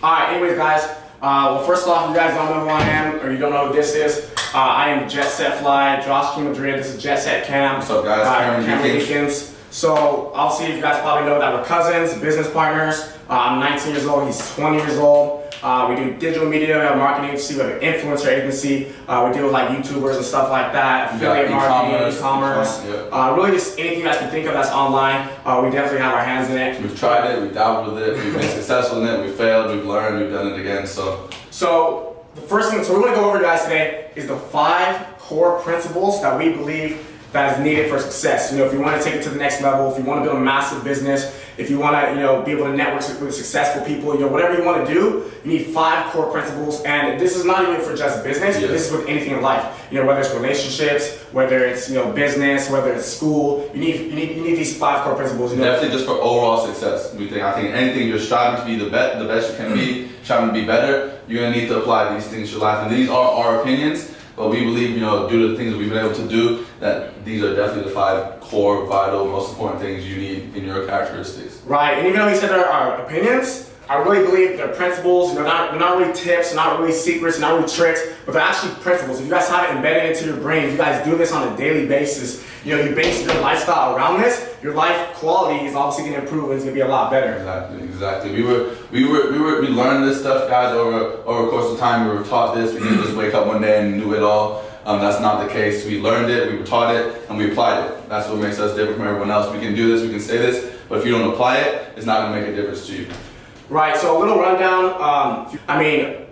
Alright, anyways guys, well first off, you guys don't know who I am, or you don't know who this is. I am Jet Set Fly, Josh King Madrid, this is Jet Set Cam. What's up guys, Cameron Deacons. So, obviously you guys probably know that we're cousins, business partners. I'm 19 years old, he's 20 years old. We do digital media, we have a marketing agency, we have an influencer agency. We deal with like YouTubers and stuff like that, affiliate marketing, e-commerce. Really just anything you guys can think of that's online, we definitely have our hands in it. We've tried it, we've dabbled with it, we've been successful in it, we've failed, we've learned, we've done it again, so the first thing, so we want to go over guys today is the 5 core principles that we believe that is needed for success. You know, if you want to take it to the next level, if you want to build a massive business, if you want to, be able to network with successful people, whatever you want to do, you need 5 core principles. And this is not even for just business, but this is with anything in life. Whether it's relationships, whether it's business, whether it's school, you need these 5 core principles. Definitely just for overall success. I think anything you're striving to be the best you can be, striving to be better, you're gonna need to apply these things to your life. And these are our opinions. But we believe, due to the things that we've been able to do, that these are definitely the 5 core, vital, most important things you need in your characteristics. Right, and even though we said they're our opinions, I really believe they're principles. They're not really tips, they're not really secrets, they're not really tricks, but they're actually principles. If you guys have it embedded into your brain, if you guys do this on a daily basis, you base your lifestyle around this, your life quality is obviously going to improve and it's going to be a lot better. Exactly. We learned this stuff, guys, over the course of time. We were taught this. We didn't just wake up one day and knew it all. That's not the case. We learned it, we were taught it, and we applied it. That's what makes us different from everyone else. We can do this, we can say this, but if you don't apply it, it's not going to make a difference to you. Right, so a little rundown.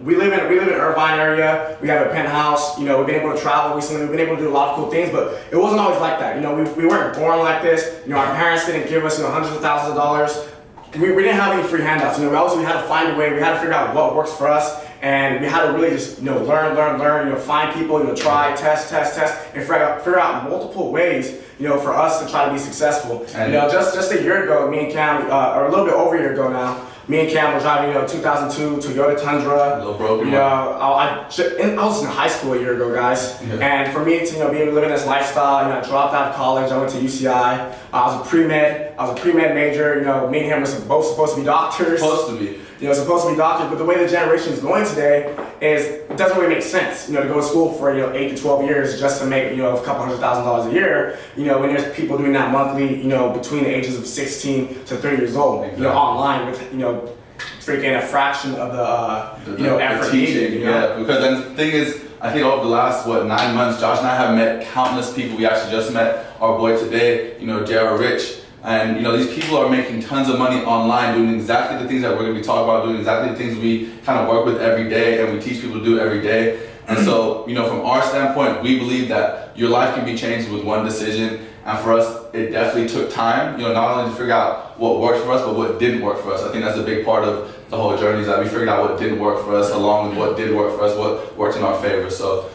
We live in Irvine area. We have a penthouse. We've been able to travel recently. We've been able to do a lot of cool things, but it wasn't always like that. We weren't born like this. Our parents didn't give us hundreds of thousands of dollars. We didn't have any free handouts. We had to find a way. We had to figure out what works for us, and we had to really just learn. Find people. Try, test, and figure out multiple ways. For us to try to be successul. And just a year ago, me and Cam, or a little bit over a year ago now. Me and Cam were driving, 2002 Toyota Tundra. A little broken. I was in high school a year ago, guys. Yeah. And for me to, be able to live in this lifestyle, I dropped out of college. I went to UCI. I was a pre-med major. Me and him were both supposed to be doctors. Supposed to be. Supposed to be doctors. But the way the generation is going today is it doesn't really make sense. To go to school for 8 to 12 years just to make a couple $100,000 a year. When there's people doing that monthly. Between the ages of 16 to 30 years old. Exactly. Online with freaking a fraction of the effort needed. Yeah, because then the thing is, I think over the last 9 months, Josh and I have met countless people. We actually just met our boy today, J.R. Rich, and these people are making tons of money online, doing exactly the things that we're going to be talking about, doing exactly the things we kind of work with every day, and we teach people to do every day. And so, from our standpoint, we believe that your life can be changed with one decision. And for us, it definitely took time, not only to figure out what worked for us, but what didn't work for us. I think that's a big part of the whole journey, is that we figured out what didn't work for us, along with what did work for us, what worked in our favor. So.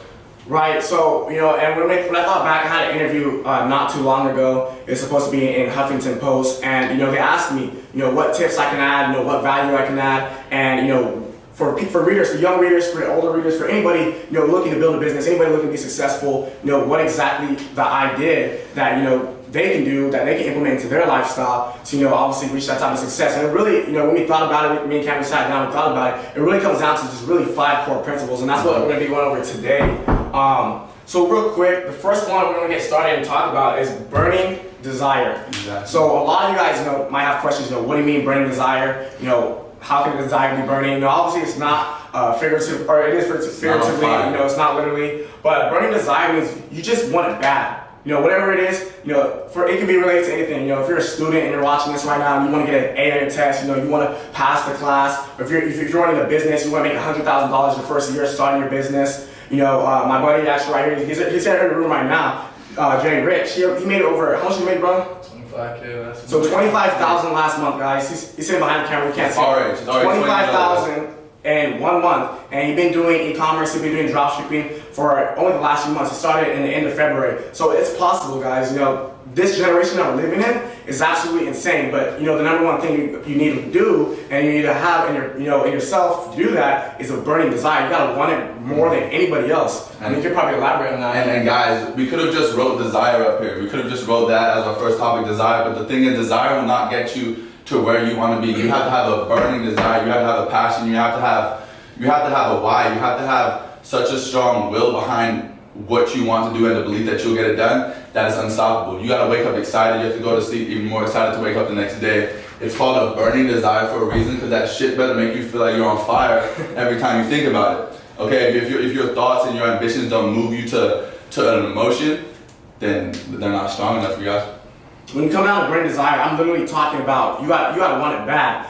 Right, so, and when I thought back, I had an interview not too long ago. It's supposed to be in Huffington Post, and, they asked me, what tips I can add, what value I can add, and, for readers, for young readers, for older readers, for anybody looking to build a business, anybody looking to be successful, what exactly that I did that they can do, that they can implement into their lifestyle to obviously reach that type of success. And it really, when we thought about it, me and Cam sat down and thought about it, it really comes down to just really 5 core principles, and that's what we're going to be going over today. So real quick, the first one we're going to get started and talk about is burning desire. Exactly. So a lot of you guys might have questions. What do you mean burning desire? How can the desire be burning? Obviously it's not figurative, or it is figuratively, it's not literally, but burning desire means you just want it bad. Whatever it is, it can be related to anything. If you're a student and you're watching this right now and you want to get an A on your test, you want to pass the class, or if you're running a business, you want to make $100,000 your first year starting your business. My buddy actually right here, he's here in the room right now, Jay Rich, he made it over, how much you made, bro? 25K last month. So 25,000 last month, guys. He's sitting behind the camera, you can't see him. 25,000 in 1 month, and he's been doing e-commerce, he's been doing drop shipping for only the last few months. He started in the end of February. So it's possible, guys. This generation that we're living in is absolutely insane. But the number one thing you need to do, and you need to have in your in yourself to do that, is a burning desire. You gotta want it more than anybody else. And you can probably elaborate on that. And guys, we could have just wrote desire up here. We could have just wrote that as our first topic, desire. But the thing is, desire will not get you to where you want to be, you have to have a burning desire, you have to have a passion, you have to have a why, you have to have such a strong will behind what you want to do and the belief that you'll get it done, that is unstoppable. You gotta wake up excited, you have to go to sleep even more excited to wake up the next day. It's called a burning desire for a reason, because that shit better make you feel like you're on fire every time you think about it. Okay, if your thoughts and your ambitions don't move you to an emotion, then they're not strong enough for you guys. When you come down to burning desire, I'm literally talking about you gotta want it bad.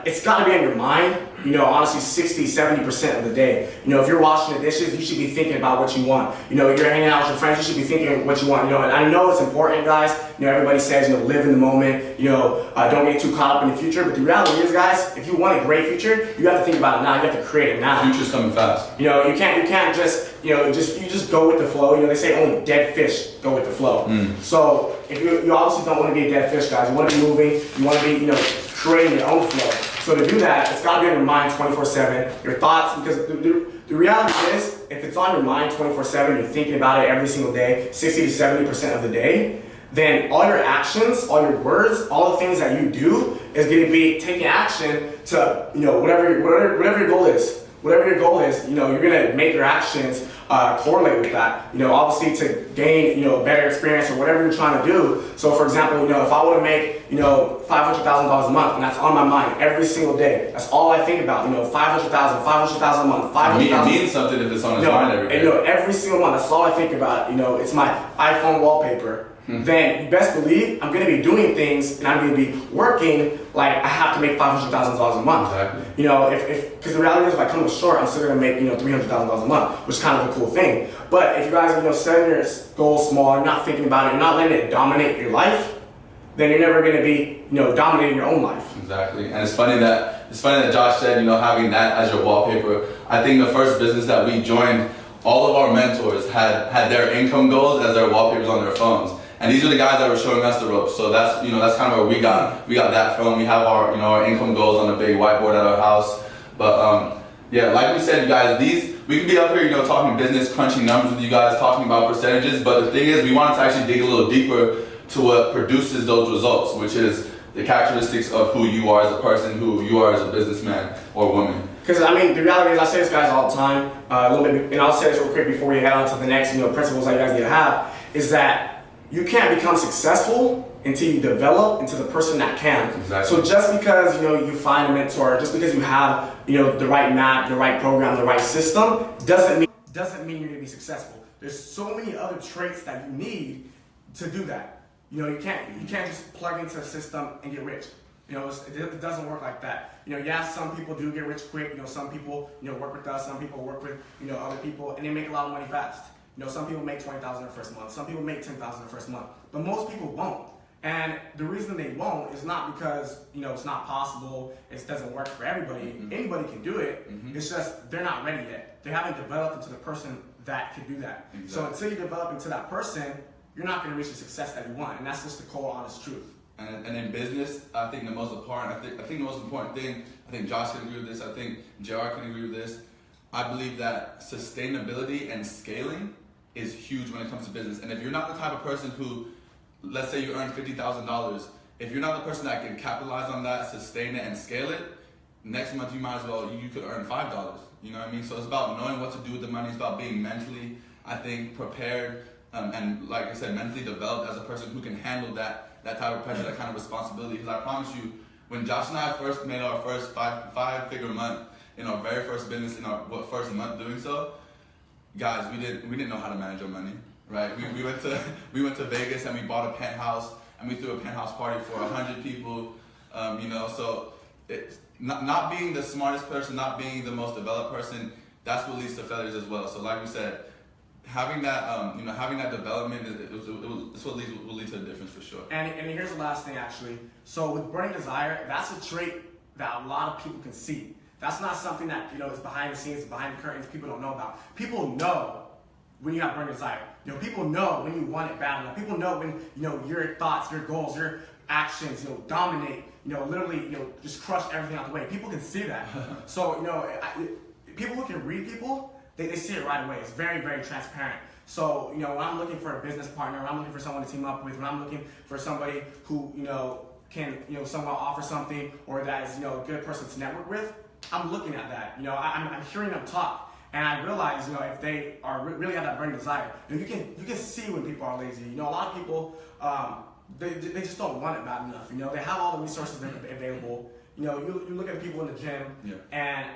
It's gotta be in your mind. Honestly, 60-70% of the day. If you're washing the dishes, you should be thinking about what you want. You're hanging out with your friends, you should be thinking what you want. And I know it's important, guys. Everybody says, live in the moment. Don't get too caught up in the future. But the reality is, guys, if you want a great future, you have to think about it now. You have to create it now. The future's coming fast. You can't just just go with the flow. They say only dead fish go with the flow. So if you obviously don't want to be a dead fish, guys. You want to be moving. You want to be creating your own flow. So to do that, it's got to be on your mind 24/7. Your thoughts, because the reality is, if it's on your mind 24/7, you're thinking about it every single day, 60-70% of the day, then all your actions, all your words, all the things that you do is going to be taking action to whatever your goal is. Whatever your goal is, you're gonna make your actions correlate with that. Obviously to gain, a better experience or whatever you're trying to do. So for example, if I want to make, $500,000 a month, and that's on my mind every single day. That's all I think about. $500,000 a month, $500,000. It means something if it's on his mind every day. And, every single month. That's all I think about. It's my iPhone wallpaper. Then you best believe I'm going to be doing things and I'm going to be working like I have to make $500,000 a month. Exactly. Because the reality is, if I come up short, I'm still going to make $300,000 a month, which is kind of a cool thing. But if you guys setting your goals small, you're not thinking about it, you're not letting it dominate your life, then you're never going to be dominating your own life. Exactly. And it's funny that Josh said having that as your wallpaper. I think the first business that we joined, all of our mentors had their income goals as their wallpapers on their phones. And these are the guys that were showing us the ropes. So that's kind of where we got that from. We have our our income goals on a big whiteboard at our house. But like we said, you guys, we could be up here talking business, crunching numbers with you guys, talking about percentages. But the thing is, we wanted to actually dig a little deeper to what produces those results, which is the characteristics of who you are as a person, who you are as a businessman or woman. Because the reality is, I say this, guys, all the time, a little bit, and I'll say this real quick before we head on to the next principles that you guys need to have, is that you can't become successful until you develop into the person that can. Exactly. So just because you find a mentor, just because you have the right map, the right program, the right system, doesn't mean you're gonna be successful. There's so many other traits that you need to do that. You can't just plug into a system and get rich. It doesn't work like that. Some people do get rich quick. Some people work with us. Some people work with other people, and they make a lot of money fast. Some people make $20,000 in the first month. Some people make $10,000 in the first month. But most people won't. And the reason they won't is not because it's not possible. It doesn't work for everybody. Mm-hmm. Anybody can do it. Mm-hmm. It's just they're not ready yet. They haven't developed into the person that can do that. Exactly. So until you develop into that person, you're not going to reach the success that you want. And that's just the cold, honest truth. And in business, I think the most important thing, I think Josh can agree with this, I think JR can agree with this. I believe that sustainability and scaling is huge when it comes to business. And if you're not the type of person who, let's say you earn $50,000, if you're not the person that can capitalize on that, sustain it, and scale it, next month you might as well, you could earn $5. You know what I mean? So it's about knowing what to do with the money. It's about being mentally, I think, prepared, and like I said, mentally developed as a person who can handle that type of pressure, that kind of responsibility. Because I promise you, when Josh and I first made our first five-figure month in our very first business, in our first month doing so, guys, we didn't know how to manage our money, right? We went to Vegas and we bought a penthouse and we threw a penthouse party for 100 people, So it's not being the smartest person, not being the most developed person, that's what leads to failures as well. So like we said, having that having that development is what will lead to the difference for sure. And here's the last thing actually. So with burning desire, that's a trait that a lot of people can see. That's not something that is behind the scenes, behind the curtains, people don't know about. People know when you have burning desire. People know when you want it bad enough. People know when your thoughts, your goals, your actions dominate. Literally just crush everything out the way. People can see that. So people who can read people, they see it right away. It's very, very transparent. So when I'm looking for a business partner, when I'm looking for someone to team up with, when I'm looking for somebody who can, someone offer something, or that is, a good person to network with, I'm looking at that. I'm hearing them talk. And I realize, if they are really have that burning desire, you can see when people are lazy. A lot of people, they just don't want it bad enough. They have all the resources available. You look at people in the gym, and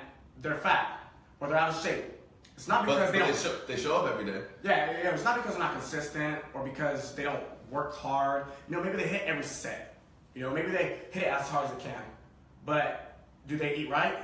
they're fat or they're out of shape. It's not because they show up every day. Yeah. It's not because they're not consistent or because they don't work hard. Maybe they hit every set. Maybe they hit it as hard as they can. But do they eat right?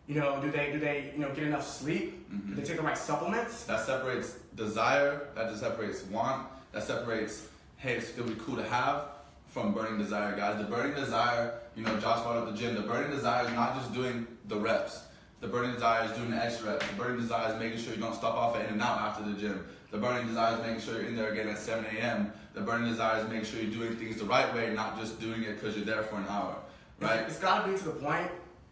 Do they get enough sleep? Do they take the right supplements? That separates desire, that just separates want, that separates, hey, it would be cool to have, from burning desire, guys. The burning desire, Josh brought up the gym. The burning desire is not just doing the reps. The burning desire is doing the extra reps. The burning desire is making sure you don't stop off at In-N-Out after the gym. The burning desire is making sure you're in there again at 7 a.m. The burning desire is making sure you're doing things the right way, not just doing it because you're there for an hour, right? It's got to be to the point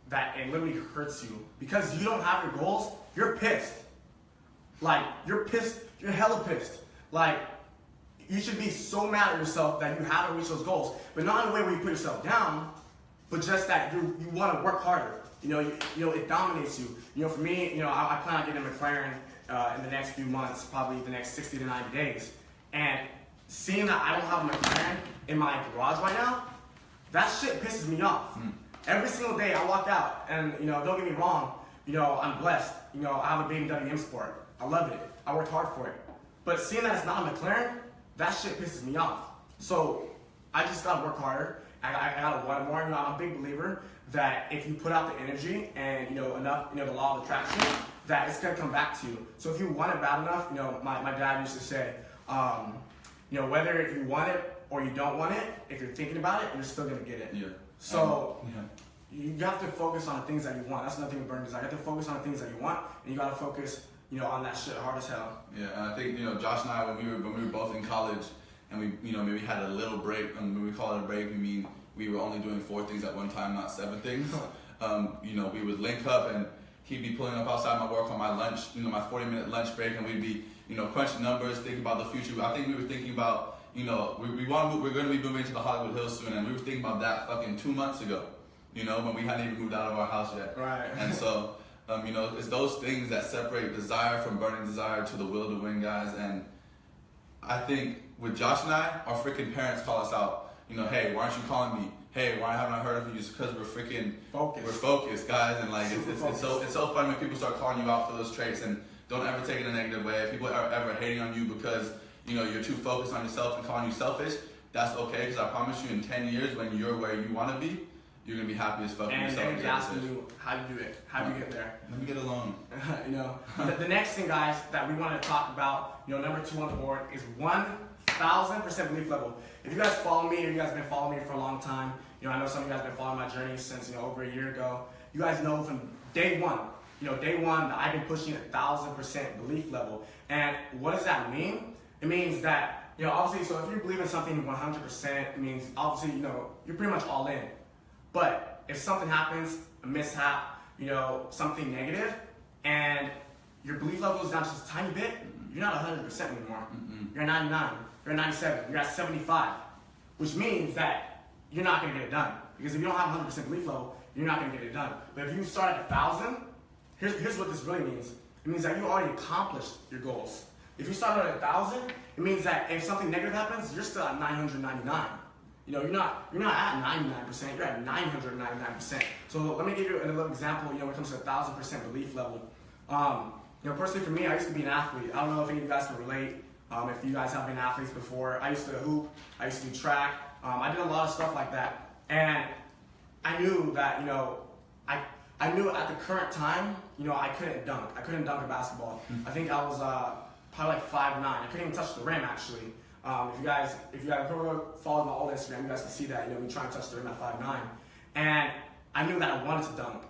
that it literally hurts you because you don't have your goals. You're pissed. You're pissed. You're hella pissed. You should be so mad at yourself that you haven't reached those goals, but not in a way where you put yourself down, but just that you want to work harder. It dominates you. For me, I plan on getting a McLaren in the next few months, probably the next 60 to 90 days. And seeing that I don't have a McLaren in my garage right now, that shit pisses me off. Every single day I walk out, and don't get me wrong, I'm blessed. I have a BMW M Sport. I love it. I worked hard for it. But seeing that it's not a McLaren, that shit pisses me off. So I just gotta work harder. I gotta want more. I'm a big believer that if you put out the energy and enough, the law of attraction, that it's gonna come back to you. So if you want it bad enough, my dad used to say, whether you want it or you don't want it, if you're thinking about it, you're still gonna get it. Yeah. So you have to focus on the things that you want. That's another thing with burning desire. You have to focus on the things that you want, and you gotta focus, on that shit hard as hell. Yeah, and I think Josh and I, when we were both in college, and we maybe had a little break. And when we call it a break, we mean we were only doing 4 things at one time, not 7 things. We would link up, and he'd be pulling up outside my work on my lunch, my 40-minute lunch break, and we'd be crunching numbers, thinking about the future. I think we were thinking about we're going to be moving to the Hollywood Hills soon, and we were thinking about that fucking 2 months ago. When we hadn't even moved out of our house yet. Right. And so, it's those things that separate desire from burning desire to the will to win, guys. And I think with Josh and I, our freaking parents call us out. Hey, why aren't you calling me? Hey, why haven't I heard of you? Just because we're freaking focused. We're focused, guys. And it's so fun when people start calling you out for those traits. And don't ever take it a negative way. If people are ever hating on you because you're too focused on yourself and calling you selfish, that's okay. Because I promise you, in 10 years, when you're where you want to be, you're gonna be happy as fuck with yourself. And they're asking you how to do it. How do you get there? Let me get a loan. The next thing, guys, that we want to talk about, number 2 on the board is 1,000% belief level. If you guys follow me, or you guys have been following me for a long time, I know some of you guys have been following my journey since over a year ago. You guys know from day one, that I've been pushing 1,000% belief level. And what does that mean? It means that, obviously, so if you believe in something 100%, it means obviously, you're pretty much all in. But if something happens, a mishap, something negative, and your belief level is down just a tiny bit, you're not 100% anymore. You're at 99, you're at 97, you're at 75, which means that you're not gonna get it done. Because if you don't have 100% belief level, you're not gonna get it done. But if you start at 1,000, here's what this really means. It means that you already accomplished your goals. If you start at 1,000, it means that if something negative happens, you're still at 999. You're not at 99%, you're at 999%. So let me give you a little example, when it comes to 1,000% belief level. Personally for me, I used to be an athlete. I don't know if any of you guys can relate, if you guys have been athletes before. I used to hoop, I used to do track, I did a lot of stuff like that. And I knew that, I knew at the current time, I couldn't dunk. I couldn't dunk a basketball. I think I was probably like 5'9". I couldn't even touch the rim actually. If you guys follow my old Instagram, you guys can see that, me trying to touch the rim at 5'9". And I knew that I wanted to dunk.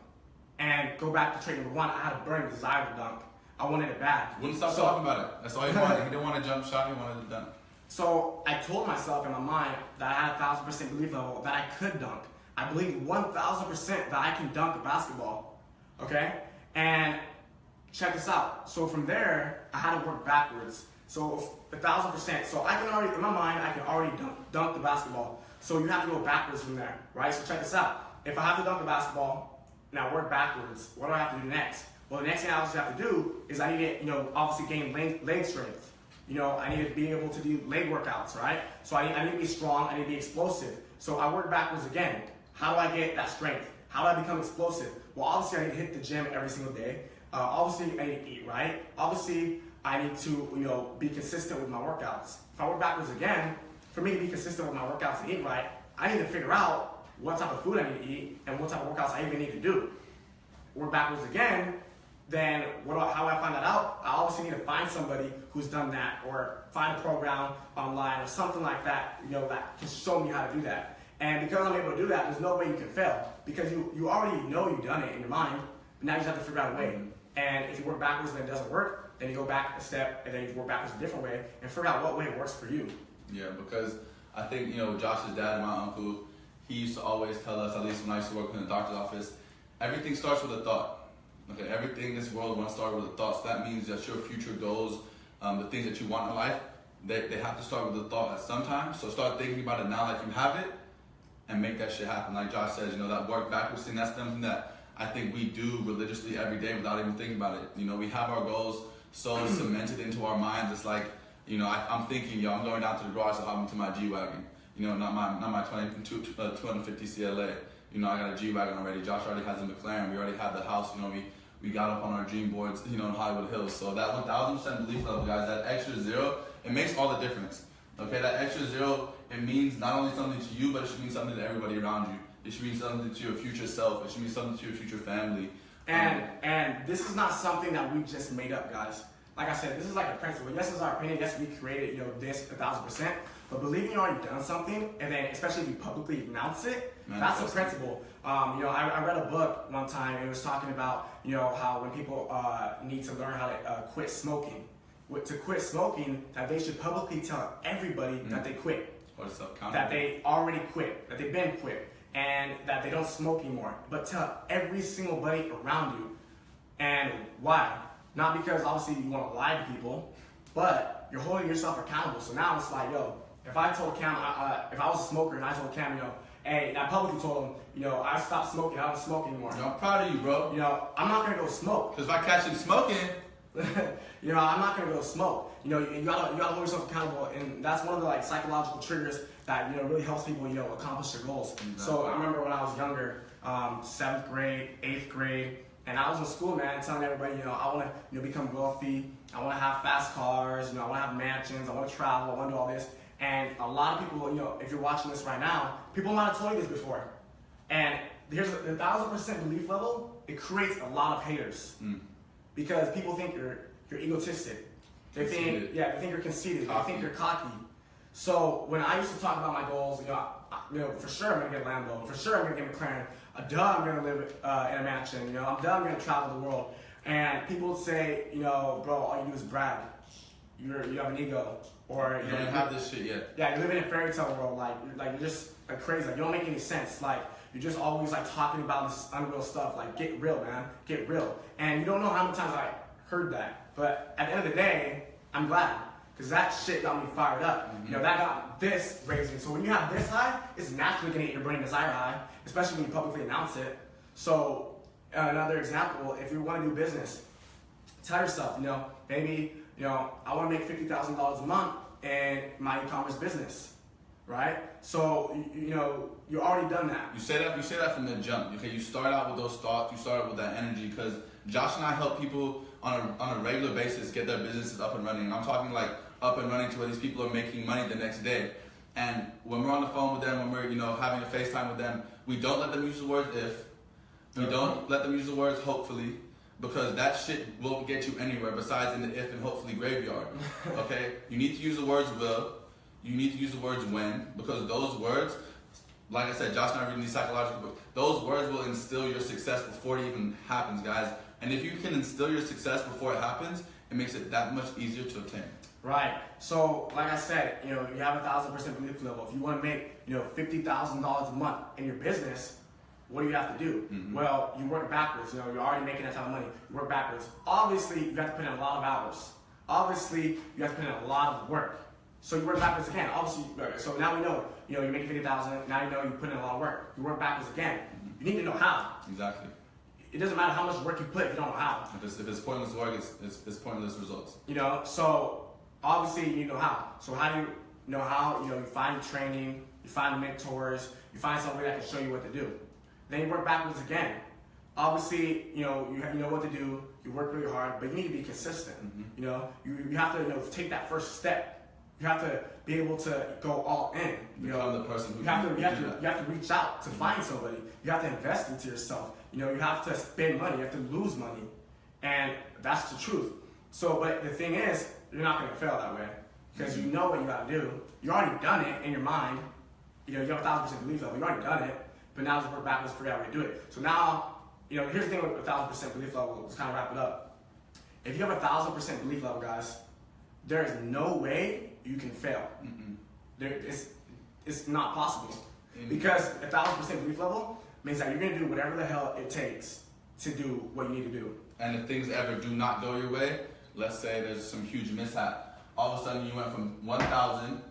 And go back to trait number 1, I had a burning desire to dunk. I wanted it bad. Wouldn't stop talking about it. That's all he wanted. He didn't want to jump shot, he wanted to dunk. So I told myself in my mind that I had 1,000% belief level that I could dunk. I believed 1,000% that I can dunk a basketball. Okay? And check this out. So from there, I had to work backwards. So 1,000%. So I can already, in my mind, I can already dunk the basketball. So you have to go backwards from there, right? So check this out. If I have to dunk the basketball, now work backwards. What do I have to do next? Well, the next thing I also have to do is I need to, obviously gain leg strength. I need to be able to do leg workouts, right? So I need to be strong, I need to be explosive. So I work backwards again. How do I get that strength? How do I become explosive? Well, obviously I need to hit the gym every single day. Obviously I need to eat right. Obviously I need to, be consistent with my workouts. If I work backwards again, for me to be consistent with my workouts and eat right, I need to figure out what type of food I need to eat and what type of workouts I even need to do. Work backwards again, then how do I find that out? I obviously need to find somebody who's done that, or find a program online or something like that, that can show me how to do that. And because I'm able to do that, there's no way you can fail, because you already know you've done it in your mind, but now you just have to figure out a way. And if you work backwards and it doesn't work, then you go back a step and then you work backwards a different way and figure out what way works for you. Yeah, because I think, Josh's dad and my uncle, he used to always tell us, at least when I used to work in the doctor's office, everything starts with a thought. Okay, everything in this world once started with a thought. So that means that your future goals, the things that you want in life, they have to start with a thought at some time. So start thinking about it now like you have it and make that shit happen. Like Josh says, that work backwards thing, that's something that I think we do religiously every day without even thinking about it. We have our goals so cemented into our minds. It's like, I'm thinking, I'm going down to the garage to hop into my G-Wagon. Not my 250 CLA. I got a G-Wagon already. Josh already has a McLaren. We already have the house. We got up on our dream boards, in Hollywood Hills. So that 1,000% belief level, guys, that extra zero, it makes all the difference. Okay, that extra zero, it means not only something to you, but it should mean something to everybody around you. It should mean something to your future self. It should mean something to your future family. And this is not something that we just made up, guys. Like I said, this is like a principle. Yes, it's our opinion. Yes, we created, this 1,000%. But believing you already done something, and then especially if you publicly announce it, that's a principle. I read a book one time, and it was talking about, how when people need to learn how to quit smoking. To quit smoking, that they should publicly tell everybody that they quit. Or self-accountability. That they already quit, that they've been quit, and that they don't smoke anymore. But tell every single buddy around you. And why? Not because obviously you want to lie to people, but you're holding yourself accountable. So now it's like, if I told Cam, if I was a smoker and I told Cam, hey, and I publicly told him, I stopped smoking, I don't smoke anymore. I'm proud of you, bro. I'm not gonna go smoke. Because if I catch him smoking, I'm not gonna go smoke. You gotta hold yourself accountable, and that's one of the psychological triggers that really helps people accomplish their goals. Exactly. So I remember when I was younger, 7th grade, 8th grade. And I was in school, man, telling everybody, I want to, become wealthy. I want to have fast cars. I want to have mansions. I want to travel. I want to do all this. And a lot of people, if you're watching this right now, people might have told you this before. And here's the 1,000% belief level. It creates a lot of haters because people think you're egotistic. They think you're conceited. They think you're cocky. So when I used to talk about my goals, for sure I'm gonna get a Lambo. For sure I'm gonna get a McLaren. I'm gonna live in a mansion. I'm gonna travel the world. And people would say, bro, all you do is brag. You have an ego, or you don't have this shit yet. Yeah, you're living in a fairy tale world. You're just crazy. You don't make any sense. You're just always talking about this unreal stuff. Get real, man. Get real. And you don't know how many times I heard that. But at the end of the day, I'm glad. Because that shit got me fired up. That got this raising. So when you have this high, it's naturally going to get your brain desire high, especially when you publicly announce it. So another example, if you want to do business, tell yourself, maybe, I want to make $50,000 a month in my e-commerce business, right? So, you already done that. You say that from the jump. Okay, you start out with those thoughts, you start out with that energy, because Josh and I help people on a regular basis get their businesses up and running. And I'm talking up and running to where these people are making money the next day. And when we're on the phone with them, when we're having a FaceTime with them, we don't let them use the word if. We don't let them use the words hopefully, because that shit won't get you anywhere besides in the if and hopefully graveyard. Okay? You need to use the words will. You need to use the words when, because those words, like I said, Josh and I are reading these psychological books, those words will instill your success before it even happens, guys. And if you can instill your success before it happens, it makes it that much easier to obtain. Right. So, like I said, you have 1,000% belief level. If you want to make, $50,000 a month in your business, what do you have to do? Well, you work backwards. You're already making that type of money. You work backwards. Obviously, you have to put in a lot of hours. Obviously, you have to put in a lot of work. So you work backwards again. Obviously, so now we know, you're making 50,000. Now you know you put in a lot of work. You work backwards again. You need to know how. Exactly. It doesn't matter how much work you put if you don't know how. If it's pointless work, it's pointless results. So obviously you know how. So how do you know how? You find training, you find mentors, you find somebody that can show you what to do. Then you work backwards again. Obviously, you know what to do. You work really hard, but you need to be consistent. You have to take that first step. You have to be able to go all in. Become the person who you have to reach out to find somebody. You have to invest into yourself. You have to spend money. You have to lose money, and that's the truth. So, but the thing is, you're not going to fail that way because you know what you got to do. You already done it in your mind. You have 1,000% belief level. You already done it, but now just work backwards, figure out how to do it. So now, here's the thing with 1,000% belief level. Let's kind of wrap it up. If you have 1,000% belief level, guys, there is no way you can fail. It's not possible. Because 1,000% belief level means that you're going to do whatever the hell it takes to do what you need to do. And if things ever do not go your way, let's say there's some huge mishap, all of a sudden you went from 1,000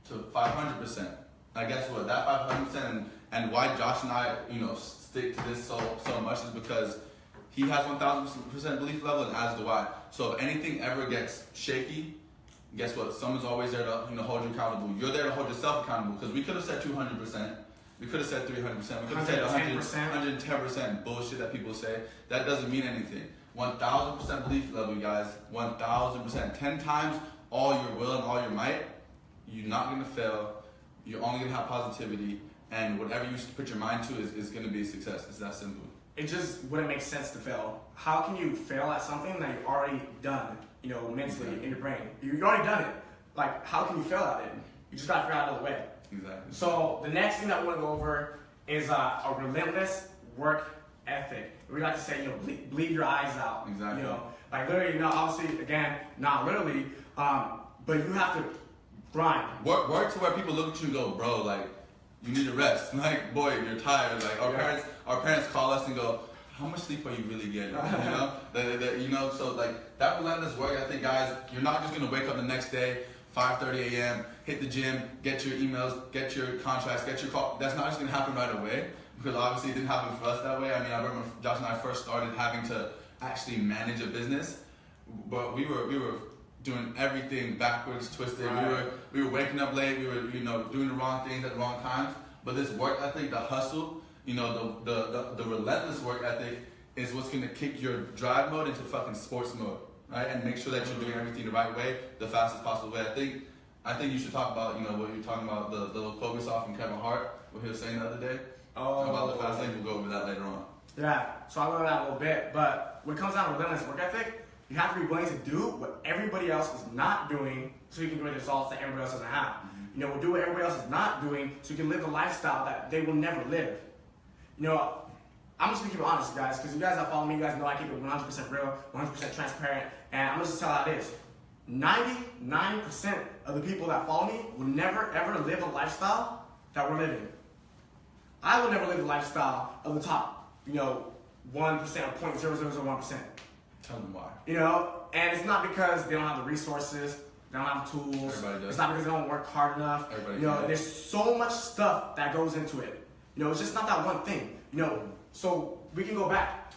to 500%. Now guess what? That 500% and why Josh and I, stick to this so much is because he has 1,000% belief level and as do I. So if anything ever gets shaky, guess what? Someone's always there to hold you accountable. You're there to hold yourself accountable because we could have said 200%. We could have said 300%. We could have said 110% bullshit that people say. That doesn't mean anything. 1,000% belief level, you guys. 1,000%. 10 times all your will and all your might. You're not going to fail. You're only going to have positivity. And whatever you put your mind to is going to be a success. It's that simple. It just wouldn't make sense to fail. How can you fail at something that you've already done, mentally in your brain? You already done it. Like, how can you fail at it? You just got to figure out another way. Exactly. So the next thing that we want to go over is a relentless work ethic. We like to say, bleed your eyes out. Exactly. Like literally, obviously, again, not literally, but you have to grind. Work to where people look at you and go, bro, like, you need to rest. Like, boy, you're tired. Like, our parents call us and go, how much sleep are you really getting? So like that relentless work ethic, guys, you're not just gonna wake up the next day, 5:30 a.m., hit the gym, get your emails, get your contracts, get your call. That's not just gonna happen right away because obviously it didn't happen for us that way. I mean, I remember Josh and I first started having to actually manage a business, but we were doing everything backwards, twisted. Right. We were waking up late. We were doing the wrong things at the wrong times. But this work ethic, the hustle, the relentless work ethic is what's gonna kick your drive mode into fucking sports mode, right? And make sure that you're doing everything the right way, the fastest possible way. I think you should talk about, what you're talking about, the little quote we saw from Kevin Hart, what he was saying the other day. About the fast lane. We'll go over that later on. Yeah, so I'll go over that a little bit. But when it comes down to relentless work ethic, you have to be willing to do what everybody else is not doing so you can get the results that everybody else doesn't have. We'll do what everybody else is not doing so you can live the lifestyle that they will never live. I'm just gonna keep it honest, guys, because you guys that follow me, you guys know I keep it 100% real, 100% transparent, and I'm just gonna tell you how it is. 99% of the people that follow me will never ever live a lifestyle that we're living. I will never live the lifestyle of the top, 1% or 0.0001%. Tell them why. And it's not because they don't have the resources, they don't have the tools. Everybody does. It's not because they don't work hard enough. Everybody does. There's so much stuff that goes into it. It's just not that one thing. So we can go back.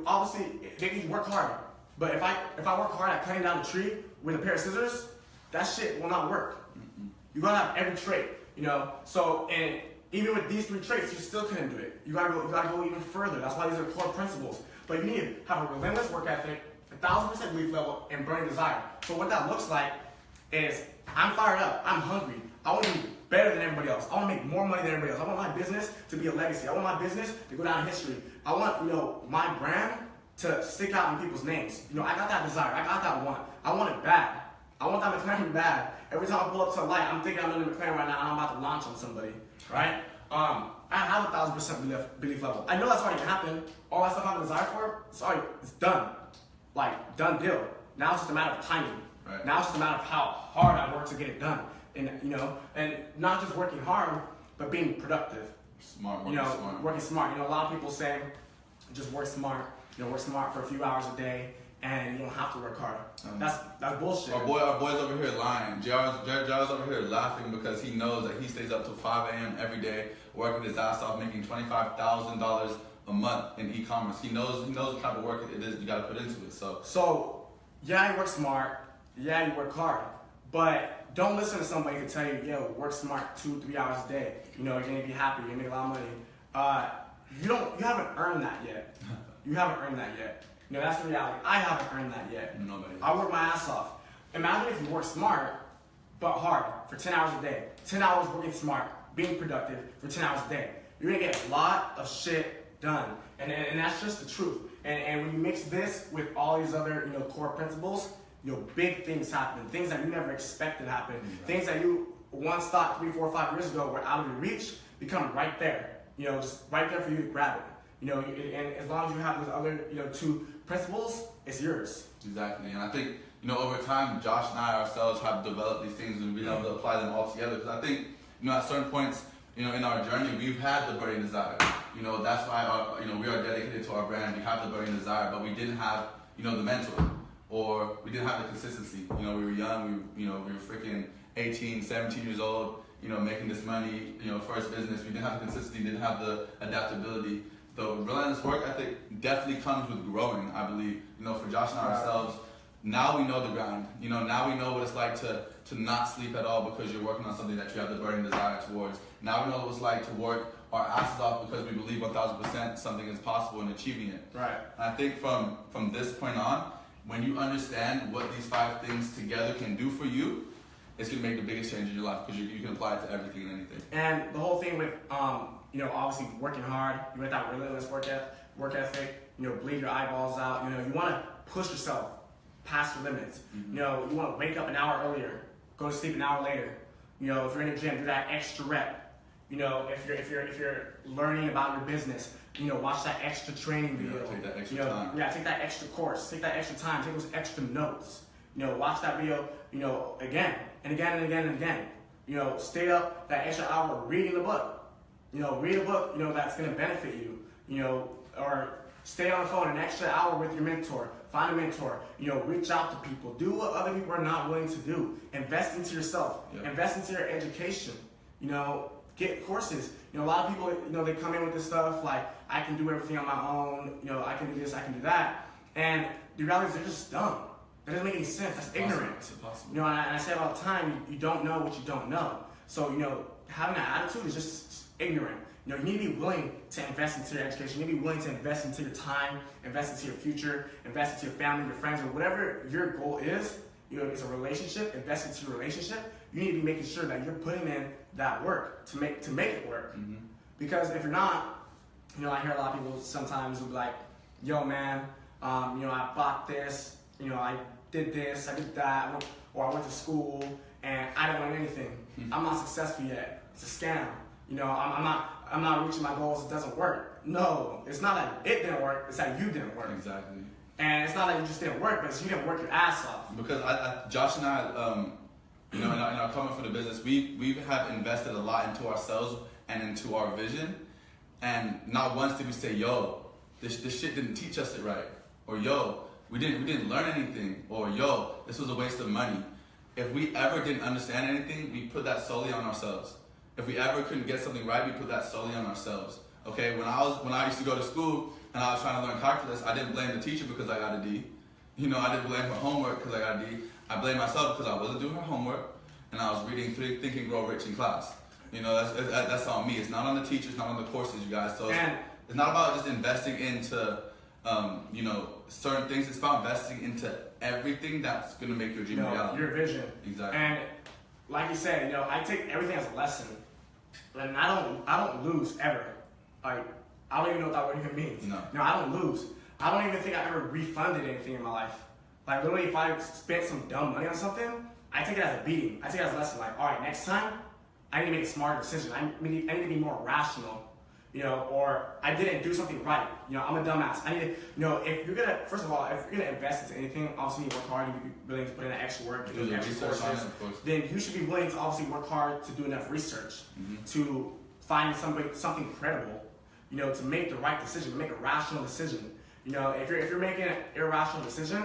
Obviously they can work hard, but if I work hard at cutting down a tree with a pair of scissors, that shit will not work. You gotta have every trait. So and even with these 3 traits, you still couldn't do it. You gotta go even further. That's why these are core principles. But you need to have a relentless work ethic, 1,000% belief level, and burning desire. So what that looks like is I'm fired up, I'm hungry, I want to be better than everybody else. I want to make more money than everybody else. I want my business to be a legacy. I want my business to go down in history. I want, my brand to stick out in people's names. I got that desire. I got that want. I want it bad. I want that McLaren bad. Every time I pull up to a light, I'm thinking I'm in the McLaren right now and I'm about to launch on somebody, right? I have 1,000% belief level. I know that's already happened. All that stuff I have a desire for, it's done. Like, done deal. Now it's just a matter of timing. Right. Now it's just a matter of how hard I work to get it done. And and not just working hard, but being productive. Smart, working smart. A lot of people say, just work smart. Work smart for a few hours a day, and you don't have to work hard. That's bullshit. Our boy's over here lying. JR's over here laughing because he knows that he stays up till 5 a.m. every day, working his ass off, making $25,000 a month in e-commerce. He knows what type of work it is you got to put into it. So yeah, you work smart. Yeah, you work hard. But don't listen to somebody who tell you, yo, work smart 2-3 hours a day. You know, you're gonna be happy. You're gonna make a lot of money. You haven't earned that yet. You haven't earned that yet. You know, that's the reality. I haven't earned that yet. Nobody. I work my ass off. Imagine if you work smart, but hard for 10 hours a day. 10 hours working smart, being productive for 10 hours a day. You're gonna get a lot of shit done. And that's just the truth. And when you mix this with all these other, you know, core principles, you know, big things happen. Things that you never expected happen. Right. Things that you once thought 3, 4, 5 years ago were out of your reach become right there. You know, just right there for you to grab it. You know, and as long as you have those other, you know, 2 principles, it's yours. Exactly, and I think, you know, over time, Josh and I ourselves have developed these things and been able to apply them all together. Because I think, you know, at certain points, you know, in our journey, we've had the burning desire. You know, that's why, you know, we are dedicated to our brand. We have the burning desire, but we didn't have, you know, the mentor, or we didn't have the consistency. You know, we were young. We were freaking 18, 17 years old. You know, making this money. You know, first business. We didn't have the consistency. Didn't have the adaptability. The relentless work ethic definitely comes with growing, I believe. You know, for Josh and I ourselves, now we know the grind. You know, now we know what it's like to not sleep at all because you're working on something that you have the burning desire towards. Now we know what it's like to work our asses off because we believe 1,000% something is possible in achieving it. Right. And I think from this point on, when you understand what these 5 things together can do for you, it's gonna make the biggest change in your life because you can apply it to everything and anything. And the whole thing with you know, obviously working hard, you want that relentless work ethic, you know, bleed your eyeballs out. You know, you want to push yourself past your limits. Mm-hmm. You know, you want to wake up an hour earlier, go to sleep an hour later. You know, if you're in the gym, do that extra rep. You know, if you're learning about your business, you know, watch that extra training video. Take that extra time. Yeah, take that extra course, take that extra time, take those extra notes. You know, watch that video, you know, again and again and again and again. You know, stay up that extra hour reading the book. You know, read a book, you know, that's going to benefit you, you know, or stay on the phone an extra hour with your mentor, find a mentor, you know, reach out to people, do what other people are not willing to do, invest into yourself, invest into your education, you know, get courses. You know, a lot of people, you know, they come in with this stuff like, I can do everything on my own, you know, I can do this, I can do that, and the reality is they're just dumb. That doesn't make any sense, that's ignorant. It's impossible. You know, and I say it all the time, you don't know what you don't know. So, you know, having that attitude is just ignorant. You know, you need to be willing to invest into your education. You need to be willing to invest into your time, invest into your future, invest into your family, your friends, or whatever your goal is. You know, if it's a relationship, invest into your relationship. You need to be making sure that you're putting in that work to make it work. Mm-hmm. Because if you're not, you know, I hear a lot of people sometimes will be like, yo man, you know, I bought this, you know, I did this, I did that, or I went to school and I didn't learn anything. Mm-hmm. I'm not successful yet. It's a scam. You know, I'm not reaching my goals. It doesn't work. No, it's not that it didn't work. It's that you didn't work. Exactly. And it's not that you just didn't work, but it's you didn't work your ass off. Because Josh and I, you know, in our coming for the business, we have invested a lot into ourselves and into our vision. And not once did we say, yo, this shit didn't teach us it right, or yo, we didn't learn anything, or yo, this was a waste of money. If we ever didn't understand anything, we put that solely on ourselves. If we ever couldn't get something right, we put that solely on ourselves. Okay, when I used to go to school and I was trying to learn calculus, I didn't blame the teacher because I got a D. You know, I didn't blame her homework because I got a D. I blamed myself because I wasn't doing her homework and I was reading Think and Grow Rich in class. You know, that's on me. It's not on the teachers, not on the courses, you guys. So it's not about just investing into, you know, certain things. It's about investing into everything that's gonna make your dream reality. Your vision. Exactly. And like you said, you know, I take everything as a lesson. And I don't lose ever. Like, I don't even know what that word even means. No, I don't lose. I don't even think I ever refunded anything in my life. Like, literally, if I spent some dumb money on something, I take it as a beating. I take it as a lesson. Like, all right, next time, I need to make a smarter decision. I need to be more rational. You know, or I didn't do something right. You know, I'm a dumbass. I need to, you know, if you're gonna, first of all, if you're gonna invest into anything, obviously you work hard, you be willing to put in that extra work, to do the extra courses, then you should be willing to obviously work hard to do enough research, to find something credible, you know, to make the right decision, to make a rational decision. You You know, if you're making an irrational decision,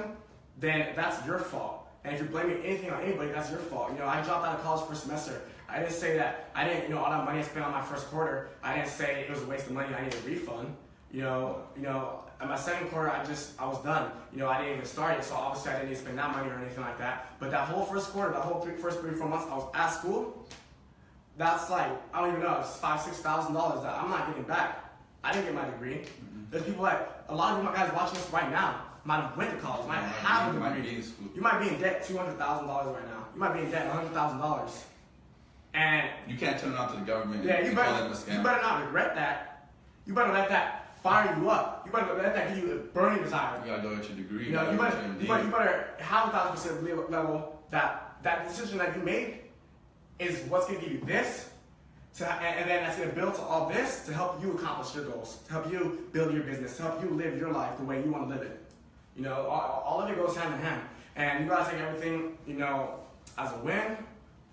then that's your fault. And if you're blaming anything on anybody, that's your fault. You know, I dropped out of college first semester. I didn't say that I didn't, all that money I spent on my first quarter, I didn't say it was a waste of money, I need a refund. You know, at my second quarter, I was done. You know, I didn't even start it, so obviously I didn't need to spend that money or anything like that. But that whole first quarter, that whole first 3-4 months I was at school, that's like, I don't even know, it's $5,000-$6,000 that I'm not getting back. I didn't get my degree. Mm-hmm. There's people like, a lot of you guys watching this right now might have went to college, might have a degree. You might be in debt $200,000 right now. You might be in debt $100,000. And you can't turn it on to the government. Yeah, you better not regret that. You better let that fire you up. You better let that give you a burning desire. You gotta go get your degree. You know, you better have 1,000% level that decision that you made is what's gonna give you this. And then that's going to build to all this to help you accomplish your goals, to help you build your business, to help you live your life the way you want to live it. You know, all of it goes hand in hand. And you got to take everything, you know, as a win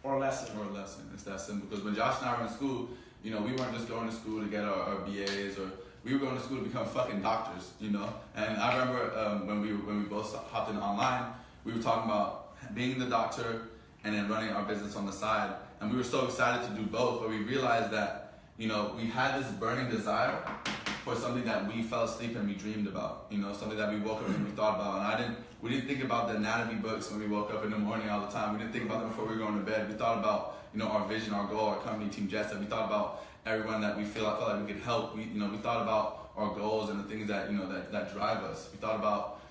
or a lesson. Or a lesson. It's that simple. Because when Josh and I were in school, you know, we weren't just going to school to get our BAs, or we were going to school to become fucking doctors, you know. And I remember when we both hopped in online, we were talking about being the doctor and then running our business on the side. And we were so excited to do both, but we realized that, you know, we had this burning desire for something that we fell asleep and we dreamed about, you know, something that we woke up and we thought about. And we didn't think about the anatomy books when we woke up in the morning all the time. We didn't think about them before we were going to bed. We thought about, you know, our vision, our goal, our company, Team Jet Set. We thought about everyone that we felt like we could help. We thought about our goals and the things that, you know, that drive us. We thought about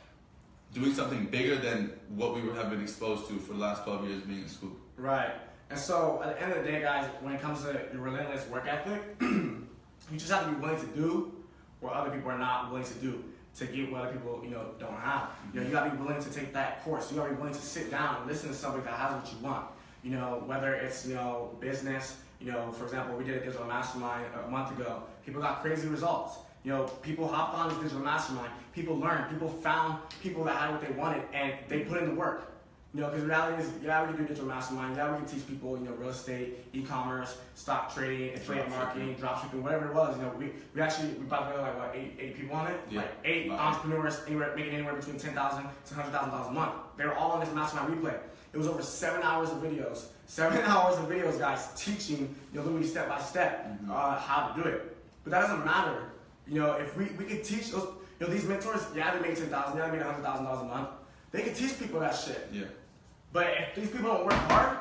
doing something bigger than what we have been exposed to for the last 12 years being in school. Right. And so at the end of the day, guys, when it comes to your relentless work ethic, you just have to be willing to do what other people are not willing to do to get what other people, you know, don't have. You know, you gotta be willing to take that course. You gotta be willing to sit down and listen to somebody that has what you want. You know, whether it's, you know, business, you know, for example, we did a digital mastermind a month ago. People got crazy results. You know, people hopped on this digital mastermind. People learned. People found people that had what they wanted and they put in the work. You know, because the reality is, yeah, we can do digital mastermind. Yeah, we can teach people, you know, real estate, e-commerce, stock trading, affiliate marketing, dropshipping, whatever it was. You know, we probably got like what, eight people on it, yeah. Like 8 entrepreneurs, making anywhere between $10,000 to $100,000 a month. They were all on this mastermind replay. It was over 7 hours of videos. 7 hours of videos, guys, teaching, you know, literally step by step how to do it. But that doesn't matter. You know, if we could teach those, you know, these mentors, yeah, they made $10,000, yeah, they made $100,000 a month. They can teach people that shit. Yeah. But if these people don't work hard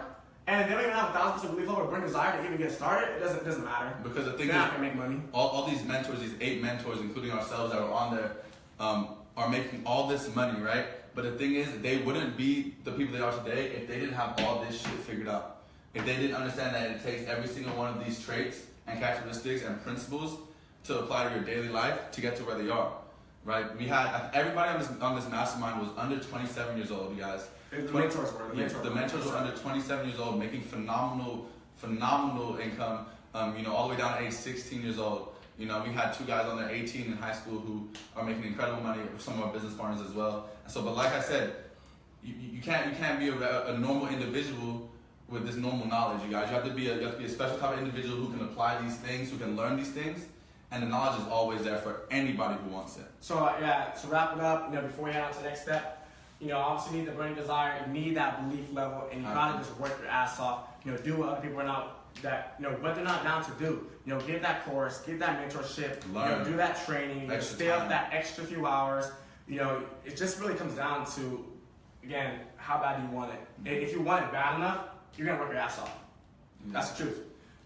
and they don't even have 1,000% belief level or burning desire to even get started, it doesn't matter. Because the thing they're not gonna make money. All these mentors, these 8 mentors, including ourselves that were on there, are making all this money, right? But the thing is, they wouldn't be the people they are today if they didn't have all this shit figured out. If they didn't understand that it takes every single one of these traits and characteristics and principles to apply to your daily life to get to where they are, right? We had everybody on this mastermind was under 27 years old, you guys. The mentors were under 27 years old, making phenomenal income. You know, all the way down to age 16 years old. You know, we had 2 guys on there, 18 in high school, who are making incredible money. Some of our business partners as well. So, but like I said, you can't be a normal individual with this normal knowledge, you guys. You have to be a special type of individual who can apply these things, who can learn these things. And the knowledge is always there for anybody who wants it. So yeah, to wrap it up, you know, before we head on to the next step, you know, obviously you need the burning desire, you need that belief level, and you gotta just work your ass off. You know, do what other people are not, that, you know, what they're not down to do. You know, get that course, get that mentorship, learn. You know, do that training, you know, stay up that extra few hours. You know, it just really comes down to, again, how bad you want it. If you want it bad enough, you're gonna work your ass off. That's the truth.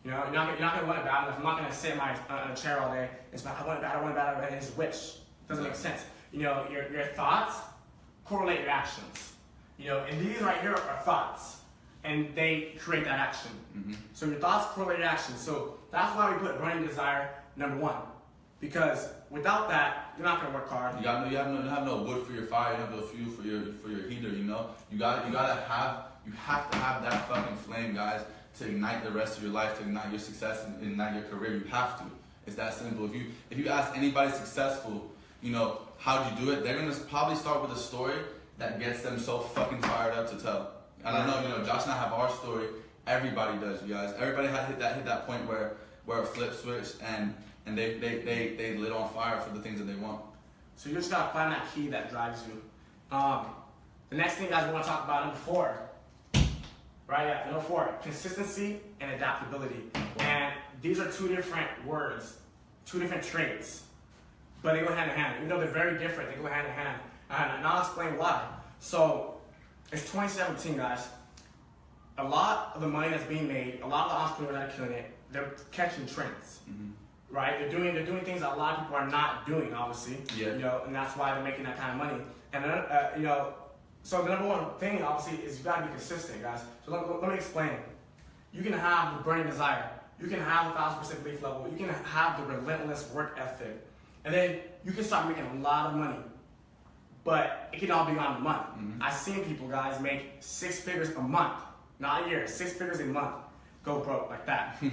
You know, you're not gonna want it bad enough. I'm not gonna sit in a chair all day and say, I want it bad, and just wish. Doesn't make sense. You know, your thoughts correlate your actions. You know, and these right here are thoughts, and they create that action. So your thoughts correlate your actions. So that's why we put burning desire number 1, because without that, you're not gonna work hard. You have no wood for your fire. You have no fuel for your heater. You know, you have to have that fucking flame, guys, to ignite the rest of your life, to ignite your success and ignite your career. You have to. It's that simple. If you ask anybody successful, you know, how'd you do it? They're gonna probably start with a story that gets them so fucking fired up to tell. And I know, you know, Josh and I have our story. Everybody does, you guys. Everybody had hit that point where a flip switched and they lit on fire for the things that they want. So you just gotta find that key that drives you. The next thing, guys, we want to talk about number 4. Right? Yeah, number 4, consistency and adaptability. And these are 2 different words, 2 different traits, but they go hand in hand. Even though they're very different, they go hand in hand. And I'll explain why. So it's 2017, guys. A lot of the money that's being made, a lot of the entrepreneurs that are killing it, they're catching trends. Right? They're doing things that a lot of people are not doing, obviously. Yeah. You know, and that's why they're making that kind of money. And you know, so the number 1 thing, obviously, is you gotta be consistent, guys. So let me explain. You can have the burning desire. You can have the 1000% belief level. You can have the relentless work ethic. And then you can start making a lot of money. But it can all be on the month. I've seen people, guys, make 6 figures a month. Not a year, 6 figures a month. Go broke like that.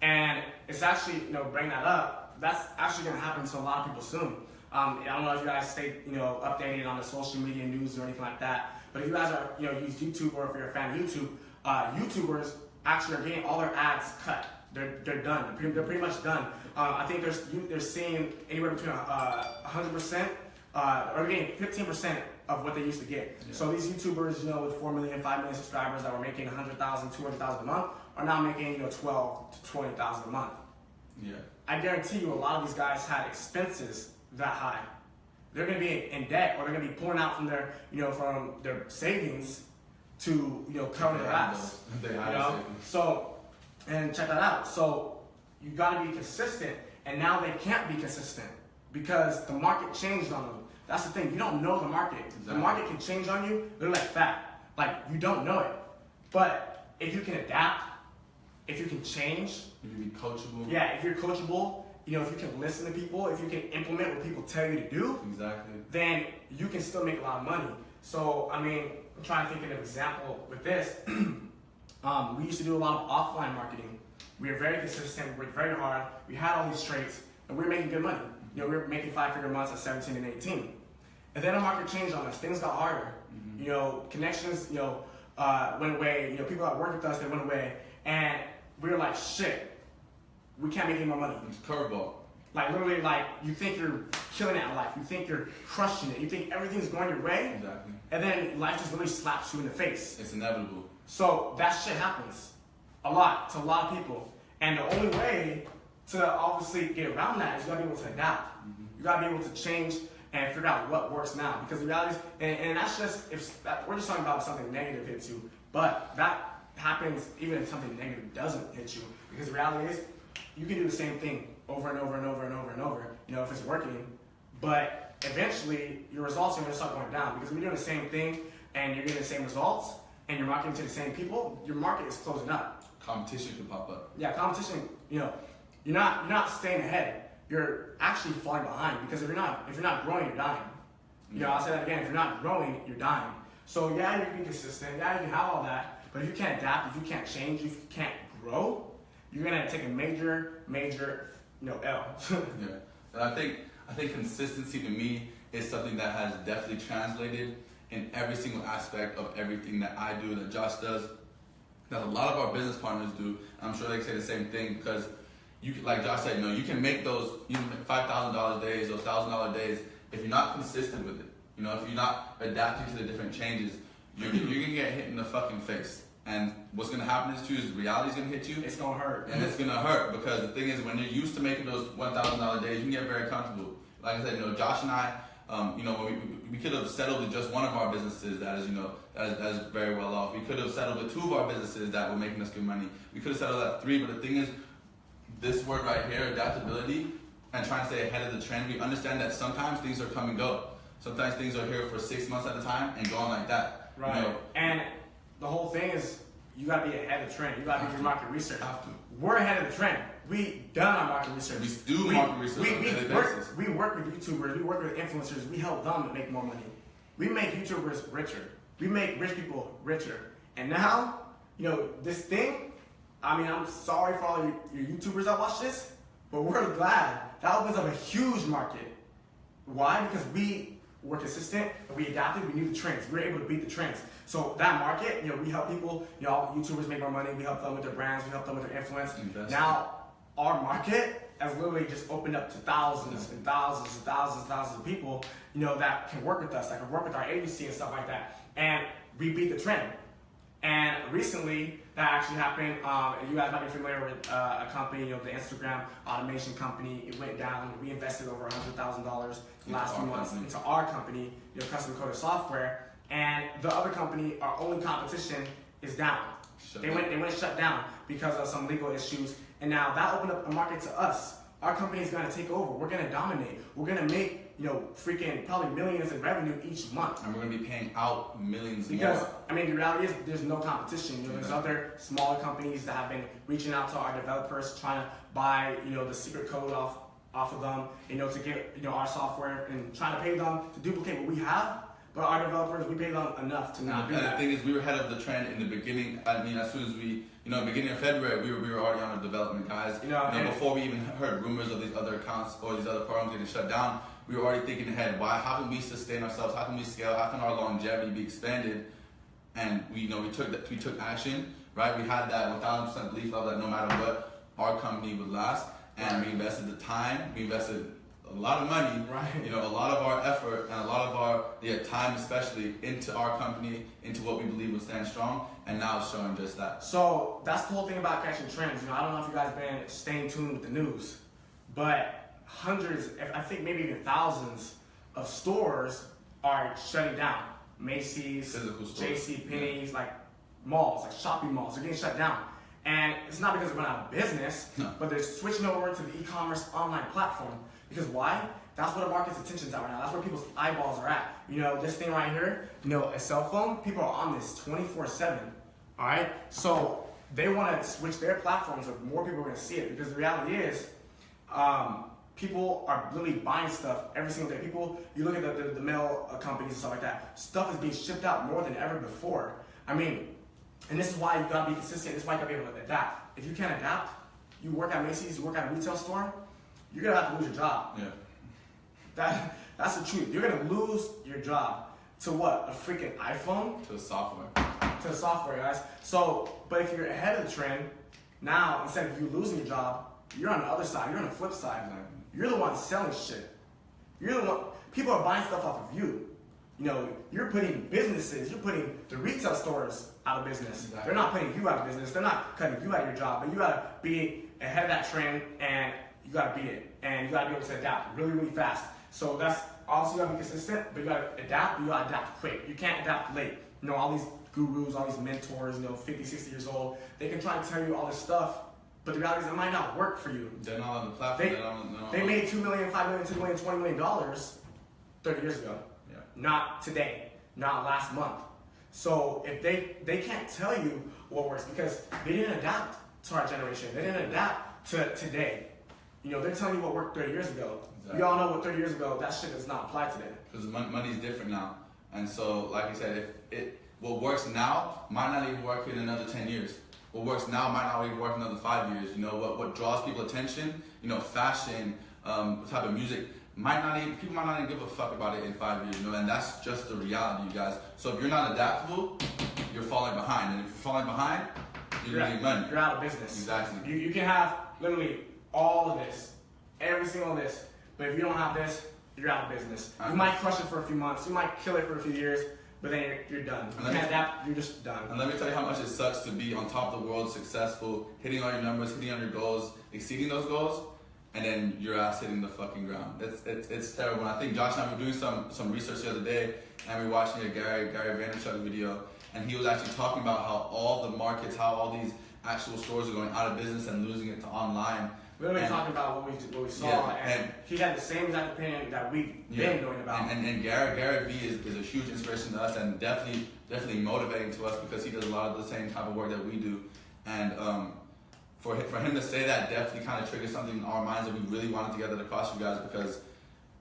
And it's actually, you know, bring that up. That's actually gonna happen to a lot of people soon. I don't know if you guys stay, you know, updated on the social media news or anything like that. But if you guys are, you know, use YouTube, or if you're a fan of YouTube, YouTubers actually are getting all their ads cut. They're done. They're pretty much done. I think they're seeing anywhere between 100%, or getting 15% of what they used to get. Yeah. So these YouTubers, you know, with 4 million, 5 million subscribers that were making 100,000, 200,000 a month, are now making, you know, 12 to 20,000 a month. Yeah. I guarantee you, a lot of these guys had expenses that high. They're going to be in debt, or they're going to be pulling out from their, you know, from their savings to, you know, cover their ass. You know? So, and check that out. So you got to be consistent, and now they can't be consistent because the market changed on them. That's the thing. You don't know the market. Exactly. The market can change on you. They're like that. Like, you don't know it. But if you can adapt, if you can change, if you be coachable. Yeah, if you're coachable, you know, if you can listen to people, if you can implement what people tell you to do, exactly, then you can still make a lot of money. So, I mean, I'm trying to think of an example with this. We used to do a lot of offline marketing. We were very consistent, we worked very hard, we had all these traits, and we were making good money. You know, we were making 5-figure months at 17 and 18. And then the market changed on us. Things got harder. You know, connections, you know, went away. You know, people that worked with us, they went away. And we were like, shit, we can't make any more money. It's a curveball. Like, literally, like, you think you're killing it in life. You think you're crushing it. You think everything's going your way. Exactly. And then life just literally slaps you in the face. It's inevitable. So that shit happens a lot to a lot of people. And the only way to obviously get around that is you gotta be able to adapt. You gotta be able to change and figure out what works now. Because the reality is, and that's just, we're just talking about if something negative hits you. But that happens even if something negative doesn't hit you. Because the reality is, you can do the same thing over and over and over and over and over, you know, if it's working. But eventually, your results are gonna start going down. Because when you're doing the same thing and you're getting the same results, and you're marketing to the same people, your market is closing up. Competition can pop up. Yeah, competition, you know, you're not staying ahead. You're actually falling behind, because if you're not growing, you're dying. You know, I'll say that again, if you're not growing, you're dying. So yeah, you can be consistent, yeah, you can have all that, but if you can't adapt, if you can't change, if you can't grow, you're gonna take a major, you know, L. Yeah. And I think consistency to me is something that has definitely translated in every single aspect of everything that I do, that Josh does, that a lot of our business partners do. I'm sure they say the same thing, because you, like Josh said, you know, you can make those $5,000 days, those $1,000 days, if you're not consistent with it. You know, if you're not adapting to the different changes, you're gonna get hit in the fucking face. And what's gonna happen is, too, is reality's gonna hit you. It's gonna hurt. And it's gonna hurt, because the thing is, when you're used to making those $1,000 days, you can get very comfortable. Like I said, you know, Josh and I, you know, we could have settled with just one of our businesses that is, you know, that is very well off. We could have settled with 2 of our businesses that were making us good money. We could have settled at 3, but the thing is, this word right here, adaptability, and trying to stay ahead of the trend, we understand that sometimes things are come and go. Sometimes things are here for 6 months at a time and gone like that. Right. You know? And the whole thing is, you gotta be ahead of the trend. You gotta do your market research. Have to. We're ahead of the trend. We done our market research. We do market research on a daily basis. We work with YouTubers. We work with influencers. We help them make more money. We make YouTubers richer. We make rich people richer. And now, you know, this thing, I mean, I'm sorry for all your YouTubers that watch this, but we're glad. That opens up a huge market. Why? Because we were consistent and we adapted. We knew the trends. We were able to beat the trends. So that market, you know, we help people. You know, YouTubers make more money. We help them with their brands. We help them with their influence. Now, our market has literally just opened up to thousands and thousands and thousands and thousands of people, you know, that can work with us, that can work with our agency and stuff like that. And we beat the trend. And recently, that actually happened. You guys might be familiar with a company, you know, the Instagram automation company. It went down. We invested over $100,000 last few months into our company, you know, custom coded software. And the other company, our only competition, is down. They went shut down because of some legal issues. And now that opened up a market to us. Our company is going to take over. We're going to dominate. We're going to make, you know, freaking probably millions in revenue each month. And we're going to be paying out millions because, more. I mean, the reality is there's no competition. You know, there's other smaller companies that have been reaching out to our developers, trying to buy, you know, the secret code off of them, you know, to get, you know, our software and trying to pay them to duplicate what we have. But our developers, we pay them enough to not do that. And the thing is, we were ahead of the trend in the beginning. I mean, as soon as we, you know, beginning of February, we were already on our development, guys. You know, before we even heard rumors of these other accounts or these other programs getting shut down, we were already thinking ahead. How can we sustain ourselves? How can we scale? How can our longevity be expanded? And we, you know, we took action, right? We had that 1,000% belief level that no matter what, our company would last. And we invested the time. We invested a lot of money, right? You know, a lot of our effort and a lot of our time, especially into our company, into what we believe will stand strong, and now it's showing just that. So that's the whole thing about catching trends. You know, I don't know if you guys been staying tuned with the news, but hundreds, I think maybe even thousands of stores are shutting down. Macy's, JC Penney's, like malls, like shopping malls, they're getting shut down. And it's not because they're going out of business, but they're switching over to the e-commerce online platform. Because why? That's where the market's attention's at right now. That's where people's eyeballs are at. You know, this thing right here, you know, a cell phone, people are on this 24/7. All right? So they want to switch their platforms so more people are going to see it. Because the reality is, people are literally buying stuff every single day. People, you look at the mail companies and stuff like that, stuff is being shipped out more than ever before. I mean, and this is why you gotta be consistent. This is why you gotta be able to adapt. If you can't adapt, you work at Macy's, you work at a retail store, you're gonna have to lose your job. Yeah. That's the truth. You're gonna lose your job to what? A freaking iPhone? To the software. To the software, guys. So, but if you're ahead of the trend, now instead of you losing your job, you're on the other side. You're on the flip side. You're the one selling shit. You're the one. People are buying stuff off of you. You know, you're putting businesses, you're putting the retail stores out of business. Exactly. They're not putting you out of business. They're not cutting you out of your job. But you gotta be ahead of that trend, and you gotta beat it. And you gotta be able to adapt really, really fast. So that's obviously you gotta be consistent, but you gotta adapt. But you gotta adapt quick. You can't adapt late. You know, all these gurus, all these mentors, you know, 50, 60 years old, they can try to tell you all this stuff, but the reality is it might not work for you. They're not on the platform. They made $2 million, $5 million, $2 million, $20 million 30 years ago. Yeah. Not today, not last month. So if they can't tell you what works because they didn't adapt to our generation. They didn't adapt to today. You know, they're telling you what worked 30 years ago. Exactly. We all know what 30 years ago, that shit does not apply today. Because money's different now. And so, like I said, what works now might not even work in another 10 years. What works now might not even work in another 5 years. You know, what draws people attention, you know, fashion, what type of music, people might not even give a fuck about it in 5 years, you know, and that's just the reality, you guys. So if you're not adaptable, you're falling behind. And if you're falling behind, you're losing money. You're out of business. Exactly. You can have literally all of this, every single this, but if you don't have this, you're out of business. You might crush it for a few months, you might kill it for a few years, but then you're done. You can't adapt, you're just done. And let me tell you how much it sucks to be on top of the world, successful, hitting all your numbers, hitting all your goals, exceeding those goals, and then your ass hitting the fucking ground. It's terrible. And I think Josh and I were doing some research the other day, and we were watching a Gary Vaynerchuk video, and he was actually talking about how all the markets, how all these actual stores are going out of business and losing it to online. We were talking about what we saw, and he had the same exact opinion that we've been knowing about. And Gary V is a huge inspiration to us, and definitely motivating to us because he does a lot of the same type of work that we do. And for him to say that definitely kind of triggers something in our minds that we really wanted to get that across you guys, because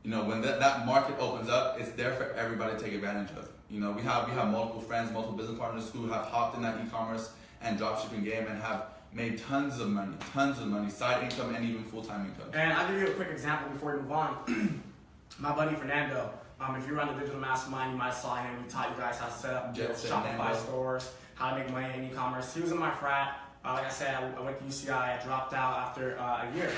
you know when that market opens up, it's there for everybody to take advantage of. You know, we have multiple friends, multiple business partners who have hopped in that e-commerce and dropshipping game and have made tons of money, side income and even full-time income. And I'll give you a quick example before we move on. My buddy Fernando, if you run the digital mastermind, you might saw him. He taught you guys how to set up Shopify stores, how to make money in e-commerce. He was in my frat. Like I said, I went to UCI. I dropped out after a year.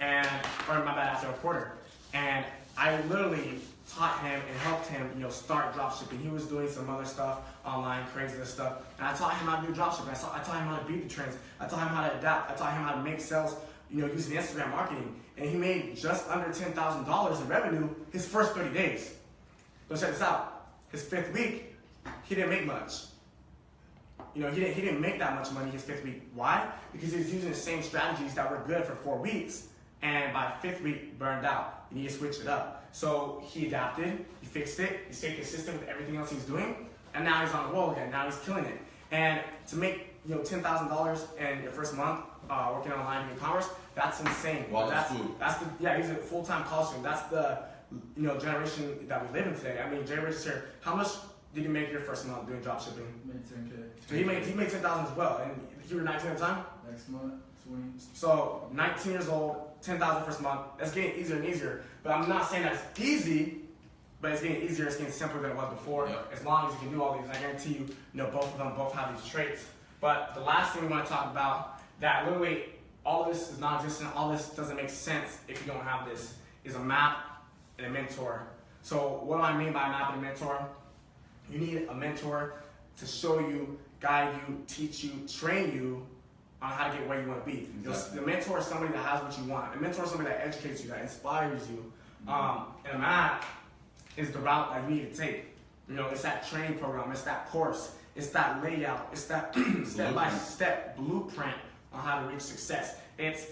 as a reporter. And I literally taught him and helped him, start dropshipping. He was doing some other stuff online, Craigslist stuff, and I taught him how to do dropshipping. I taught him how to beat the trends. I taught him how to adapt. I taught him how to make sales, using Instagram marketing. And he made just under $10,000 in revenue his first 30 days. But check this out. His 5th week, he didn't make much. He didn't make that much money his 5th week. Why? Because he was using the same strategies that were good for 4 weeks. And by 5th week, burned out. You need to switch it up. So he adapted, he fixed it, he stayed consistent with everything else he's doing, and now he's on the roll again. Now he's killing it. And to make $10,000 in your first month working online in e-commerce, that's insane. He's a full-time college student. That's the generation that we live in today. I mean, Jay Rich is here. How much did you make your first month doing dropshipping? Made 10K. So he made 10,000 as well, and you were 19 at the time. Next month, 20. So 19 years old, 10,000 first month. That's getting easier and easier. But I'm not saying that's easy, but it's getting easier. It's getting simpler than it was before. Yeah. As long as you can do all these, I guarantee you, both of them both have these traits. But the last thing we want to talk about, that literally all of this is non-existent. All this doesn't make sense if you don't have this, is a map and a mentor. So what do I mean by a map and a mentor? You need a mentor to show you, guide you, teach you, train you on how to get where you want to be. Exactly. The mentor is somebody that has what you want. A mentor is somebody that educates you, that inspires you. And a map is the route that you need to take. It's that training program, it's that course, it's that layout, it's that step-by-step blueprint on how to reach success. It's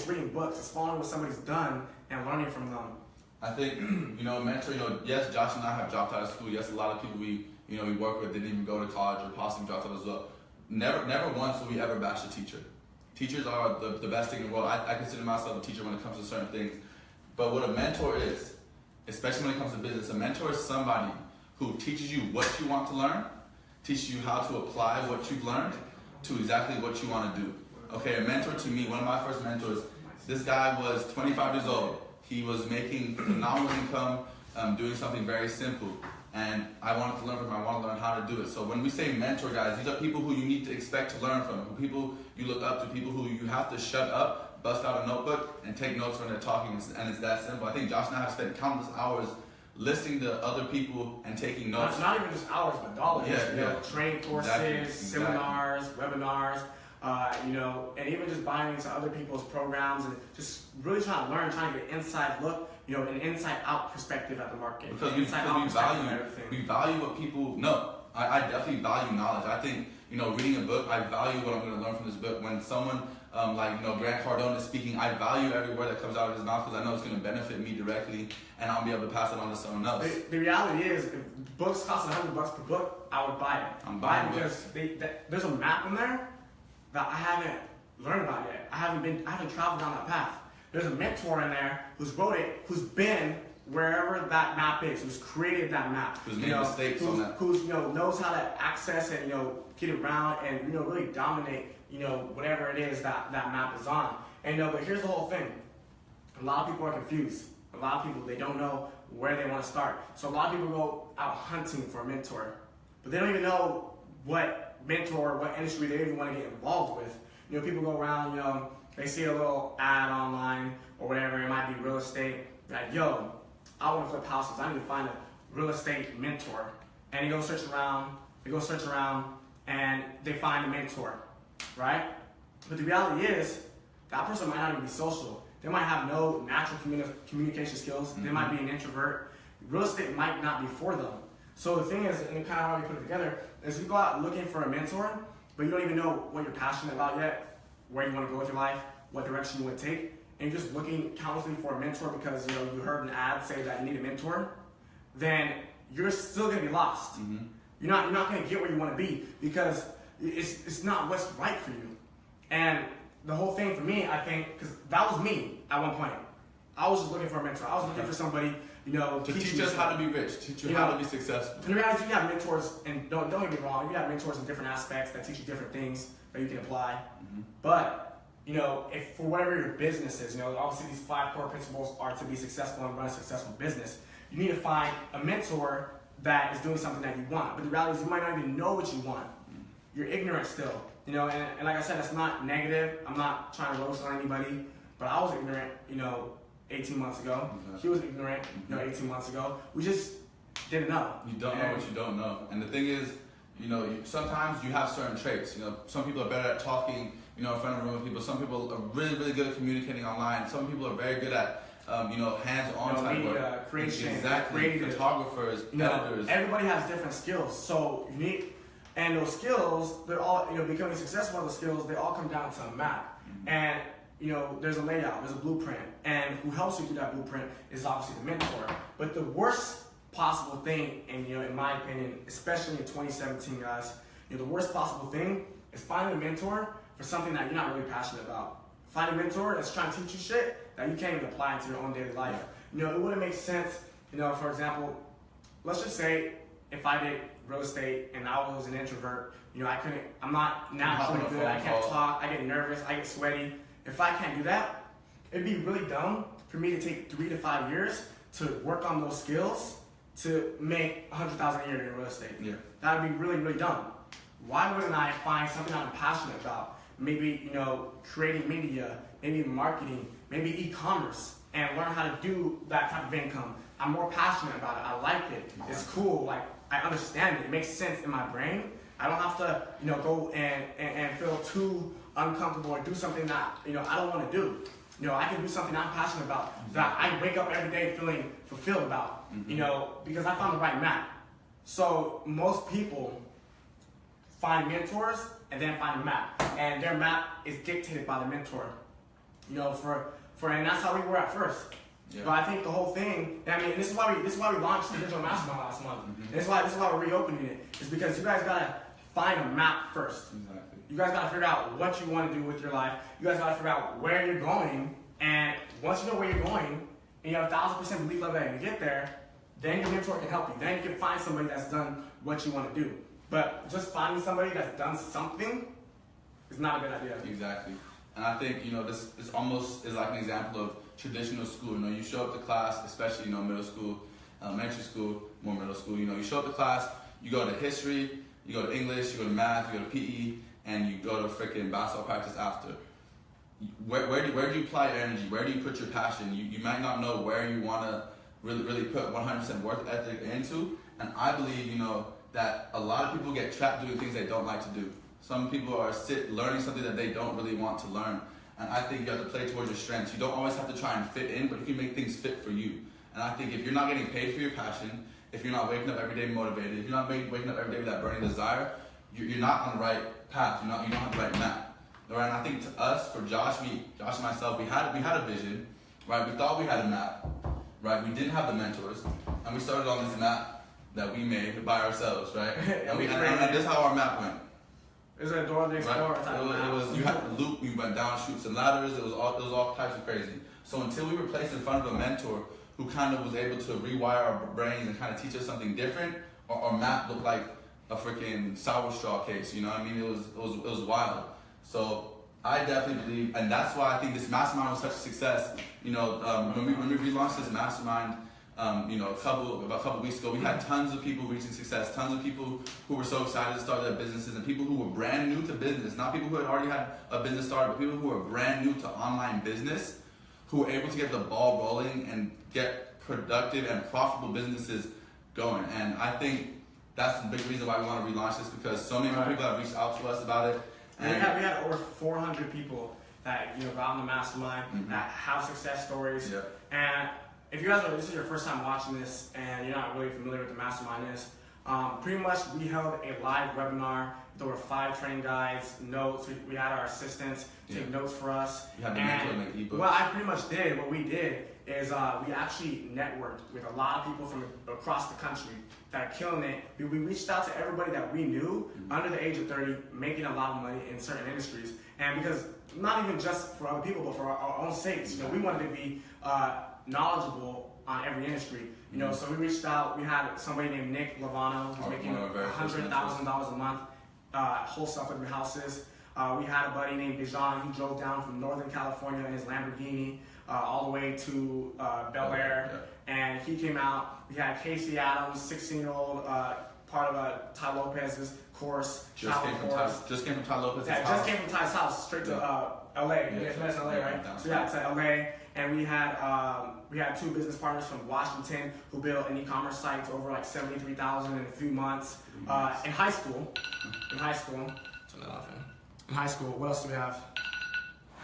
reading books, it's following what somebody's done and learning from them. I think, mentor, yes, Josh and I have dropped out of school. Yes, a lot of people we work with didn't even go to college or possibly dropped out as well. Never once will we ever bash a teacher. Teachers are the best thing in the world. I consider myself a teacher when it comes to certain things. But what a mentor is, especially when it comes to business, a mentor is somebody who teaches you what you want to learn, teaches you how to apply what you've learned to exactly what you want to do. Okay, a mentor to me, one of my first mentors, this guy was 25 years old. He was making phenomenal income, doing something very simple. And I wanted to learn from him. I want to learn how to do it. So when we say mentor, guys, these are people who you need to expect to learn from. People you look up to, people who you have to shut up, bust out a notebook, and take notes when they're talking. And it's that simple. I think Josh and I have spent countless hours listening to other people and taking notes. Not even just hours, but dollars. Training courses, Exactly. seminars, webinars, and even just buying into other people's programs and just really trying to learn, trying to get an inside look, an inside out perspective at the market. Because we value what people know. I definitely value knowledge. I think, reading a book, I value what I'm going to learn from this book. When someone Grant Cardone is speaking, I value every word that comes out of his mouth because I know it's going to benefit me directly and I'll be able to pass it on to someone else. The reality is, if books cost $100 per book, I would buy it. I'm buying because there's a map in there that I haven't learned about yet. I haven't traveled down that path. There's a mentor in there who's wrote it, who's been wherever that map is, who's created that map, who's made mistakes on that, who's knows how to access it, get around and really dominate, whatever it is that map is on. And but here's the whole thing: a lot of people are confused. A lot of people, they don't know where they want to start. So a lot of people go out hunting for a mentor, but they don't even know what mentor, what industry they even want to get involved with. People go around, they see a little ad online or whatever, it might be real estate, like, yo, I want to flip houses, I need to find a real estate mentor. And they go search around, and they find a mentor, right? But the reality is, that person might not even be social. They might have no natural communication skills. They might be an introvert. Real estate might not be for them. So the thing is, and kind of how we put it together, is you go out looking for a mentor, but you don't even know what you're passionate about yet, where you want to go with your life, what direction you want to take, and you're just looking countlessly for a mentor because you heard an ad say that you need a mentor, then you're still going to be lost. Mm-hmm. You're not going to get where you want to be because it's not what's right for you. And the whole thing for me, I think, because that was me at one point. I was just looking for a mentor. I was looking for somebody, to teach us how to be rich, teach you how to be successful. In reality, you have mentors, and don't get me wrong, you have mentors in different aspects that teach you different things that you can apply. Mm-hmm. But, if for whatever your business is, obviously these 5 core principles are to be successful and run a successful business. You need to find a mentor that is doing something that you want. But the reality is you might not even know what you want. You're ignorant still. And like I said, that's not negative. I'm not trying to roast on anybody. But but I was ignorant, 18 months ago. Exactly. He was ignorant, 18 months ago. We just didn't know. You don't know what you don't know. And the thing is, sometimes you have certain traits. Some people are better at talking, in front of a room of people. Some people are really, really good at communicating online. Some people are very good at, hands-on type media, work. creation, Exactly. creative. Photographers, editors. Everybody has different skills, so you need, and those skills, they're all, becoming successful at those skills, they all come down to a map. Mm-hmm. And, there's a layout, there's a blueprint, and who helps you through that blueprint is obviously the mentor. But the worst possible thing, and in my opinion, especially in 2017, guys, the worst possible thing is finding a mentor for something that you're not really passionate about. Find a mentor that's trying to teach you shit that you can't even apply into your own daily life. It wouldn't make sense, for example, let's just say if I did real estate and I was an introvert, I'm not naturally good, I can't talk, I get nervous, I get sweaty. If I can't do that, it'd be really dumb for me to take 3 to 5 years to work on those skills to make $100,000 a year in real estate. Yeah. That would be really, really dumb. Why wouldn't I find something I'm passionate about? Maybe, creating media, maybe marketing, maybe e-commerce, and learn how to do that type of income. I'm more passionate about it. I like it. It's cool. Like, I understand it. It makes sense in my brain. I don't have to, go and feel too uncomfortable or do something that, I don't want to do. I can do something I'm passionate about, that I wake up every day feeling fulfilled about, because I found the right map. So most people find mentors and then find a map, and their map is dictated by the mentor. And that's how we were at first. Yeah. But I think the whole thing, this is why we launched the digital mastermind last month. This is why we're reopening it. Is because you guys gotta find a map first. Exactly. You guys gotta figure out what you want to do with your life. You guys gotta figure out where you're going, and once you know where you're going, and you have 1,000% belief level that you get there, then your mentor can help you. Then you can find somebody that's done what you want to do. But just finding somebody that's done something is not a good idea. Exactly. And I think, this almost is like an example of traditional school. You show up to class, especially, middle school, elementary school, more middle school. You show up to class, you go to history, you go to English, you go to math, you go to PE, and you go to freaking basketball practice after. Where do you apply your energy? Where do you put your passion? You might not know where you want to really put 100% work ethic into. And I believe, that a lot of people get trapped doing things they don't like to do. Some people are learning something that they don't really want to learn. And I think you have to play towards your strengths. You don't always have to try and fit in, but you can make things fit for you. And I think if you're not getting paid for your passion, if you're not waking up every day motivated, if you're not waking up every day with that burning desire, you're not on the right path. You don't have the right map. Right? And I think to us, for Josh and myself, we had a vision, right? We thought we had a map, right? We didn't have the mentors, and we started on this map that we made by ourselves, right? and this is how our map went. It was a Dora the Explorer Right. type It was you had to loop, we went down chutes and ladders, it was all types of crazy. So until we were placed in front of a mentor who kind of was able to rewire our brains and kind of teach us something different, our map looked like a freaking sour straw case, It was wild. So I definitely believe, and that's why I think this mastermind was such a success. When we relaunched this mastermind, a couple weeks ago, we had tons of people reaching success, tons of people who were so excited to start their businesses, and people who were brand new to business, not people who had already had a business started, but people who were brand new to online business, who were able to get the ball rolling and get productive and profitable businesses going. And I think that's the big reason why we want to relaunch this, because so many more people have reached out to us about it. And we had over 400 people that got on the mastermind that have success stories. Yeah. And if you guys this is your first time watching this and you're not really familiar with the mastermind is, pretty much we held a live webinar. There were 5 training guides, notes. We had our assistants take notes for us. You had the mentor make ebooks. What I pretty much did, what we did is we actually networked with a lot of people from across the country that are killing it. We reached out to everybody that we knew under the age of 30, making a lot of money in certain industries. And because not even just for other people, but for our own sakes, we wanted to be knowledgeable on every industry. So we reached out. We had somebody named Nick Lavano who's making $100,000 a month, wholesale for houses. We had a buddy named Bijan who drove down from Northern California in his Lamborghini all the way to Bel Air, and he came out. We had Casey Adams, 16-year-old part of Ty Lopez's course. Just came from Ty Lopez's Yeah, house. just came from Ty's house straight to LA. Yeah. You guys in LA, right? Down So yeah, to LA, and we had two business partners from Washington who built an e-commerce site to over like 73,000 in a few months. In high school. Turn that off. In high school, what else do we have?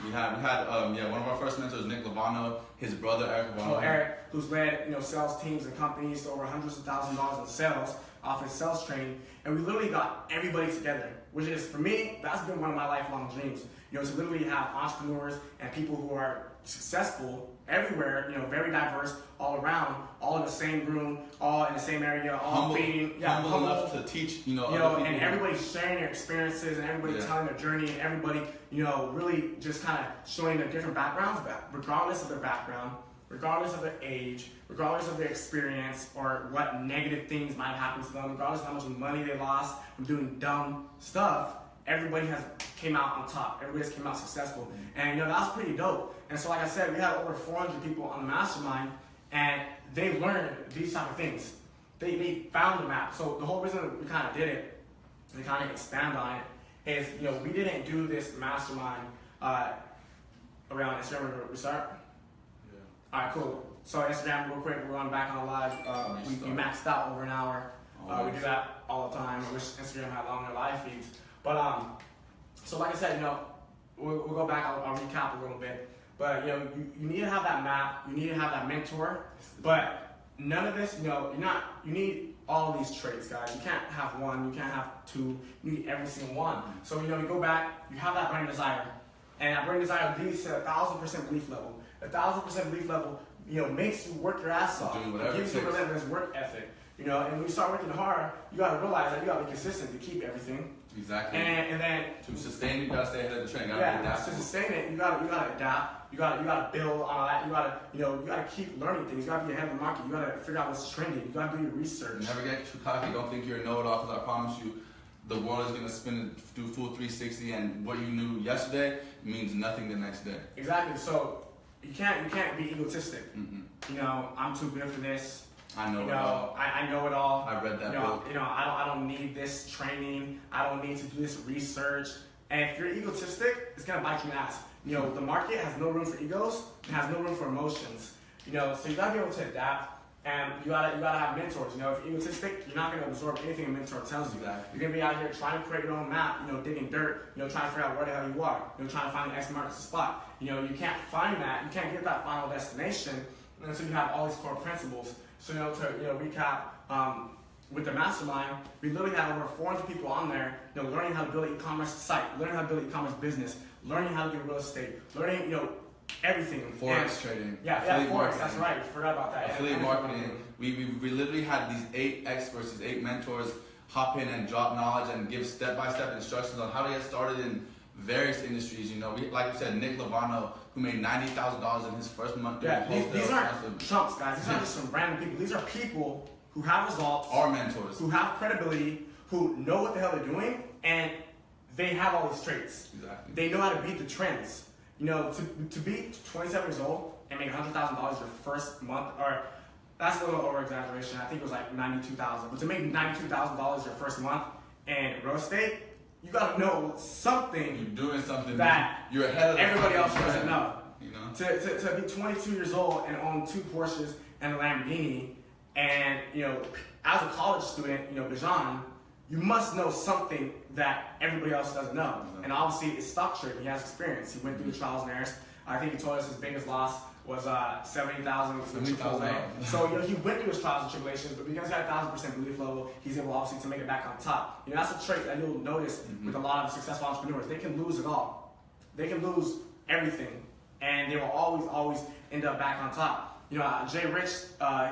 We had one of our first mentors, Nick Lovano, his brother Eric Lovano. So Eric, who's led sales teams and companies to over hundreds of thousands of dollars in sales off his sales training, and we literally got everybody together, which is, for me, that's been one of my lifelong dreams. To literally have entrepreneurs and people who are successful everywhere, very diverse, all around, all in the same room, all in the same area, all feeding, humble enough to teach, other people. And everybody sharing their experiences and everybody telling their journey and everybody, really just kind of showing their different backgrounds, regardless of their background, regardless of their age, regardless of their experience or what negative things might have happened to them, regardless of how much money they lost from doing dumb stuff. Everybody has came out on top. Everybody's came out successful. And that was pretty dope. And so like I said, we had over 400 people on the mastermind, and they learned these type of things. They found the map. So the whole reason we kind of did it, we kind of expand on it, is we didn't do this mastermind around Instagram. We start? Yeah. Alright, cool. So Instagram, real quick, we're going back on live. We maxed out over an hour. We do that all the time. I wish Instagram had longer live feeds. But so like I said, we'll go back. I'll recap a little bit. But you need to have that map. You need to have that mentor. But none of this, you need all of these traits, guys. You can't have one. You can't have two. You need every single one. So you go back. You have that brand desire, and that brand desire leads to 1,000% belief level. 1,000% belief level, makes you work your ass off. It gives you relentless work ethic. And when you start working hard, you gotta realize that you gotta be consistent to keep everything. Exactly. And then to sustain, you gotta stay ahead of the trend. To sustain it, you gotta adapt. You gotta build on that. You gotta keep learning things. You gotta be ahead of the market. You gotta figure out what's trending. You gotta do your research. Never get too cocky. Don't think you're a know-it-all, because I promise you, the world is gonna spin do full 360, and what you knew yesterday means nothing the next day. Exactly. So you can't be egotistic. I'm too good for this. I know it all. I know it all. I read that book. I don't need this training. I don't need to do this research. And if you're egotistic, it's gonna bite you in the ass. The market has no room for egos. It has no room for emotions. So you gotta be able to adapt, and you gotta have mentors. If you're egotistic, you're not gonna absorb anything a mentor tells you. You're gonna be out here trying to create your own map. Digging dirt. Trying to figure out where the hell you are. Trying to find the X marks the spot. You can't find that. You can't get that final destination until you have all these core principles. So to recap, with the mastermind, we literally have over 400 people on there, learning how to build an e-commerce site, learning how to build an e-commerce business, learning how to do real estate, learning everything. Forex trading. Yeah, Forex. Marketing. That's right. Forgot about that. Affiliate marketing. We literally had these 8 experts, these 8 mentors hop in and drop knowledge and give step-by-step instructions on how to get started in various industries. Like you said, Nick Lovano, who made $90,000 in his first month. Yeah, these aren't chumps, guys. These aren't just some random people. These are people who have results, our mentors, who have credibility, who know what the hell they're doing, and they have all these traits. Exactly. They know how to beat the trends. To be 27 years old and make $100,000 your first month, or that's a little over exaggeration. I think it was like $92,000. But to make $92,000 your first month in real estate, you gotta know something. You're doing something that you're ahead of everybody else doesn't know. To be 22 years old and own 2 Porsches and a Lamborghini, and as a college student, Bijan, you must know something that everybody else doesn't know. Mm-hmm. And obviously, it's stock trading. He has experience. He went through the trials and errors. I think he told us his biggest loss was $70,000 with Chipotle. So he went through his trials and tribulations, but because he had 1,000% belief level, he's able obviously to make it back on top. That's a trait that you'll notice with a lot of successful entrepreneurs. They can lose it all. They can lose everything, and they will always end up back on top. Jay Rich,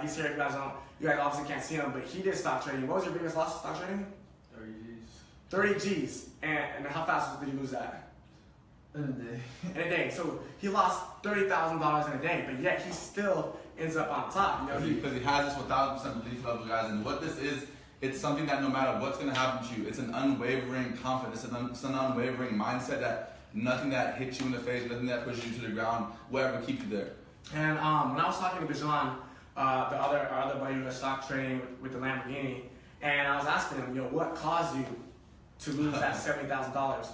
he's here. You guys obviously can't see him, but he did stock trading. What was your biggest loss in stock trading? 30 G's. 30 G's. And how fast did you lose that? In a day. In a day. So he lost $30,000 in a day, but yet he still ends up on top. Because he has this 1,000% belief level, guys. And what this is, it's something that no matter what's going to happen to you, it's an unwavering confidence. It's an unwavering mindset that nothing that hits you in the face, nothing that pushes you to the ground, whatever keeps you there. And when I was talking to Bijan, our other buddy who was stock trading with the Lamborghini, And I was asking him, what caused you to lose that $70,000?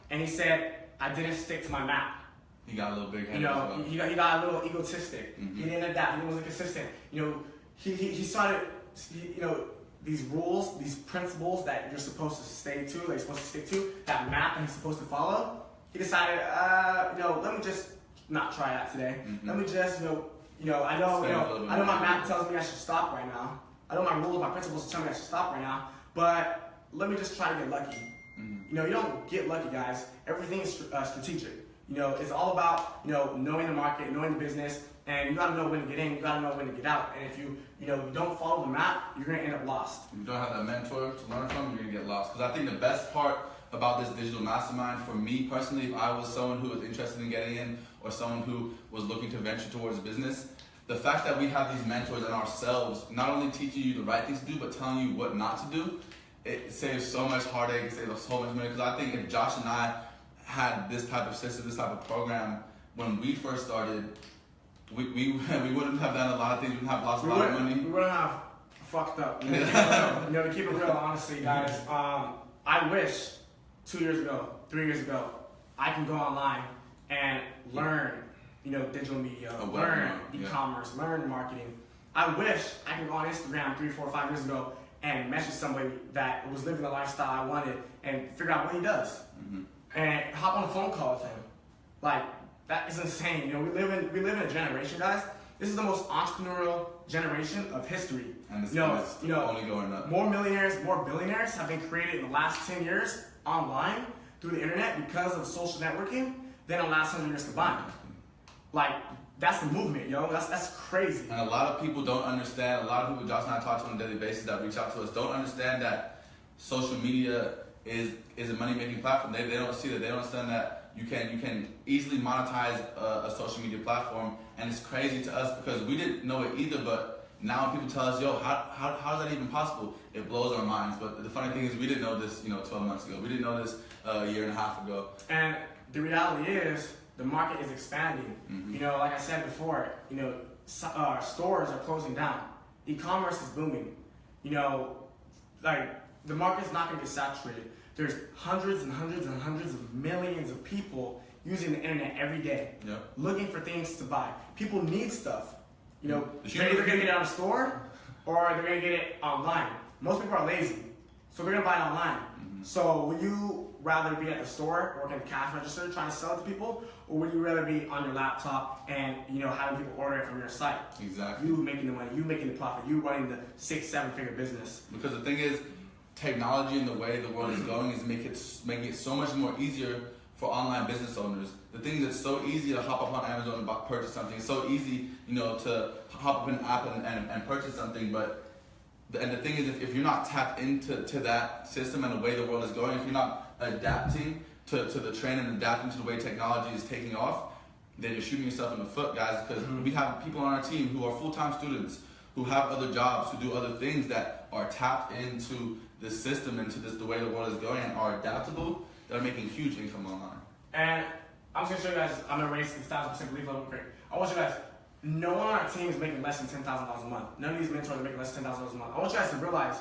And he said, I didn't stick to my map. He got a little big headed. He got a little egotistic. He didn't adapt. He wasn't consistent. He started, these rules, these principles that you're supposed to stay to, that you're supposed to stick to, that map that he's supposed to follow. He decided, let me just not try that today. Let me just, I know my map tells me I should stop right now. I know my rules, my principles tell me I should stop right now. But let me just try to get lucky. You don't get lucky, guys. Everything is strategic. It's all about, knowing the market, knowing the business, and you gotta know when to get in, you gotta know when to get out. And if you don't follow the map, you're gonna end up lost. If you don't have that mentor to learn from, you're gonna get lost. Because I think the best part about this digital mastermind, for me personally, if I was someone who was interested in getting in, or someone who was looking to venture towards business, the fact that we have these mentors and ourselves, not only teaching you the right things to do, but telling you what not to do, it saves so much heartache, it saves so much money. Because I think if Josh and I had this type of system, this type of program, when we first started, we wouldn't have done a lot of things. We wouldn't have lost a lot of money. We wouldn't have fucked up. To keep it real, honestly, guys. I wish 2 years ago, 3 years ago, I can go online and learn, digital media, learn e-commerce, learn marketing. I wish I could go on Instagram 3, 4, 5 years ago and message somebody that was living the lifestyle I wanted and figure out what he does. And hop on a phone call with him. Like, that is insane. We live in a generation, guys. This is the most entrepreneurial generation of history. And this is only going up. More millionaires, more billionaires have been created in the last 10 years online through the internet because of social networking than in the last 100 years combined. Like, that's the movement, That's crazy. And a lot of people don't understand, a lot of people Josh and I talk to on a daily basis that reach out to us don't understand that social media is a money-making platform. They don't see that. They don't understand that you can easily monetize a social media platform, and it's crazy to us because we didn't know it either, but now people tell us, how is that even possible? It blows our minds. But the funny thing is we didn't know this 12 months ago. We didn't know this a year and a half ago. And the reality is the market is expanding. Like I said before, stores are closing down. E-commerce is booming. The market's not going to get saturated. There's hundreds and hundreds and hundreds of millions of people using the internet every day, looking for things to buy. People need stuff. They're either going to get it out of a store or they're going to get it online. Most people are lazy, so they're going to buy it online. So would you rather be at the store working at the cash register trying to sell it to people, or would you rather be on your laptop and having people order it from your site? Exactly. You making the money, you making the profit, you running the 6-7 figure business. Because the thing is, technology and the way the world is going is making it so much more easier for online business owners. The thing that's so easy to hop up on Amazon and purchase something. It's so easy, to hop up an app and purchase something. And the thing is, if you're not tapped into that system and the way the world is going, if you're not adapting to the trend and adapting to the way technology is taking off, then you're shooting yourself in the foot, guys. Because we have people on our team who are full-time students, who have other jobs, who do other things that are tapped into this system, into the way the world is going, and are adaptable, that are making huge income online. And I'm just gonna show you guys, I'm gonna raise this 1,000% belief level quick. I want you guys, no one on our team is making less than $10,000 a month. None of these mentors are making less than $10,000 a month. I want you guys to realize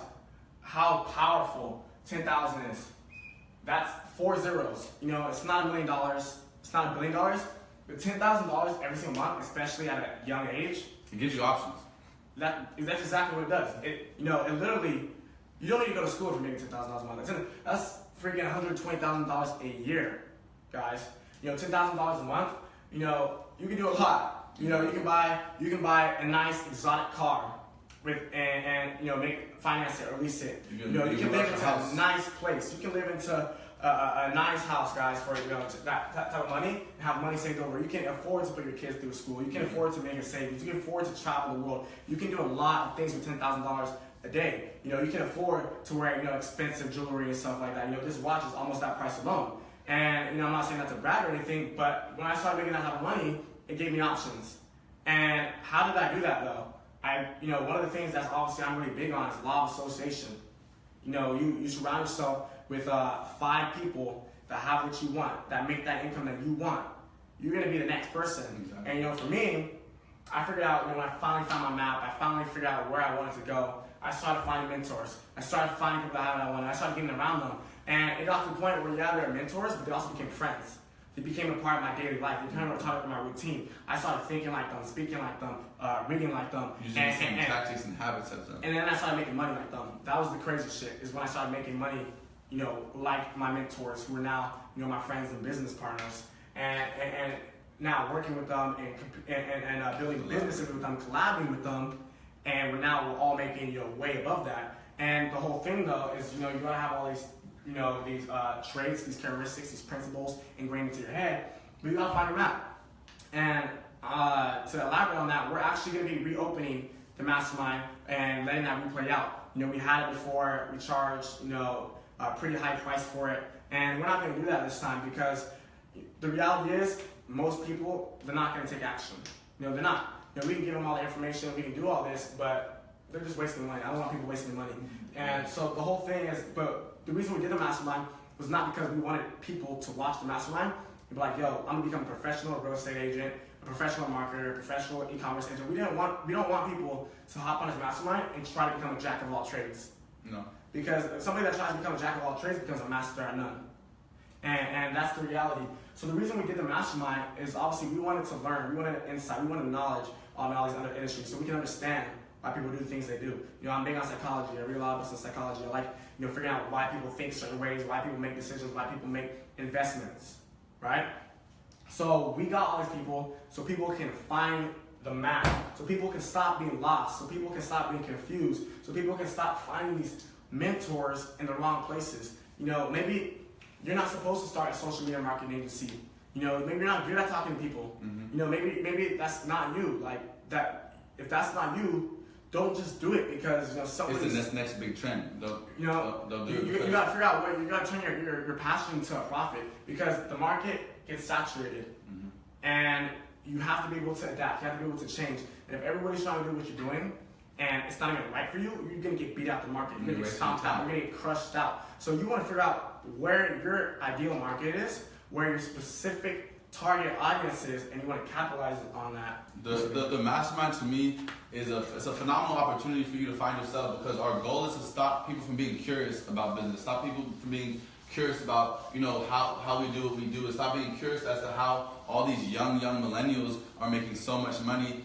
how powerful 10,000 is. That's 4 zeros. It's not $1 million, it's not $1 billion, but $10,000 every single month, especially at a young age. It gives you options. That's exactly what it does. It literally, you don't need to go to school for making $10,000 a month. That's freaking $120,000 a year, guys. $10,000 a month. You can do a lot. You can buy a nice exotic car and finance it or lease it. You can live into a nice place. You can live into a nice house, guys, for that type of money and have money saved over. You can afford to put your kids through school. You can afford to make a savings. You can afford to travel the world. You can do a lot of things with $10,000 a day. You can afford to wear expensive jewelry and stuff like that. This watch is almost that price alone. And I'm not saying that to brag or anything, but when I started making that type of money, it gave me options. And how did I do that though? One of the things that's obviously I'm really big on is law of association. You surround yourself with 5 people that have what you want, that make that income that you want. You're gonna be the next person. Exactly. And for me, I figured out when I finally found my map, I finally figured out where I wanted to go. I started finding mentors. I started finding people that I wanted. I started getting around them. And it got to the point where, yeah, they're mentors, but they also became friends. They became a part of my daily life. They kind of taught me my routine. I started thinking like them, speaking like them, reading like them. Using the same tactics and habits as them. And then I started making money like them. That was the crazy shit, is when I started making money, like my mentors, who are now, my friends and business partners. And now working with them and building businesses with them, collabing with them, and we're all making way above that. And the whole thing though is you gotta have all these these traits, these characteristics, these principles ingrained into your head, but you gotta find them out. And to elaborate on that, we're actually gonna be reopening the mastermind and letting that replay out. We had it before, we charged a pretty high price for it, and we're not gonna do that this time because the reality is most people, they're not gonna take action. They're not. We can give them all the information, we can do all this, but they're just wasting money. I don't want people wasting money. And so the whole thing is, but the reason we did the mastermind was not because we wanted people to watch the mastermind and be like, yo, I'm gonna become a professional real estate agent, a professional marketer, a professional e-commerce agent. We don't want people to hop on this mastermind and try to become a jack of all trades. No. Because somebody that tries to become a jack of all trades becomes a master at none. And that's the reality. So the reason we did the mastermind is obviously we wanted to learn, we wanted insight, we wanted knowledge on all these other industries so we can understand why people do the things they do. I'm big on psychology. I read a lot of books on psychology. I like figuring out why people think certain ways, why people make decisions, why people make investments, right? So we got all these people so people can find the map, so people can stop being lost, so people can stop being confused, so people can stop finding these mentors in the wrong places. Maybe you're not supposed to start a social media marketing agency. Maybe you're not good at talking to people. Mm-hmm. Maybe that's not you. Like that. If that's not you, don't just do it because somebody's. It's the next big trend. They'll do it. You gotta figure out what you gotta turn your passion to a profit because the market gets saturated, mm-hmm. and you have to be able to adapt. You have to be able to change. And if everybody's trying to do what you're doing, and it's not even right for you, you're gonna get beat out the market. You're gonna get stomped out. You're gonna get crushed out. So you want to figure out where your ideal market is, where your specific target audience is, and you want to capitalize on that. The mastermind to me is it's a phenomenal opportunity for you to find yourself because our goal is to stop people from being curious about business, stop people from being curious about how we do what we do, and stop being curious as to how all these young millennials are making so much money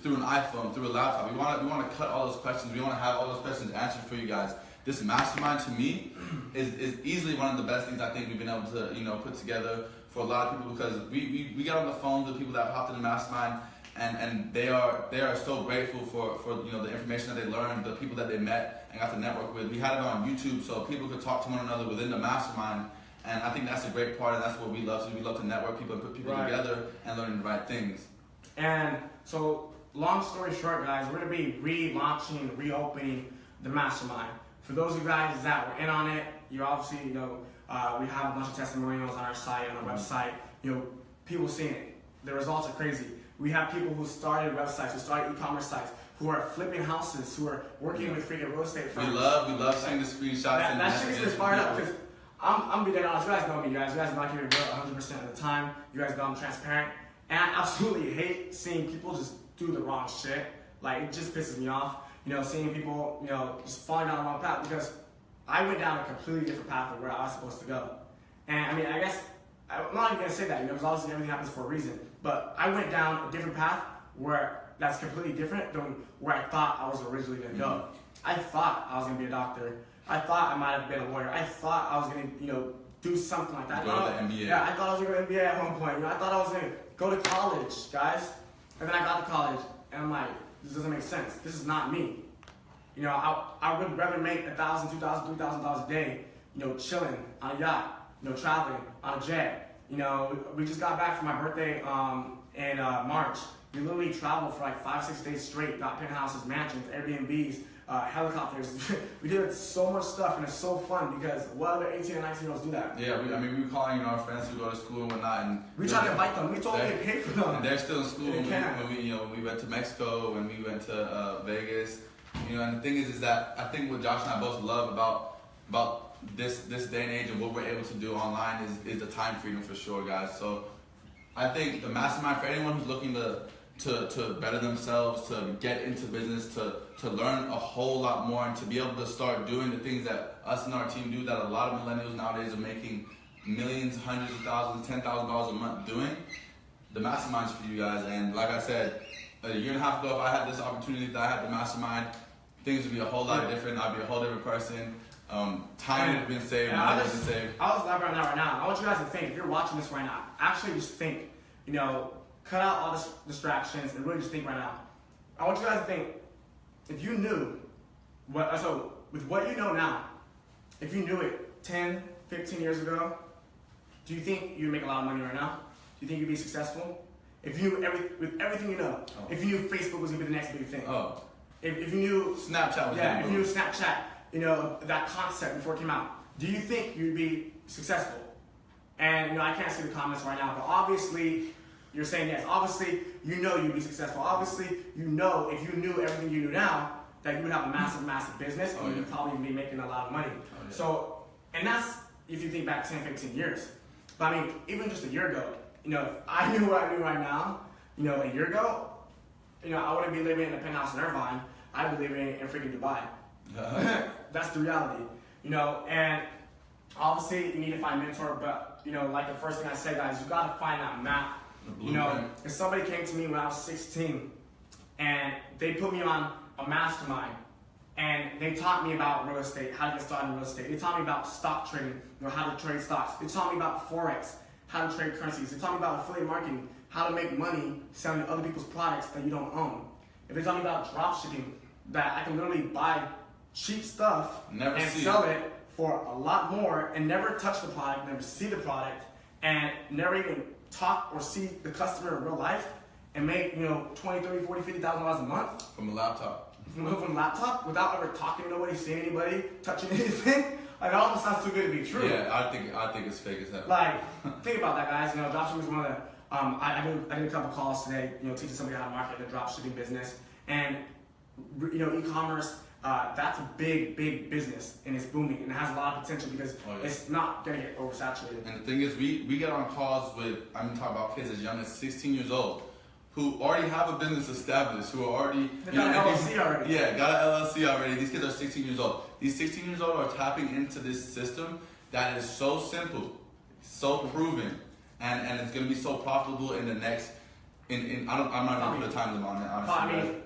through an iPhone, through a laptop. We want to cut all those questions. We want to have all those questions answered for you guys. This mastermind to me is easily one of the best things I think we've been able to put together for a lot of people because we got on the phone with people that hopped in the mastermind and they are so grateful for the information that they learned, the people that they met and got to network with. We had it on YouTube so people could talk to one another within the mastermind, and I think that's a great part and that's what we love to do. We love to network people and put people together and learn the right things. And so long story short, guys, we're going to be reopening the mastermind. For those of you guys that were in on it, you obviously, we have a bunch of testimonials on our site, on our website. People seeing it. The results are crazy. We have people who started websites, who started e-commerce sites, who are flipping houses, who are working with freaking real estate firms. We love seeing the screenshots. That shit gets fired up because I'm gonna be dead honest. You guys know me, guys. You guys know I keep it real 100% of the time. You guys know I'm transparent, and I absolutely hate seeing people just do the wrong shit. Like it just pisses me off. Seeing people, just falling down the wrong path because I went down a completely different path of where I was supposed to go. And I mean, I guess, I'm not even gonna say that, because obviously everything happens for a reason. But I went down a different path where that's completely different than where I thought I was originally gonna go. I thought I was gonna be a doctor. I thought I might have been a lawyer. I thought I was gonna, do something like that. Go to the MBA. Yeah, I thought I was gonna go to MBA at one point. I thought I was gonna go to college, guys. And then I got to college, and I'm like, this doesn't make sense. This is not me. I would rather make $1,000, $2,000, $3,000 a day, chilling on a yacht, traveling on a jet. We just got back from my birthday in March. We literally traveled for like 5-6 days straight, got penthouses, mansions, Airbnbs, helicopters. We did so much stuff, and it's so fun because what other 18 and 19-year-olds do that? Yeah, we were calling our friends who go to school and whatnot, and we tried to invite them. We told them to pay for them. And they're still in school. When we went to Mexico, when we went to Vegas, and the thing is that I think what Josh and I both love about this day and age and what we're able to do online is the time freedom for sure, guys. So I think the mastermind for anyone who's looking to to better themselves, to get into business, to learn a whole lot more, and to be able to start doing the things that us and our team do that a lot of millennials nowadays are making millions, hundreds of thousands, $10,000 a month doing. The mastermind's for you guys, and like I said, a year and a half ago, if I had this opportunity that I had the mastermind, things would be a whole lot different. I'd be a whole different person. Time would have been saved, money would have been saved. I'll elaborate on that right now. I want you guys to think, if you're watching this right now, actually just think, cut out all the distractions and really just think right now. I want you guys to think, if you knew, with what you know now, if you knew it 10, 15 years ago, do you think you'd make a lot of money right now? Do you think you'd be successful? If you knew with everything you know, if you knew Facebook was gonna be the next big thing, if you knew Snapchat was if you knew Snapchat, that concept before it came out, do you think you'd be successful? And I can't see the comments right now, but obviously you're saying yes. Obviously you'd be successful. Obviously if you knew everything you knew now, that you would have a massive business and you'd probably be making a lot of money. So, and that's if you think back 10, 15 years. But I mean, even just a year ago, if I knew what I knew right now, a year ago, I wouldn't be living in a penthouse in Irvine. I'd be living in freaking Dubai. That's the reality, and obviously you need to find a mentor, but like the first thing I said, guys, you gotta find that map. If somebody came to me when I was 16 and they put me on a mastermind and they taught me about real estate, how to get started in real estate. They taught me about stock trading, how to trade stocks. They taught me about Forex, how to trade currencies. They taught me about affiliate marketing, how to make money selling other people's products that you don't own. If they taught me about drop shipping, that I can literally buy cheap stuff and sell it for a lot more and never touch the product, never see the product, and never even talk or see the customer in real life and make, $20, $30, $40, $50,000 a month. From a laptop. From a laptop without ever talking to nobody, seeing anybody, touching anything. Like, it almost sounds too good to be true. Yeah, I think it's fake as hell. Like, think about that, guys. Dropshipping is one of the, I did a couple calls today, teaching somebody how to market the dropshipping business. And, e-commerce, that's a big business, and it's booming, and it has a lot of potential because it's not gonna get oversaturated. And the thing is, we get on calls with, I'm talking about kids as young as 16 years old, who already have a business established, who are already... They got an LLC already. Yeah, got an LLC already. These kids are 16 years old. These 16 years old are tapping into this system that is so simple, so proven, and it's going to be so profitable in the next... I'm not going to put a time limit on it, honestly.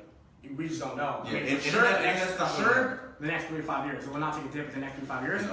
We just don't know. Yeah, the next 3 to 5 years. It will not take a dip in the next 3 to 5 years.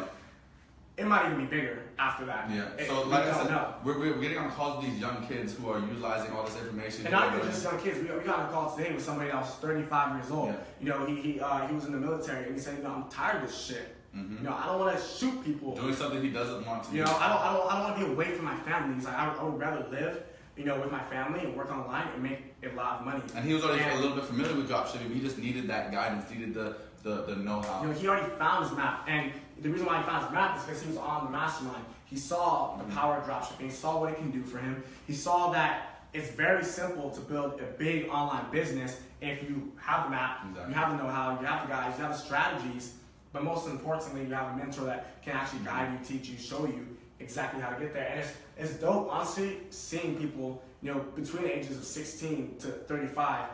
It might even be bigger after that. Yeah. So like I said, we're getting on calls with these young kids who are utilizing all this information. And not even just young kids. We got on a call today with somebody that was 35 years old. Yeah. He was in the military and he said, I'm tired of this shit. Mm-hmm. I don't want to shoot people. Doing something he doesn't want to do. I don't want to be away from my family. He's like, I would rather live, with my family and work online and make a lot of money. And he was already a little bit familiar with dropshipping. He just needed that guidance, needed the know-how. He already found his map, and the reason why he found his map is because he was on the mastermind. He saw the power of dropshipping. He saw what it can do for him. He saw that it's very simple to build a big online business if you have the map, you have the know-how, you have the guys, you have the strategies, but most importantly, you have a mentor that can actually guide you, teach you, show you exactly how to get there. And it's dope, honestly, seeing people, between the ages of 16 to 35,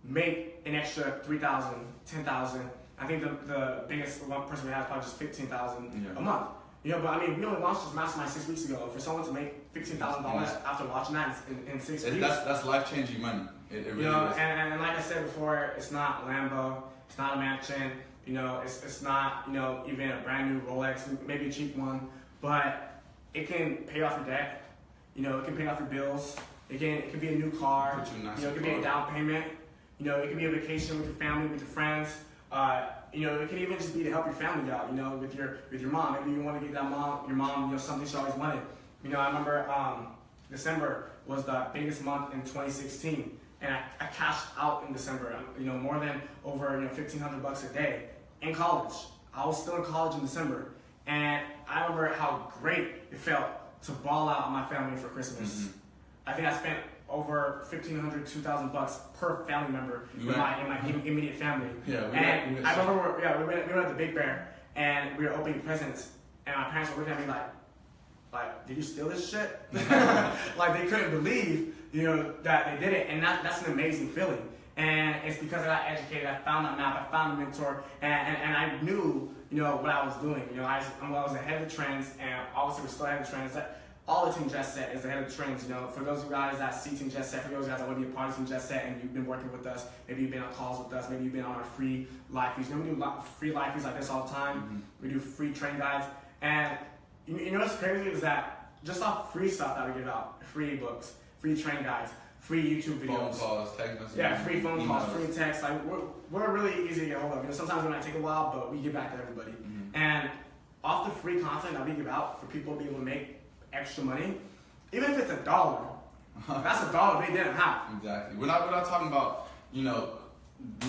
make an extra $3,000, $10,000. I think the biggest one person we have is probably just $15,000 a month. But I mean, we only launched this mastermind 6 weeks ago. For someone to make $15,000 after watching that in 6 weeks, that's life-changing money. It really is. And like I said before, it's not Lambo, it's not a mansion. It's not even a brand new Rolex, maybe a cheap one, but it can pay off your debt. It can pay off your bills. It can be a new car. It can be a down payment. It can be a vacation with your family, with your friends. It can even just be to help your family out. With your mom. Maybe you want to get your mom, something she always wanted. I remember December was the biggest month in 2016, and I cashed out in December. More than over $1,500 a day in college. I was still in college in December, and I remember how great it felt to ball out on my family for Christmas. Mm-hmm. I think I spent over $1,500, $2,000 per family member in my immediate family. Yeah, I remember we were at the Big Bear and we were opening presents, and my parents were looking at me like, like, did you steal this shit? Like, they couldn't believe, you know, that they did it, and that's an amazing feeling. And it's because I got educated, I found that map, I found a mentor, and I knew, you know, what I was doing. You know, I was ahead of the trends, and obviously we're still ahead of the trends. All the Team Jet Set is ahead of the trends. You know, for those of you guys that see Team Jet Set, for those of you guys that want to be a part of Team Jet Set, and you've been working with us, maybe you've been on calls with us, maybe you've been on our free live feeds. You know, we do free live feeds like this all the time. Mm-hmm. We do free train guides, and you know what's crazy is that just off free stuff that we give out, free ebooks, free train guides, free YouTube videos, phone calls, text messages, yeah, free phone emails. calls, free text. Like we're really easy to get hold of. You know, sometimes it might take a while, but we get back to everybody. Mm-hmm. And off the free content that we give out for people to be able to make extra money, even if it's $1, that's $1 they didn't have. Exactly. We're not talking about, you know,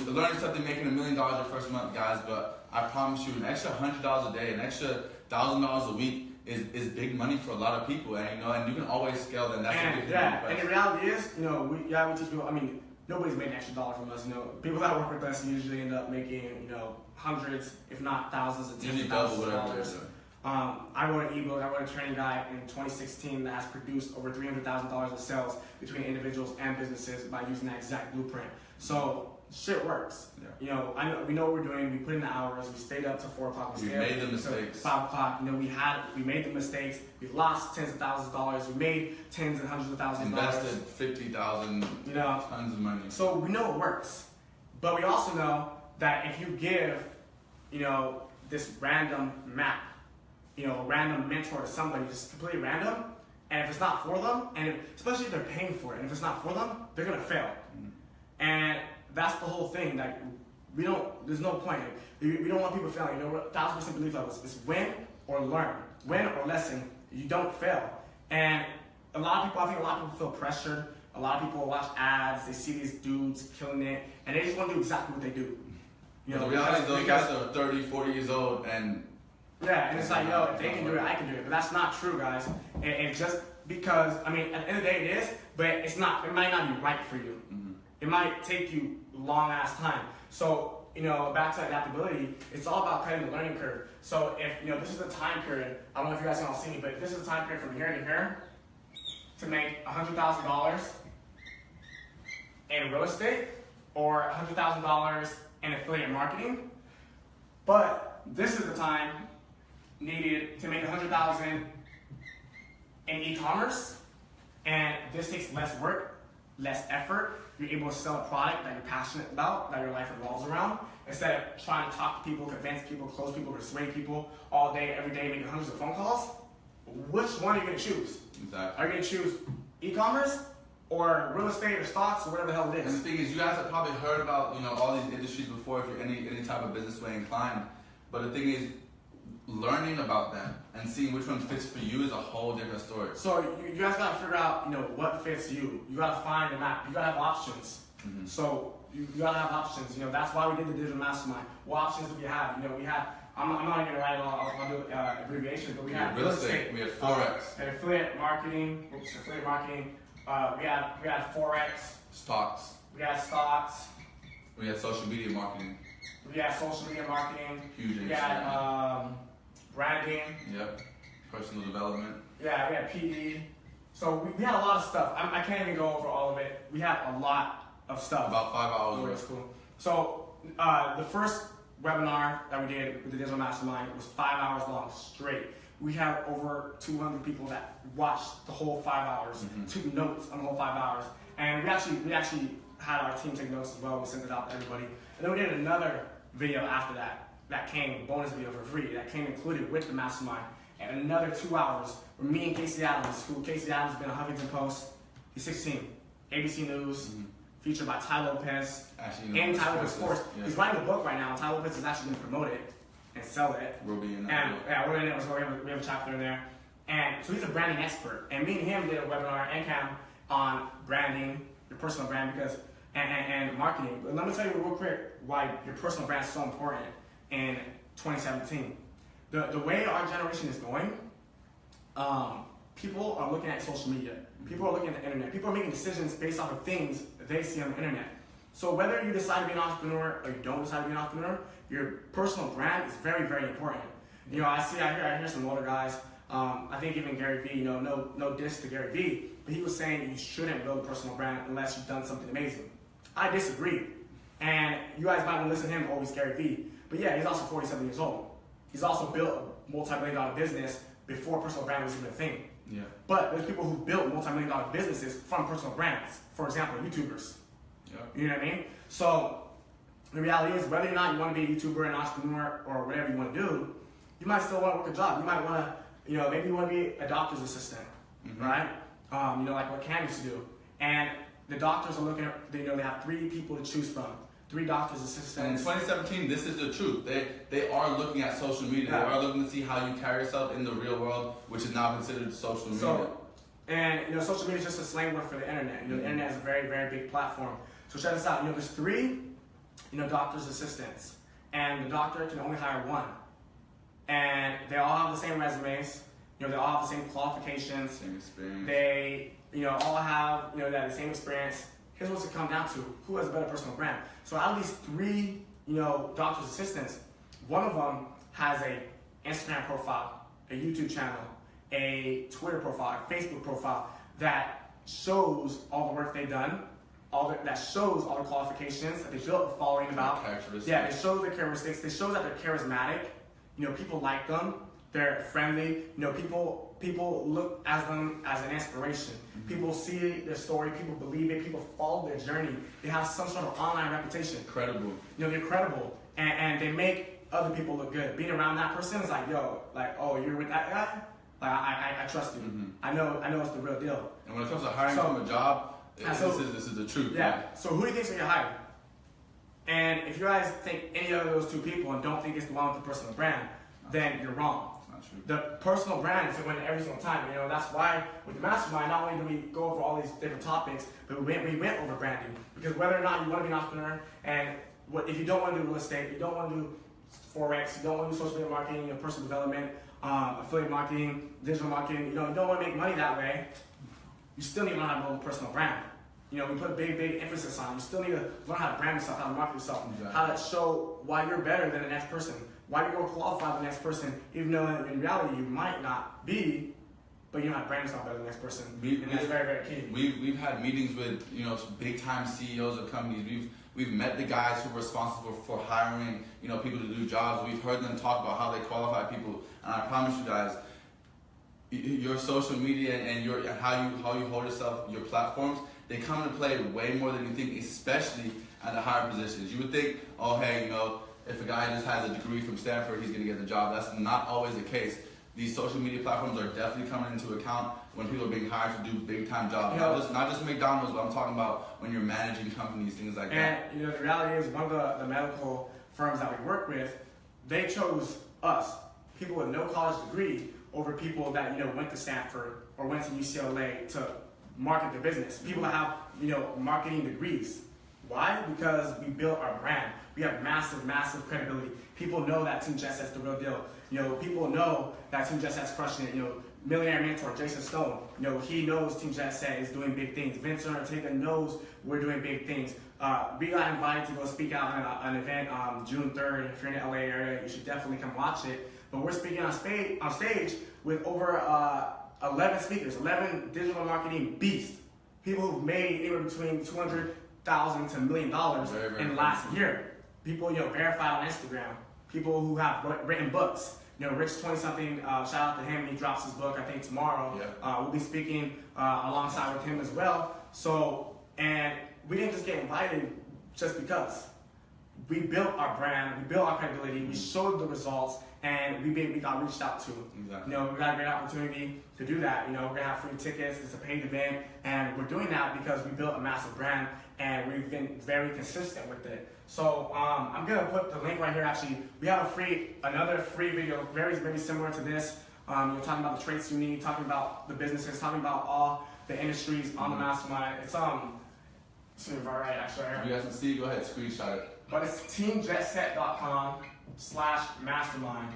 learning something, making $1 million your first month, guys. But I promise you, an extra $100 a day, an extra $1,000 a week is big money for a lot of people, and you know, and you can always scale that. That's a big yeah, and the reality is, you know, we teach people. I mean, nobody's made an extra dollar from us. You know, people that work with us usually end up making, you know, hundreds, if not thousands, of tens of thousands of dollars. I wrote an ebook, I wrote a training guide in 2016 that has produced over $300,000 of sales between individuals and businesses by using that exact blueprint. So shit works. Yeah. You know, we know what we're doing. We put in the hours. We stayed up to 4 o'clock. We made the mistakes. 5 o'clock. You know, we made the mistakes. We lost tens of thousands of dollars. We made tens and hundreds of thousands of dollars. Invested $50,000. You know, tons of money. So we know it works, but we also know that if you give, you know, this random map, you know, a random mentor to somebody, just completely random, and if it's not for them, and especially if they're paying for it, and if it's not for them, they're gonna fail. Mm-hmm. And that's the whole thing. Like, there's no point. We don't want people failing. You know, 1,000% belief levels. It's win or learn, win or lesson. You don't fail. And I think a lot of people feel pressured. A lot of people watch ads. They see these dudes killing it, and they just want to do exactly what they do. You know, the reality is those guys are 30, 40 years old, and yeah, and it's like, yo, if they can do it, I can do it. But that's not true, guys. And just because, I mean, at the end of the day, it is, but it's not. It might not be right for you. Mm-hmm. It might take you long ass time. So, you know, back to adaptability, it's all about cutting the learning curve. So if, you know, this is the time period, I don't know if you guys can all see me, but this is the time period from here to here to make $100,000 in real estate or $100,000 in affiliate marketing. But this is the time needed to make $100,000 in e-commerce, and this takes less work, less effort. You're able to sell a product that you're passionate about, that your life revolves around, instead of trying to talk to people, convince people, close people, persuade people all day, every day, making hundreds of phone calls. Which one are you going to choose? Exactly. Are you going to choose e-commerce or real estate or stocks or whatever the hell it is? And the thing is, you guys have probably heard about, you know, all these industries before if you're any type of business way inclined. But the thing is, learning about them and seeing which one fits for you is a whole different story. So you guys gotta figure out, you know, what fits you. You gotta find a map. You gotta have options. Mm-hmm. So you gotta have options. You know, that's why we did the digital mastermind. What options do we have? You know, we had. I'm not even gonna write it all. I'll do abbreviations, but we had real estate. We had forex. And affiliate marketing. Affiliate marketing. We had forex. Stocks. We had stocks. We had social media marketing. We had social media marketing. Huge. We had branding. Yep. Personal development. Yeah, we had PD. So we had a lot of stuff. I can't even go over all of it. We had a lot of stuff. About 5 hours. Oh, it's cool. So the first webinar that we did with the Digital Mastermind was 5 hours long straight. We had over 200 people that watched the whole 5 hours, took notes on the whole 5 hours, and we actually had our team take notes as well. We sent it out to everybody, and then we did another video after that came, bonus video for free, that came included with the mastermind, and another 2 hours where me and Casey Adams, who Casey Adams has been on Huffington Post, he's 16, ABC News, featured by Ty Lopez, and Ty Lopez Sports. Yeah. He's writing a book right now, and Ty Lopez is actually going to promote it and sell it. We'll be in that book. Yeah, we're in it, so we have a chapter in there. And so he's a branding expert, and me and him did a webinar and cam on branding, your personal brand, because and marketing. But let me tell you real quick why your personal brand is so important in 2017. The way our generation is going, people are looking at social media. People are looking at the internet. People are making decisions based off of things that they see on the internet. So whether you decide to be an entrepreneur or you don't decide to be an entrepreneur, your personal brand is very, very important. You know, I hear some older guys I think even Gary Vee, no diss to Gary Vee, but he was saying you shouldn't build a personal brand unless you've done something amazing. I disagree. And you guys might want to listen to him, always Gary Vee. But yeah, he's also 47 years old. He's also built a multi-million-dollar business before personal brand was even a thing. Yeah. But there's people who built multi-million-dollar businesses from personal brands. For example, YouTubers. Yep. You know what I mean? So the reality is, whether or not you want to be a YouTuber, an entrepreneur, or whatever you want to do, you might still want to work a job. You might want to, maybe you want to be a doctor's assistant, right? Like what Cam used to do. And the doctors are looking at, they have 3 people to choose from. 3 doctors' assistants. And in 2017, this is the truth. They are looking at social media. Yeah. They are looking to see how you carry yourself in the real world, which is now considered social media. So, and social media is just a slang word for the internet. The internet is a very, very big platform. So check this out. There's 3, doctors' assistants, and the doctor can only hire 1. And they all have the same resumes. They all have the same qualifications. Same experience. They, all have, the same experience. Here's what's it come down to: who has a better personal brand? So out of these 3, doctor's assistants, one of them has a Instagram profile, a YouTube channel, a Twitter profile, a Facebook profile that shows all the work they've done, that shows all the qualifications that they built a following about. Characteristics. Yeah, it shows their characteristics. They show that they're charismatic. People like them. They're friendly. People look at them as an inspiration. Mm-hmm. People see their story. People believe it. People follow their journey. They have some sort of online reputation. Credible. They're credible, and they make other people look good. Being around that person is like, oh, you're with that guy. Like I trust you. Mm-hmm. I know it's the real deal. And when it comes to hiring from a job, this is the truth. Yeah. So who do you think's gonna get hired? And if you guys think any of those 2 people and don't think it's the one with the personal brand, then you're wrong. It's not true. The personal brand is to win every single time. That's why with the mastermind, not only do we go over all these different topics, but we went over branding. Because whether or not you want to be an entrepreneur, and if you don't want to do real estate, you don't want to do Forex, you don't want to do social media marketing, personal development, affiliate marketing, digital marketing, you don't want to make money that way, you still need to learn how to build a personal brand. We put a big emphasis on it. You still need to learn how to brand yourself, how to market yourself, Exactly. how to show why you're better than the next person, why you're more qualified than the next person, even though in reality you might not be, but you know how to brand yourself better than the next person. And that's very, very key. We've had meetings with big time CEOs of companies. We've met the guys who are responsible for hiring people to do jobs. We've heard them talk about how they qualify people, and I promise you guys, your social media and how you hold yourself, your platforms, they come into play way more than you think, especially at the higher positions. You would think, oh hey, if a guy just has a degree from Stanford, he's gonna get the job. That's not always the case. These social media platforms are definitely coming into account when people are being hired to do big time jobs. Not just McDonald's, but I'm talking about when you're managing companies, things like that. And the reality is, one of the medical firms that we work with, they chose us, people with no college degree, over people that went to Stanford or went to UCLA to market their business. People that have marketing degrees. Why? Because we built our brand. We have massive credibility. People know that Team Jet Set's the real deal. People know that Team Jet Set's crushing it. Millionaire mentor Jason Stone, he knows Team Jet Set is doing big things. Vince Ortega knows we're doing big things. We got invited to go speak out at an event June 3rd. If you're in the LA area, you should definitely come watch it. But we're speaking on stage with over 11 speakers, 11 digital marketing beasts, people who've made anywhere between $200,000 to $1 million in the last year. People, verified on Instagram. People who have written books. Rich 20-something, shout out to him. He drops his book, I think, tomorrow. Yeah. We'll be speaking alongside with him as well. So, and we didn't just get invited just because. We built our brand, we built our credibility, we showed the results, and we got reached out to. Exactly. We got a great opportunity to do that. We're gonna have free tickets. It's a paid event, and we're doing that because we built a massive brand, and we've been very consistent with it. So I'm gonna put the link right here. Actually, we have another free video, very similar to this. You're talking about the traits you need, talking about the businesses, talking about all the industries on the mastermind. It's right actually. If you guys can see, go ahead, screenshot it. But it's teamjetset.com/mastermind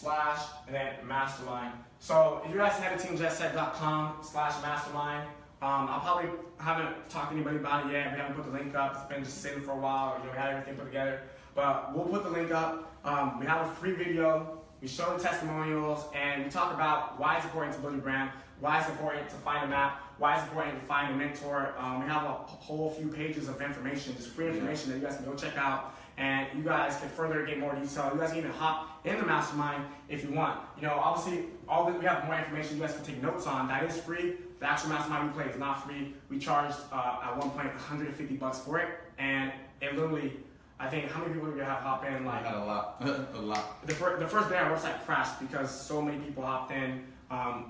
/ and then mastermind. So if you guys head to teamjetset.com/mastermind, I probably haven't talked to anybody about it yet. We haven't put the link up. It's been just sitting for a while. We had everything put together. But we'll put the link up. We have a free video. We show the testimonials, and we talk about why it's important to build your brand, why it's important to find a map, why it's important to find a mentor. We have a whole few pages of information, just free information that you guys can go check out, and you guys can further get more detail. You guys can even hop in the mastermind if you want. Obviously, we have more information you guys can take notes on. That is free. The actual mastermind we play is not free. We charged at one point $150 for it, and it literally, I think, how many people did we have hop in? Like I had a lot, a lot. The first day our website crashed because so many people hopped in.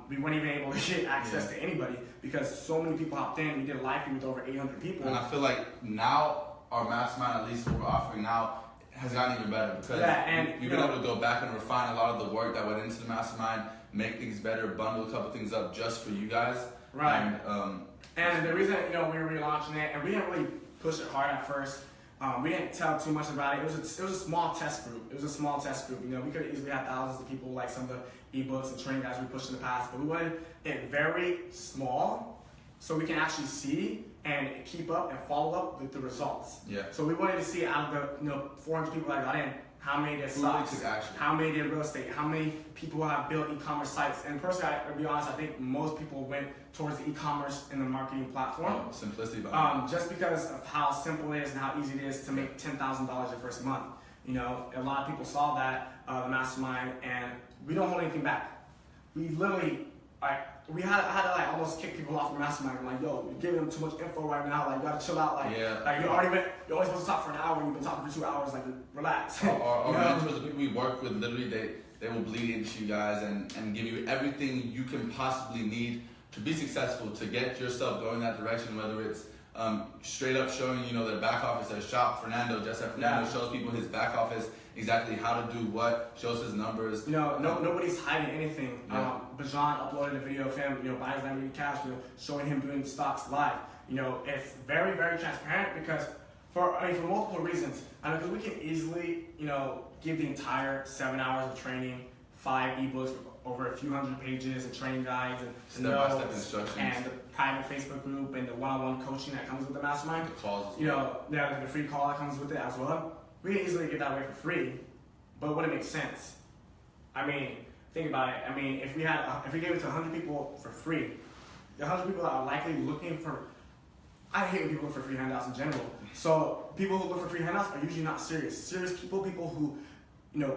We weren't even able to get access to anybody because so many people hopped in. We did a live feed with over 800 people. And I feel like now our mastermind, at least what we're offering now, has gotten even better because you've been able to go back and refine a lot of the work that went into the mastermind, make things better, bundle a couple things up just for you guys. Right. And the reason we were relaunching it, and we didn't really push it hard at first. We didn't tell too much about it. It was a small test group. We could have easily had thousands of people like some of the ebooks and training guides we pushed in the past, but we wanted it very small so we can actually see and keep up and follow up with the results. Yeah. So we wanted to see out of the 400 people that got in, how many did stocks, how many did real estate, how many people have built e-commerce sites. And personally, to be honest, I think most people went towards the e-commerce and the marketing platform. Simplicity. Just because of how simple it is and how easy it is to make $10,000 your first month. A lot of people saw that, the mastermind, and we don't hold anything back. We literally, I had to almost kick people off the mastermind. I'm like, yo, you're giving them too much info right now. You gotta chill out. You're only supposed to talk for an hour. You've been talking for 2 hours. Relax. Our mentors, the people we work with, literally they will bleed into you guys and give you everything you can possibly need to be successful, to get yourself going that direction. Whether it's straight up showing their back office at Shop Fernando, just at Fernando shows people his back office exactly how to do what, shows his numbers. Nobody's hiding anything. Bajan uploaded a video of him, buying his Lamborghini cash, showing him doing stocks live. It's very, very transparent because for multiple reasons. Because we can easily, give the entire 7 hours of training, 5 ebooks, over a few hundred pages and training guides and step-by-step instructions, and the private Facebook group and the one-on-one coaching that comes with the mastermind. The calls as well. The free call that comes with it as well. We can easily get that away for free, but would it make sense? Think about it. If we gave it to 100 people for free, the 100 people that are likely looking for, I hate when people look for free handouts in general. So people who look for free handouts are usually not serious. Serious people who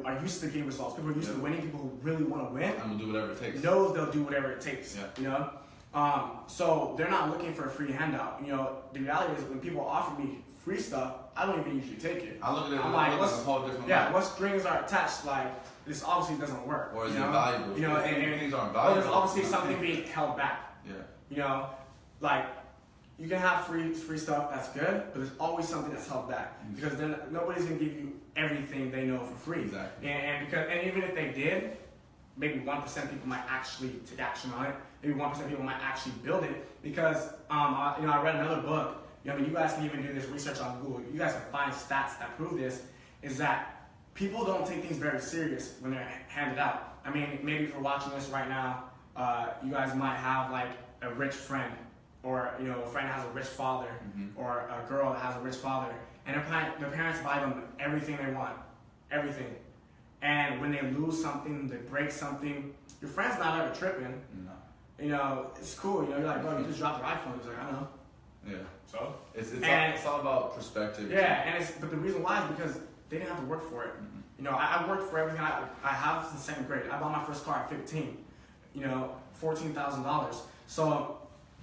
are used to getting results. People who are used to winning. People who really want to win. And will do whatever it takes. Knows they'll do whatever it takes. Yeah. So they're not looking for a free handout. The reality is when people offer me free stuff, I don't even usually take it. I look at it a whole different way. What strings are attached? This obviously doesn't work. Or is it valuable? And things aren't valuable. There's obviously something being held back. Yeah. You can have free stuff that's good, but there's always something that's held back because nobody's gonna give you everything they know for free. Exactly. And even if they did, maybe 1% people might actually take action on it. Maybe 1% people might actually build it because I read another book. You guys can even do this research on Google. You guys can find stats that prove this. Is that people don't take things very serious when they're handed out. Maybe if you're watching this right now, you guys might have a rich friend. Or a friend that has a rich father, or a girl that has a rich father, and their parents buy them everything they want, everything. And when they lose something, they break something, your friend's not ever tripping. No. It's cool. You're like, bro, you just dropped your iPhone. He's like, I know. Yeah. So it's all about perspective. Yeah, but the reason why is because they didn't have to work for it. I worked for everything I have since 2nd grade. I bought my first car at 15. $14,000. So.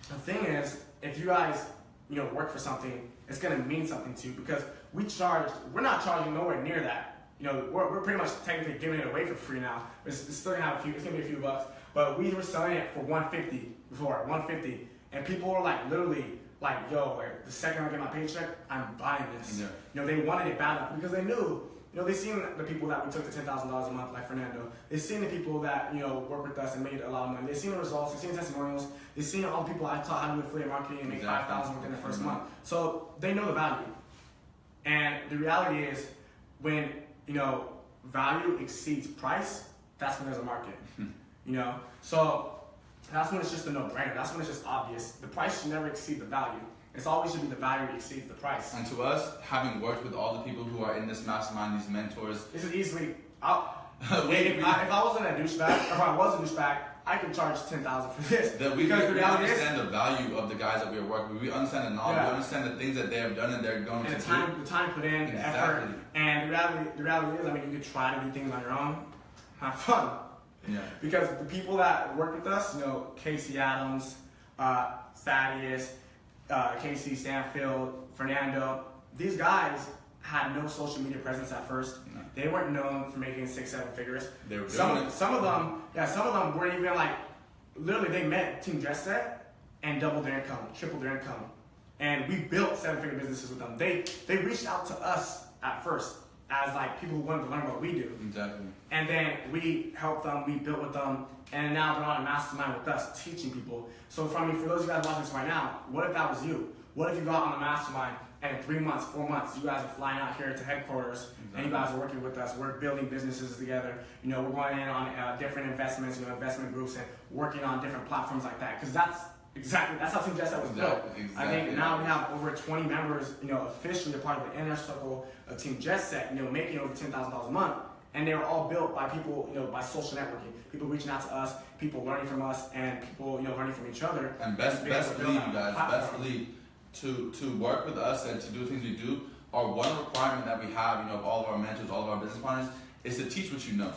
The thing is, if you guys, work for something, it's gonna mean something to you because we're not charging nowhere near that. We're pretty much technically giving it away for free now. It's still gonna it's gonna be a few bucks, but we were selling it for $150 before, $150, and people were literally yo, the second I get my paycheck, I'm buying this. Yeah. They wanted it bad enough because they knew. They seen the people that we took to $10,000 a month, like Fernando. They seen the people that work with us and made a lot of money. They seen the results. They seen the testimonials. They seen all the people I taught how to do affiliate marketing and make $5,000 within the first month. So they know the value. And the reality is, when value exceeds price, that's when there's a market. So that's when it's just a no-brainer. That's when it's just obvious. The price should never exceed the value. It's always should be the value that exceeds the price. And to us, having worked with all the people who are in this mastermind, these mentors, This is easily. if I wasn't a douchebag, or if I was a douchebag, I could charge $10,000 for this. that we because the reality is, understand the value of the guys that we are working with. We understand the knowledge. Yeah. We understand the things that they have done and they're going and to the time put in, the effort, Exactly. and the reality is, I mean, you could try to do things on your own, have fun. do. Yeah. Because the people that work with us, Casey Adams, Thaddeus, Casey Stanfield, Fernando, these guys had no social media presence at first. No. They weren't known for making 6-7 figures. They were some doing it. of them weren't even like, literally they met Team Jet Set and doubled their income, tripled their income. And we built 7-figure businesses with them. They reached out to us at first as like people who wanted to learn what we do. Exactly. And then we helped them, we built with them, and now they're on a mastermind with us, teaching people. So for those of you guys watching this right now, what if that was you? What if you got on a mastermind and in 3 months, 4 months, you guys are flying out here to headquarters and you guys are working with us. We're building businesses together. We're going in on different investments, investment groups, and working on different platforms like that. Because that's how Team Jet Set was built. I think now we have over 20 members, officially a part of the inner circle of Team Jet Set, making over $10,000 a month. And they were all built by people, by social networking, people reaching out to us, people learning from us, and people, learning from each other. And best believe, you guys, best believe to work with us and to do things we do. Our one requirement that we have, of all of our mentors, all of our business partners, is to teach what you know.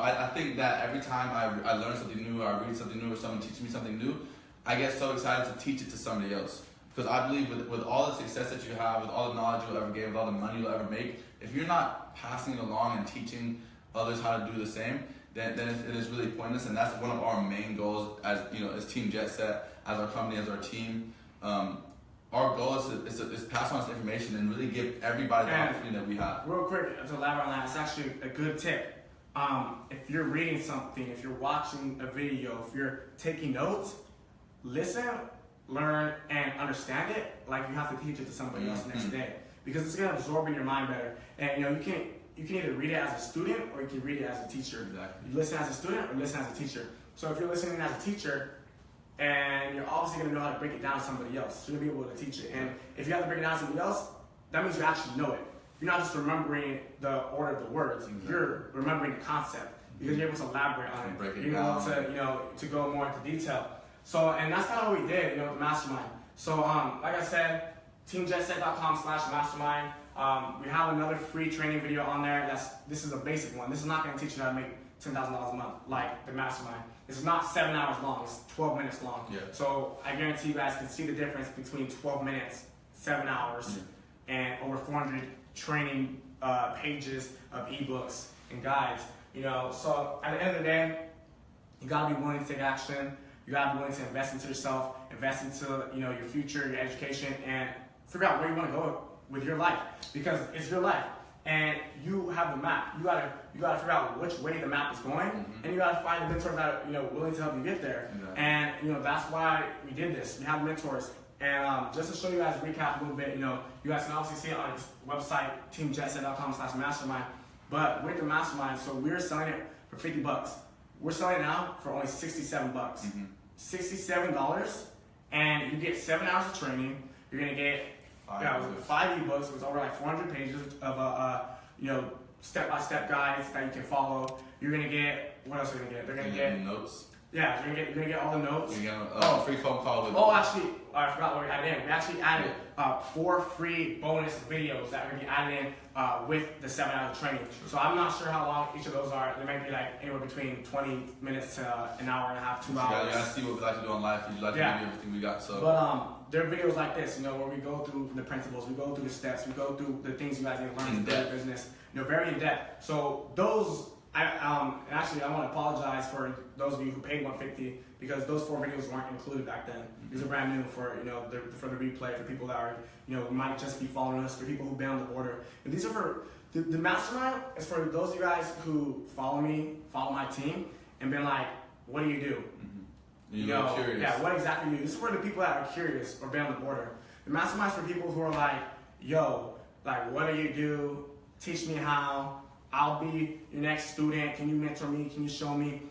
I think that every time I learn something new, or I read something new, or someone teaches me something new, I get so excited to teach it to somebody else. Because I believe with all the success that you have, with all the knowledge you'll ever gain, with all the money you'll ever make, if you're not passing it along and teaching others how to do the same, then it is really pointless. And that's one of our main goals as Team Jet Set, as our company, as our team. Our goal is to pass on this information and really give everybody the opportunity that we have. Real quick, to elaborate on that, it's actually a good tip. If you're reading something, if you're watching a video, if you're taking notes, listen, learn, and understand it like you have to teach it to somebody else the next day. Because it's going to absorb in your mind better. And you can either read it as a student or you can read it as a teacher. Exactly. You listen as a student or listen as a teacher. So if you're listening as a teacher, and you're obviously going to know how to break it down to somebody else. You're going to be able to teach it. And if you have to break it down to somebody else, that means you actually know it. You're not just remembering the order of the words. Exactly. You're remembering the concept because you're able to elaborate on it. Break it you're down. able to go more into detail. So, and that's kind of what we did, with the mastermind. So, like I said, teamjetset.com/mastermind. We have another free training video on there. This is a basic one. This is not going to teach you how to make $10,000 a month like the mastermind. It's not 7 hours long. It's 12 minutes long. Yeah. So I guarantee you guys can see the difference between 12 minutes, 7 hours, and over 400 training pages of ebooks and guides. So at the end of the day, you gotta be willing to take action. You gotta be willing to invest into yourself, invest into your future, your education, and figure out where you want to go with your life, because it's your life. And you have the map. You gotta figure out which way the map is going, and you gotta find the mentors that are willing to help you get there. Exactly. And that's why we did this. We have mentors, and just to show you guys, recap a little bit. You guys can obviously see it on its website, teamjetset.com/mastermind. But with the mastermind, so we're selling it for $50. We're selling it now for only $67. $67, and you get 7 hours of training. You're gonna get 5 ebooks with over like 400 pages of step-by-step guides that you can follow. You're gonna get, what else are you gonna get? They're gonna get notes. Yeah, you're gonna get all the notes. You're gonna get a free phone call with. Oh, actually, I forgot what we added in. We actually added 4 free bonus videos that are gonna be added in with the 7 hours of training. So I'm not sure how long each of those are. They might be like anywhere between 20 minutes to an hour and a half, 2 hours. You gotta see what we like to do on life. You like to do everything we got. So. But there are videos like this, where we go through the principles, we go through the steps, we go through the things you guys need to learn to build a business. Very in depth. So those. Actually, I want to apologize for those of you who paid $150 because those 4 videos weren't included back then. These are brand new for for the replay, for people that are might just be following us, for people who've been on the border. And these are for the mastermind is for those of you guys who follow me, follow my team, and been like, what do you do? You're curious. Yeah, what exactly do you do? This is for the people that are curious or been on the border. The mastermind is for people who are like, yo, like, what do you do? Teach me how. I'll be your next student. Can you mentor me? Can you show me?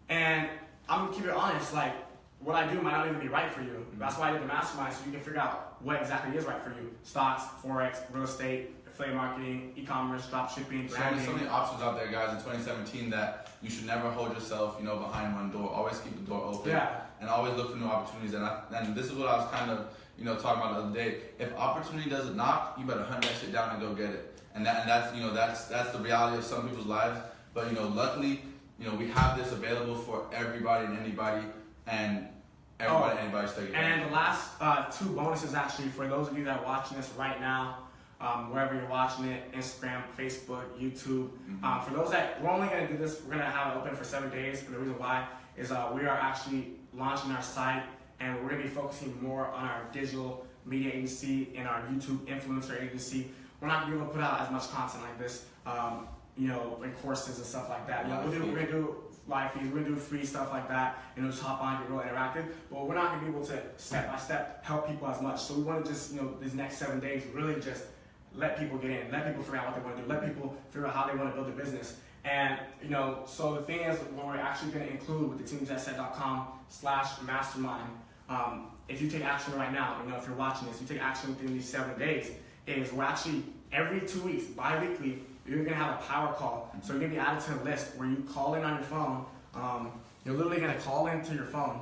And I'm gonna keep it honest, like what I do might not even be right for you. That's why I did the mastermind, so you can figure out what exactly is right for you. Stocks, Forex, real estate, affiliate marketing, e-commerce, drop shipping, branding. So many options out there, guys, in 2017 that you should never hold yourself, behind one door. Always keep the door open. Yeah. And always look for new opportunities. And this is what I was kind of, talking about the other day. If opportunity doesn't knock, you better hunt that shit down and go get it. And that's the reality of some people's lives. But luckily, we have this available for everybody and anybody, and everybody and anybody's taking it. And the last two bonuses, actually, for those of you that are watching this right now, wherever you're watching it, Instagram, Facebook, YouTube. For those that, we're only going to do this, we're going to have it open for 7 days. And the reason why is we are actually launching our site, and we're going to be focusing more on our digital media agency and our YouTube influencer agency. We're not going to be able to put out as much content like this, in courses and stuff like that. We're going to do live feeds, we're going to do free stuff like that, just hop on, get real interactive, but we're not going to be able to step by step help people as much. So we want to just, these next 7 days, really just let people get in, let people figure out what they want to do, let people figure out how they want to build their business. And, so the thing is, what we're actually going to include with the teamsatset.com/mastermind, if you take action right now, if you're watching this, you take action within these 7 days, is we're actually, every 2 weeks, bi-weekly, you're going to have a power call. So you're going to be added to a list where you call in on your phone. You're literally going to call into your phone,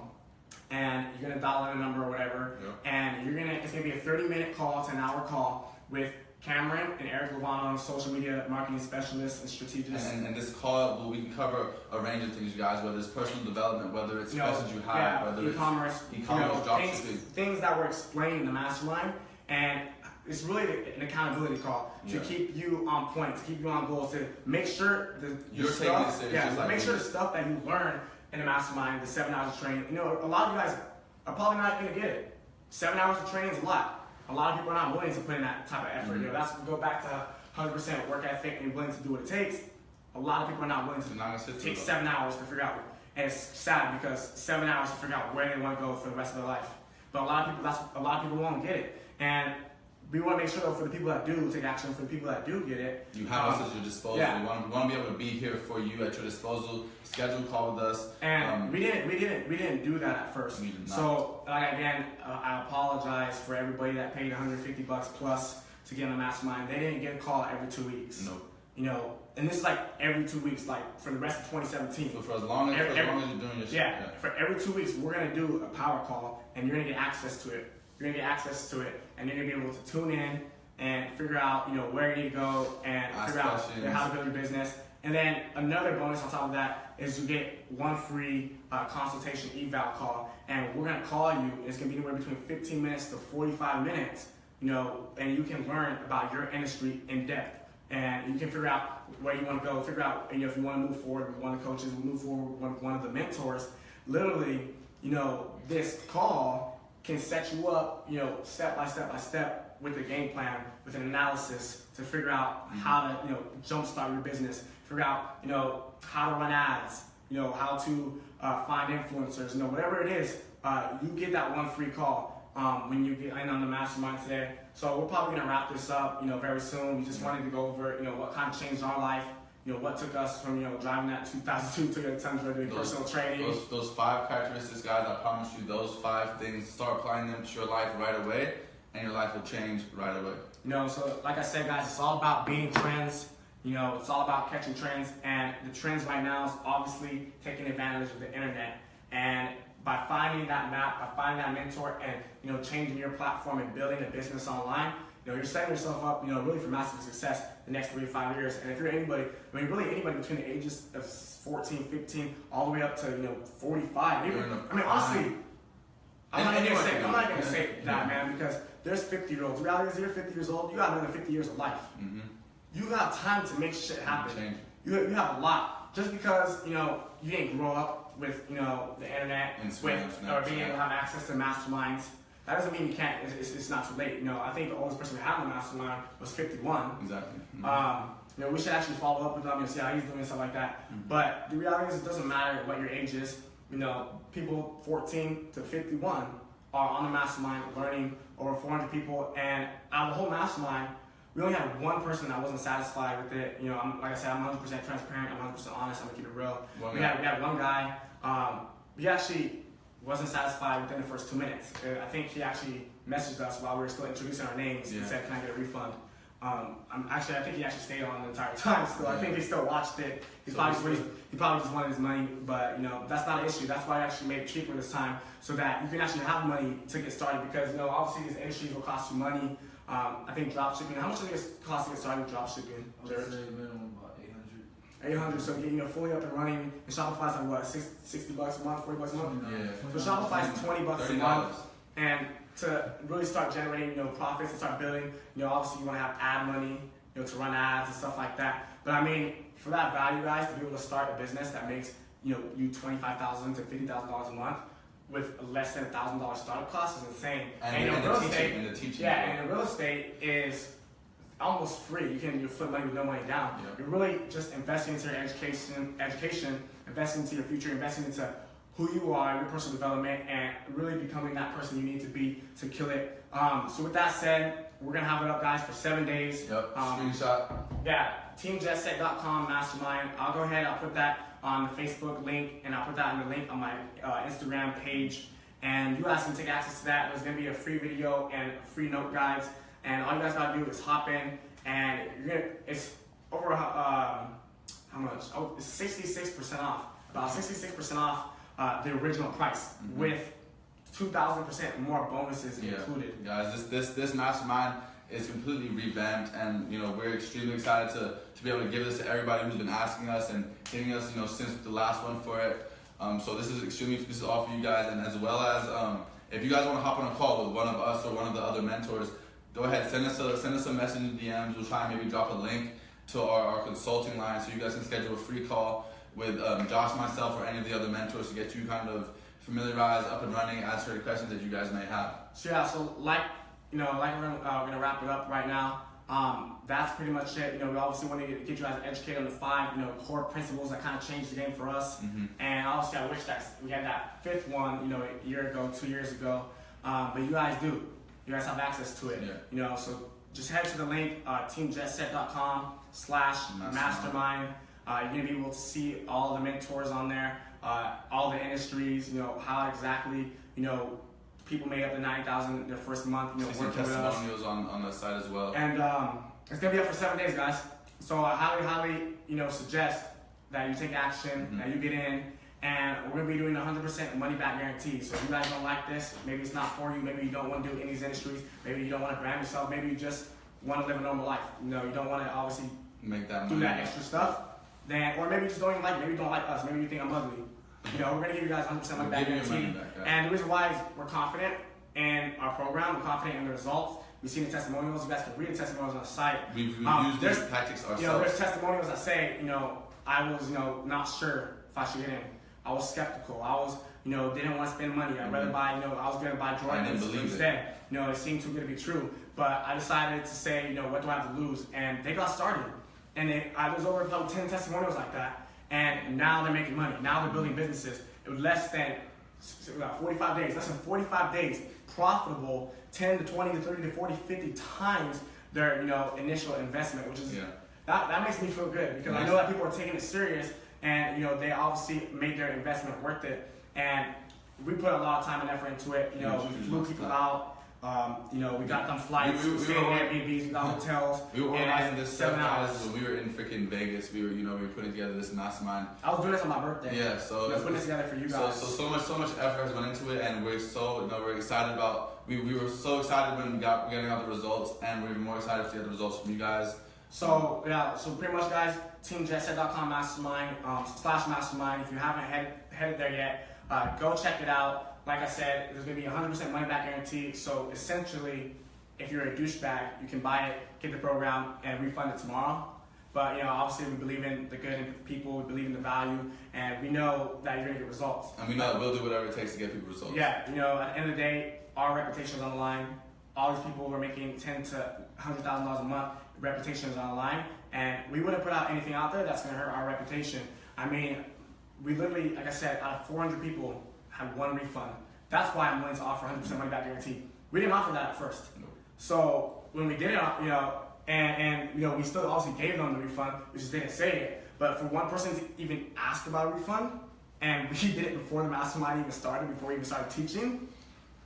and you're going to dial in a number or whatever, and it's going to be a 30-minute call to an hour call with Cameron and Eric Lovano, social media marketing specialists and strategists. And this call, we can cover a range of things, guys, whether it's personal development, whether it's message you have, whether e-commerce, it's e-commerce, dropshipping. Things that were explained in the mastermind. And it's really an accountability call to keep you on point, to keep you on goals, to make sure you're taking it serious. Make sure the stuff that you learn in the mastermind, the 7 hours of training. A lot of you guys are probably not going to get it. 7 hours of training is a lot. A lot of people are not willing to put in that type of effort. That's go back to 100% work ethic and willing to do what it takes. A lot of people are not willing to take 7 hours to figure out. And it's sad because 7 hours to figure out where they want to go for the rest of their life. But a lot of people won't get it. And we want to make sure, though, for the people that do take action, for the people that do get it, you have us at your disposal. We want to be able to be here for you at your disposal. Schedule a call with us. And we didn't do that at first. So again, I apologize for everybody that paid $150 plus to get on the mastermind. They didn't get a call every 2 weeks. Nope. And this is like every 2 weeks, like for the rest of 2017. So for as long as you're doing your shit. For every 2 weeks, we're gonna do a power call, and you're gonna get access to it. You're gonna get access to it, and you're gonna be able to tune in and figure out, where you need to go and figure out how to build your business. And then another bonus on top of that is you get one free consultation eval call, and we're gonna call you. It's gonna be anywhere between 15 minutes to 45 minutes, and you can learn about your industry in depth. And you can figure out where you want to go, figure out, if you want to move forward with one of the coaches, move forward with one of the mentors. Literally, this call can set you up, step by step with a game plan, with an analysis to figure out how to, jumpstart your business, figure out, how to run ads, how to find influencers, whatever it is, you get that one free call when you get in on the mastermind today. So we're probably gonna wrap this up, very soon. We just wanted to go over, what kind of changed our life, what took us from, driving that 2002 Toyota Tundra doing personal training. Those 5 characteristics, guys, I promise you, those 5 things, start applying them to your life right away, and your life will change right away. So like I said, guys, it's all about beating trends. It's all about catching trends, and the trends right now is obviously taking advantage of the internet. And by finding that map, by finding that mentor, and changing your platform and building a business online, you're setting yourself up, really for massive success the next 3 to 5 years. And if you're anybody, really anybody between the ages of 14, 15, all the way up to 45, maybe, honestly, I'm not gonna say that, man, because there's 50-year-olds. The reality is, you're 50 years old, you got another 50 years of life. You got time to make shit happen. You have a lot. Just because you didn't grow up with the internet, or being able to have access to masterminds, that doesn't mean you can't. It's not too late. I think the oldest person we had in the mastermind was 51. Exactly. We should actually follow up with him and see how he's doing and stuff like that. But the reality is, it doesn't matter what your age is. People 14 to 51 are on the mastermind learning, over 400 people, and out of the whole mastermind, we only had one person that wasn't satisfied with it. Like I said, I'm 100% transparent. I'm 100% honest. I'm gonna keep it real. We had one guy. he actually wasn't satisfied within the first 2 minutes. I think he actually messaged us while we were still introducing our names and said, "Can I get a refund?" I think he actually stayed on the entire time. Still, I think he still watched it. He probably just wanted his money, but that's not an issue. That's why I actually made it cheaper this time, so that you can actually have money to get started. Because obviously these industries will cost you money. I think drop shipping. How much does it cost to get started with drop shipping? I would say minimum about 800. 800. So getting fully up and running. And Shopify's like what, $60 a month, $40 a month? Yeah. So Shopify's $20 a month, and to really start generating profits and start building, obviously you want to have ad money, to run ads and stuff like that. But I mean, for that value, guys, to be able to start a business that makes you $25,000 to $50,000 a month with less than $1,000 startup cost is insane. And the teaching. Yeah, and the real estate is almost free. You can flip money with no money down. Yep. You're really just investing into your education, investing into your future, investing into who you are, your personal development, and really becoming that person you need to be to kill it. So with that said, we're gonna have it up, guys, for 7 days. Yep. Screenshot. Yeah, teamjetset.com mastermind. I'll go ahead, I'll put that on the Facebook link, and I'll put that in the link on my Instagram page. And you guys can take access to that. There's gonna be a free video and free note guides. And all you guys gotta do is hop in, and it's over how much? Oh, it's 66% off. About 66% off the original price with 2,000% more bonuses included. Guys, this mastermind is completely revamped, and we're extremely excited to be able to give this to everybody who's been asking us and hitting us since the last one for it. So this is all for you guys, and as well as if you guys want to hop on a call with one of us or one of the other mentors, go ahead, send us a message in the DMs. We'll try and maybe drop a link to our consulting line so you guys can schedule a free call with Josh, myself, or any of the other mentors to get you kind of familiarized, up and running, answer the questions that you guys may have. So yeah, so like we're gonna wrap it up right now. That's pretty much it. We obviously want to get you guys educated on the 5 core principles that kind of changed the game for us. And obviously I wish that we had that 5th one a year ago, 2 years ago. But you guys do. You guys have access to it. Yeah. So just head to the link, teamjetset.com/mastermind. You're gonna be able to see all the mentors on there, all the industries, how exactly, people made up the 90,000 their first month, working with us. Testimonials on the site as well. And it's gonna be up for 7 days, guys. So I highly, suggest that you take action, that you get in, and we're gonna be doing 100% money back guarantee. So if you guys don't like this, maybe it's not for you, maybe you don't want to do any of these industries, maybe you don't want to brand yourself, maybe you just want to live a normal life. You don't want to obviously make that do that extra stuff. Then, or maybe you just don't even like it, maybe you don't like us, maybe you think I'm ugly. We're gonna give you guys 100% money back guarantee. And the reason why is we're confident in our program, we're confident in the results. We've seen the testimonials. You guys can read the testimonials on the site. We've used these tactics ourselves. There's testimonials that say, I was, not sure if I should get in. I was skeptical. I was, didn't want to spend money. I'd rather buy, I was going to buy Jordans instead. It seemed too good to be true. But I decided to say, what do I have to lose? And they got started. And there's over about 10 testimonials like that. And now they're making money. Now they're building businesses. It was less than 45 days, less than 45 days, profitable 10 to 20 to 30 to 40, 50 times their initial investment, which is that makes me feel good because I know that people are taking it serious and they obviously made their investment worth it. And we put a lot of time and effort into it. We flew people out. We got them flights, we stayed in Airbnbs, we got hotels. We were organizing this stuff, guys, when we were in freaking Vegas. We were putting together this mastermind. I was doing this on my birthday. Yeah, so we were putting this together for you guys. So much effort has went into it, and we're we're excited about. We were so excited when we're getting out the results, and we're more excited to get the results from you guys. So pretty much, guys, teamjetset.com /mastermind. If you haven't headed there yet, go check it out. Like I said, there's going to be 100% money back guarantee. So essentially, if you're a douchebag, you can buy it, get the program, and refund it tomorrow. But obviously, we believe in the good in people, we believe in the value, and we know that you're going to get results. And we know that we'll do whatever it takes to get people results. Yeah, at the end of the day, our reputation is on the line. All these people who are making $10,000 to $100,000 a month, reputation is on the line, and we wouldn't put out anything out there that's going to hurt our reputation. I mean, we literally, like I said, out of 400 people, had 1 refund. That's why I'm willing to offer 100% money back guarantee. We didn't offer that at first. Nope. So when we did it, and we still obviously gave them the refund, we just didn't say it. But for one person to even ask about a refund and we did it before the mastermind even started, before we even started teaching,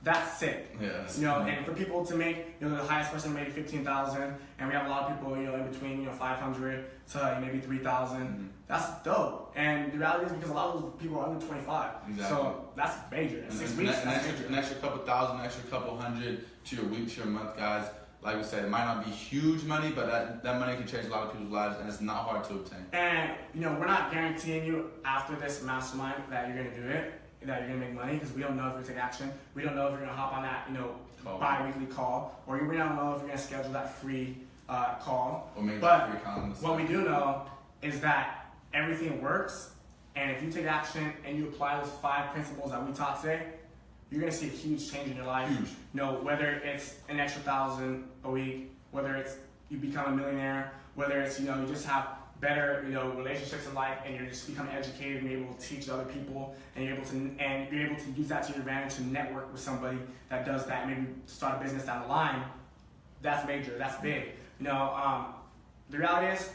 that's sick. Yeah. You know, and for people to make, the highest person made 15,000, and we have a lot of people, in between, 500 to maybe 3,000. That's dope. And the reality is because a lot of those people are under 25. Exactly. So that's major. In 6 weeks, that's major. An extra couple thousand, an extra couple hundred to your week, to your month, guys. Like we said, it might not be huge money, but that money can change a lot of people's lives, and it's not hard to obtain. And we're not guaranteeing you after this mastermind that you're gonna do it, that you're gonna make money, because we don't know if you're gonna take action. We don't know if you're gonna hop on that, bi-weekly call, or we don't know if you're gonna schedule that free call. Or maybe but free comments. What we do know is that everything works, and if you take action and you apply those 5 principles that we taught today, you're gonna see a huge change in your life. Huge. Whether it's an extra 1,000 a week, whether it's you become a millionaire, whether it's you just have better relationships in life, and you're just becoming educated and you're able to teach other people, and you're able to use that to your advantage to network with somebody that does that, maybe start a business down the line. That's major. That's big. The reality is,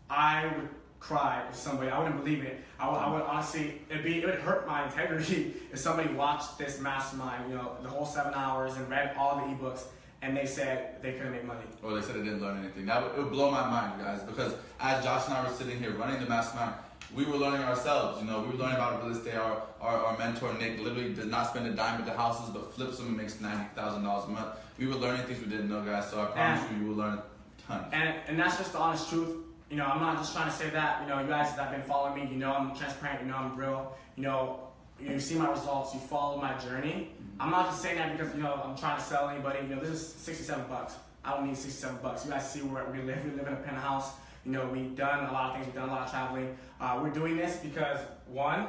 I would cry if somebody, I wouldn't believe it. I would honestly, it would hurt my integrity if somebody watched this mastermind, the whole 7 hours and read all the ebooks, and they said they couldn't make money. Or they said they didn't learn anything. It would blow my mind, guys, because as Josh and I were sitting here running the mastermind, we were learning ourselves. We were learning about real estate. Our mentor, Nick, literally does not spend a dime at the houses, but flips them and makes $90,000 a month. We were learning things we didn't know, guys, so I promise you will learn tons. And that's just the honest truth. I'm not just trying to say that. You guys that have been following me, I'm transparent, I'm real. You see my results, you follow my journey. I'm not just saying that because, I'm trying to sell anybody. This is $67. I don't need $67. You guys see where we live. We live in a penthouse. We've done a lot of things. We've done a lot of traveling. We're doing this because, one,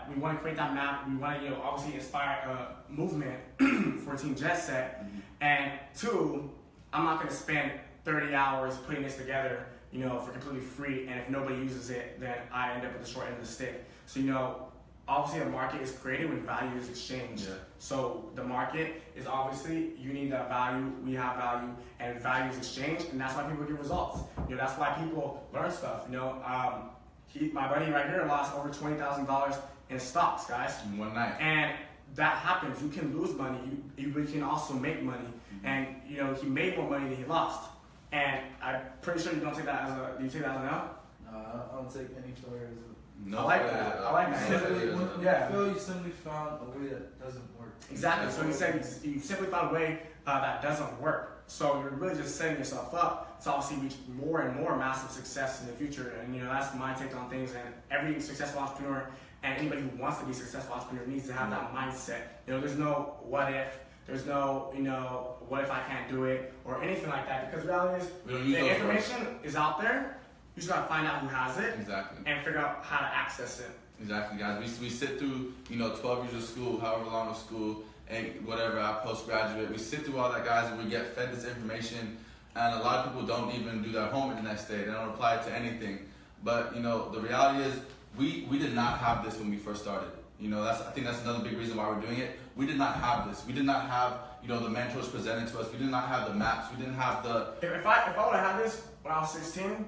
we want to create that map. We want to, obviously inspire a movement for Team Jet Set. And two, I'm not going to spend 30 hours putting this together, for completely free. And if nobody uses it, then I end up with the short end of the stick. So, obviously, a market is created when value is exchanged. Yeah. So the market is obviously, you need that value, we have value, and value is exchanged, and that's why people get results. That's why people learn stuff. My buddy right here lost over $20,000 in stocks, guys. In one night. And that happens. You can lose money. You can also make money. Mm-hmm. And he made more money than he lost. And I'm pretty sure you don't take that as a. Do you take that as a no? No, I don't take any failure as a. No, I like that. I like that. Yeah. Failure, you simply found a way that doesn't work. Exactly. So he said you simply found a way that doesn't work. So you're really just setting yourself up to obviously reach more and more massive success in the future. And that's my take on things. And every successful entrepreneur and anybody who wants to be a successful entrepreneur needs to have that mindset. There's no what if. There's no, what if I can't do it or anything like that. Because the reality is, the information is out there. You just gotta find out who has it. Exactly. And figure out how to access it. Exactly, guys. We sit through, 12 years of school, however long of school, and whatever, our postgraduate. We sit through all that, guys, and we get fed this information. And a lot of people don't even do their homework the next day. They don't apply it to anything. But, the reality is, we did not have this when we first started. I think that's another big reason why we're doing it. We did not have this. We did not have, the mentors presented to us. We did not have the maps. We didn't have the. If I would have had this when I was 16,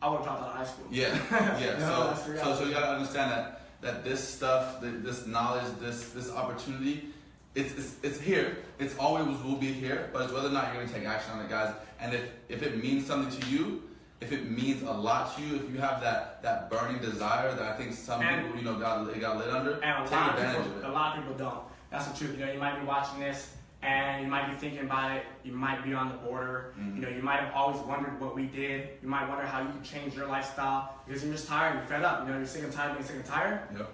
I would have dropped out of high school. Yeah, yeah. So you gotta understand that this stuff, this knowledge, this opportunity, it's here. It's always will be here. But it's whether or not you're gonna take action on it, guys. And if it means something to you. If it means a lot to you, if you have that burning desire that I think some people, got lit under, and take advantage of it. A lot of people don't. That's the truth. You might be watching this and you might be thinking about it. You might be on the border. Mm-hmm. You might have always wondered what we did. You might wonder how you can change your lifestyle because you're just tired, you're fed up. You're sick and tired of being sick and tired. Yep.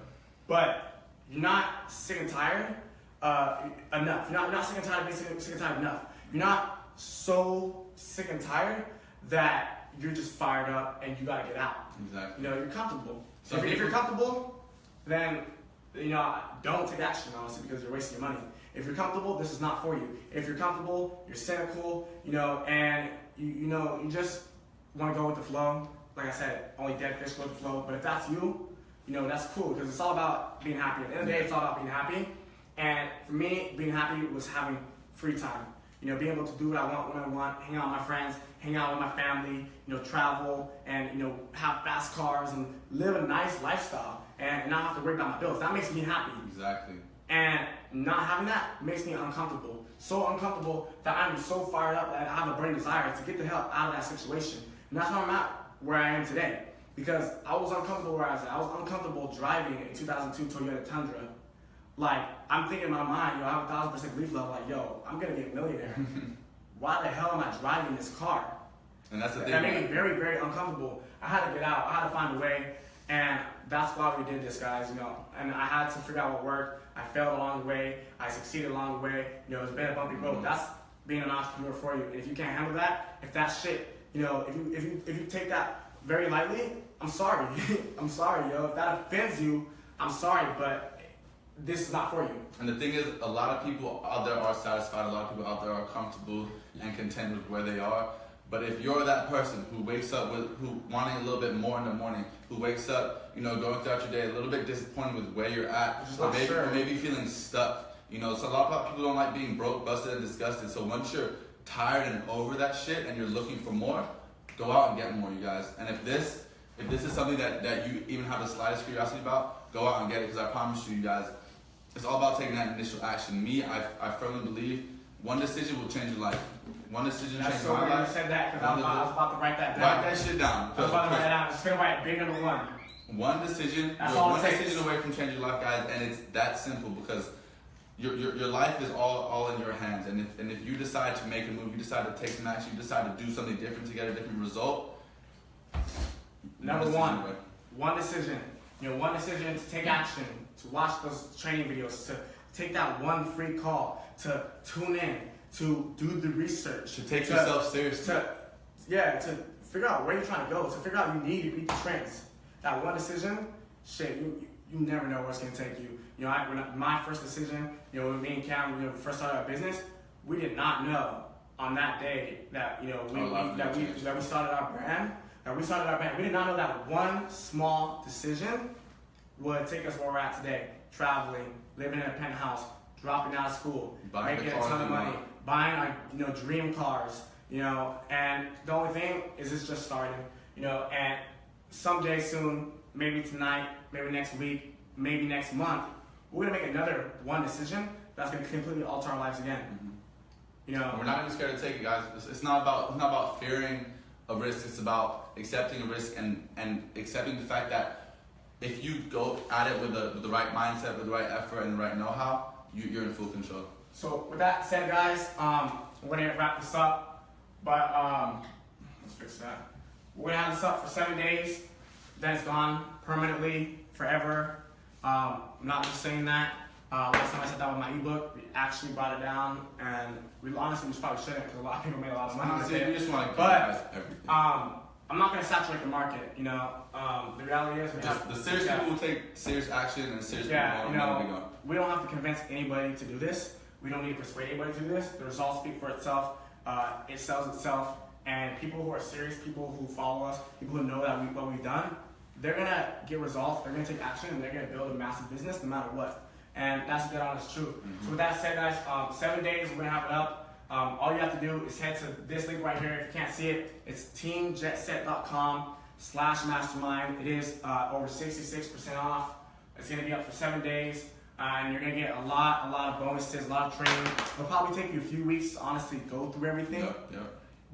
But you're not sick and tired enough. You're not sick and tired of being sick and tired enough. You're not so sick and tired that you're just fired up and you gotta get out. Exactly. You're comfortable. So if you're comfortable, then don't take action, honestly, because you're wasting your money. If you're comfortable, this is not for you. If you're comfortable, you're cynical, and you just want to go with the flow. Like I said, only dead fish go with the flow. But if that's you, that's cool because it's all about being happy. At the end of the day, it's all about being happy. And for me, being happy was having free time. being able to do what I want when I want, hang out with my friends, hang out with my family, travel, and have fast cars and live a nice lifestyle and not have to worry about my bills. That makes me happy. Exactly. And not having that makes me uncomfortable. So uncomfortable that I'm so fired up that I have a burning desire to get the hell out of that situation. And that's why I'm at where I am today. Because I was uncomfortable where I was at. I was uncomfortable driving a 2002 Toyota Tundra. Like, I'm thinking in my mind, I have a 1,000% belief level, like, yo, I'm gonna be a millionaire. Why the hell am I driving this car? And that's the thing. That made me very, very uncomfortable. I had to get out. I had to find a way. And that's why we did this, guys, And I had to figure out what worked. I failed along the way. I succeeded along the way. It's been a bumpy road. That's being an entrepreneur for you. And if you can't handle that, if that shit, if you take that very lightly, I'm sorry. I'm sorry, If that offends you, I'm sorry, but this is not for you. And the thing is, a lot of people out there are satisfied. A lot of people out there are comfortable and content with where they are. But if you're that person who wakes up who wanting a little bit more in the morning, who wakes up, going throughout your day a little bit disappointed with where you're at, or maybe feeling stuck, so a lot of people don't like being broke, busted, and disgusted. So once you're tired and over that shit and you're looking for more, go out and get more, you guys. And if this is something that you even have the slightest curiosity about, go out and get it, because I promise you guys, it's all about taking that initial action. I firmly believe one decision will change your life. One decision changed my life. You said that because I was about to write that down. Write that shit down. I was about to write that down. I'm just going to write big number one. One decision. That's you're all one it takes. decision away from changing your life, guys, and it's that simple because your life is all in your hands. And if you decide to make a move, you decide to take some action, you decide to do something different to get a different result. Number one decision. One decision to take action, to watch those training videos, to take that one free call, to tune in, to do the research, to take yourself seriously. To figure out where you're trying to go, to figure out you need to beat the trends. That one decision, shit, you never know where it's gonna take you. My first decision, when me and Cam, first started our business, we did not know on that day that we started our brand. We did not know that one small decision would take us where we're at today. Traveling, living in a penthouse, dropping out of school, making a ton of money, buying our dream cars, and the only thing is it's just starting, and someday soon, maybe tonight, maybe next week, maybe next month, we're gonna make another one decision that's gonna completely alter our lives again. Mm-hmm. We're not even scared to take it, guys. It's not about fearing a risk. It's about accepting a risk and accepting the fact that if you go at it with the right mindset, with the right effort, and the right know-how, you're in full control. So with that said, guys, we're gonna wrap this up. But let's fix that. We're gonna have this up for 7 days. Then it's gone permanently, forever. I'm not just saying that. Last time I said that with my ebook, we actually brought it down, and we honestly just probably shouldn't because a lot of people made a lot of money with it. You just want to but everything. I'm not gonna saturate the market. The reality is the serious people will take serious action, and serious people won't. We don't have to convince anybody to do this. We don't need to persuade anybody to do this. The results speak for itself. It sells itself, and people who are serious, people who follow us, people who know that what we've done, they're gonna get results. They're gonna take action, and they're gonna build a massive business no matter what. And that's the honest truth. Mm-hmm. So with that said, guys, 7 days we're gonna have it up. All you have to do is head to this link right here. If you can't see it, it's teamjetset.com/mastermind. It is over 66% off. It's gonna be up for 7 days. And you're gonna get a lot of bonuses, a lot of training. It'll probably take you a few weeks to honestly go through everything. Yep.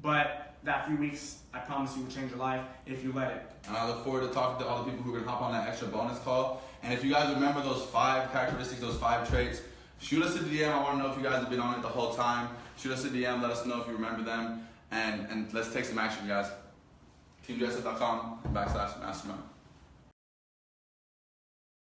But that few weeks, I promise you, will change your life if you let it. And I look forward to talking to all the people who are gonna hop on that extra bonus call. And if you guys remember those 5 characteristics, those 5 traits, shoot us a DM. I wanna know if you guys have been on it the whole time. Shoot us a DM, let us know if you remember them. And let's take some action, guys. teamjetset.com/mastermind.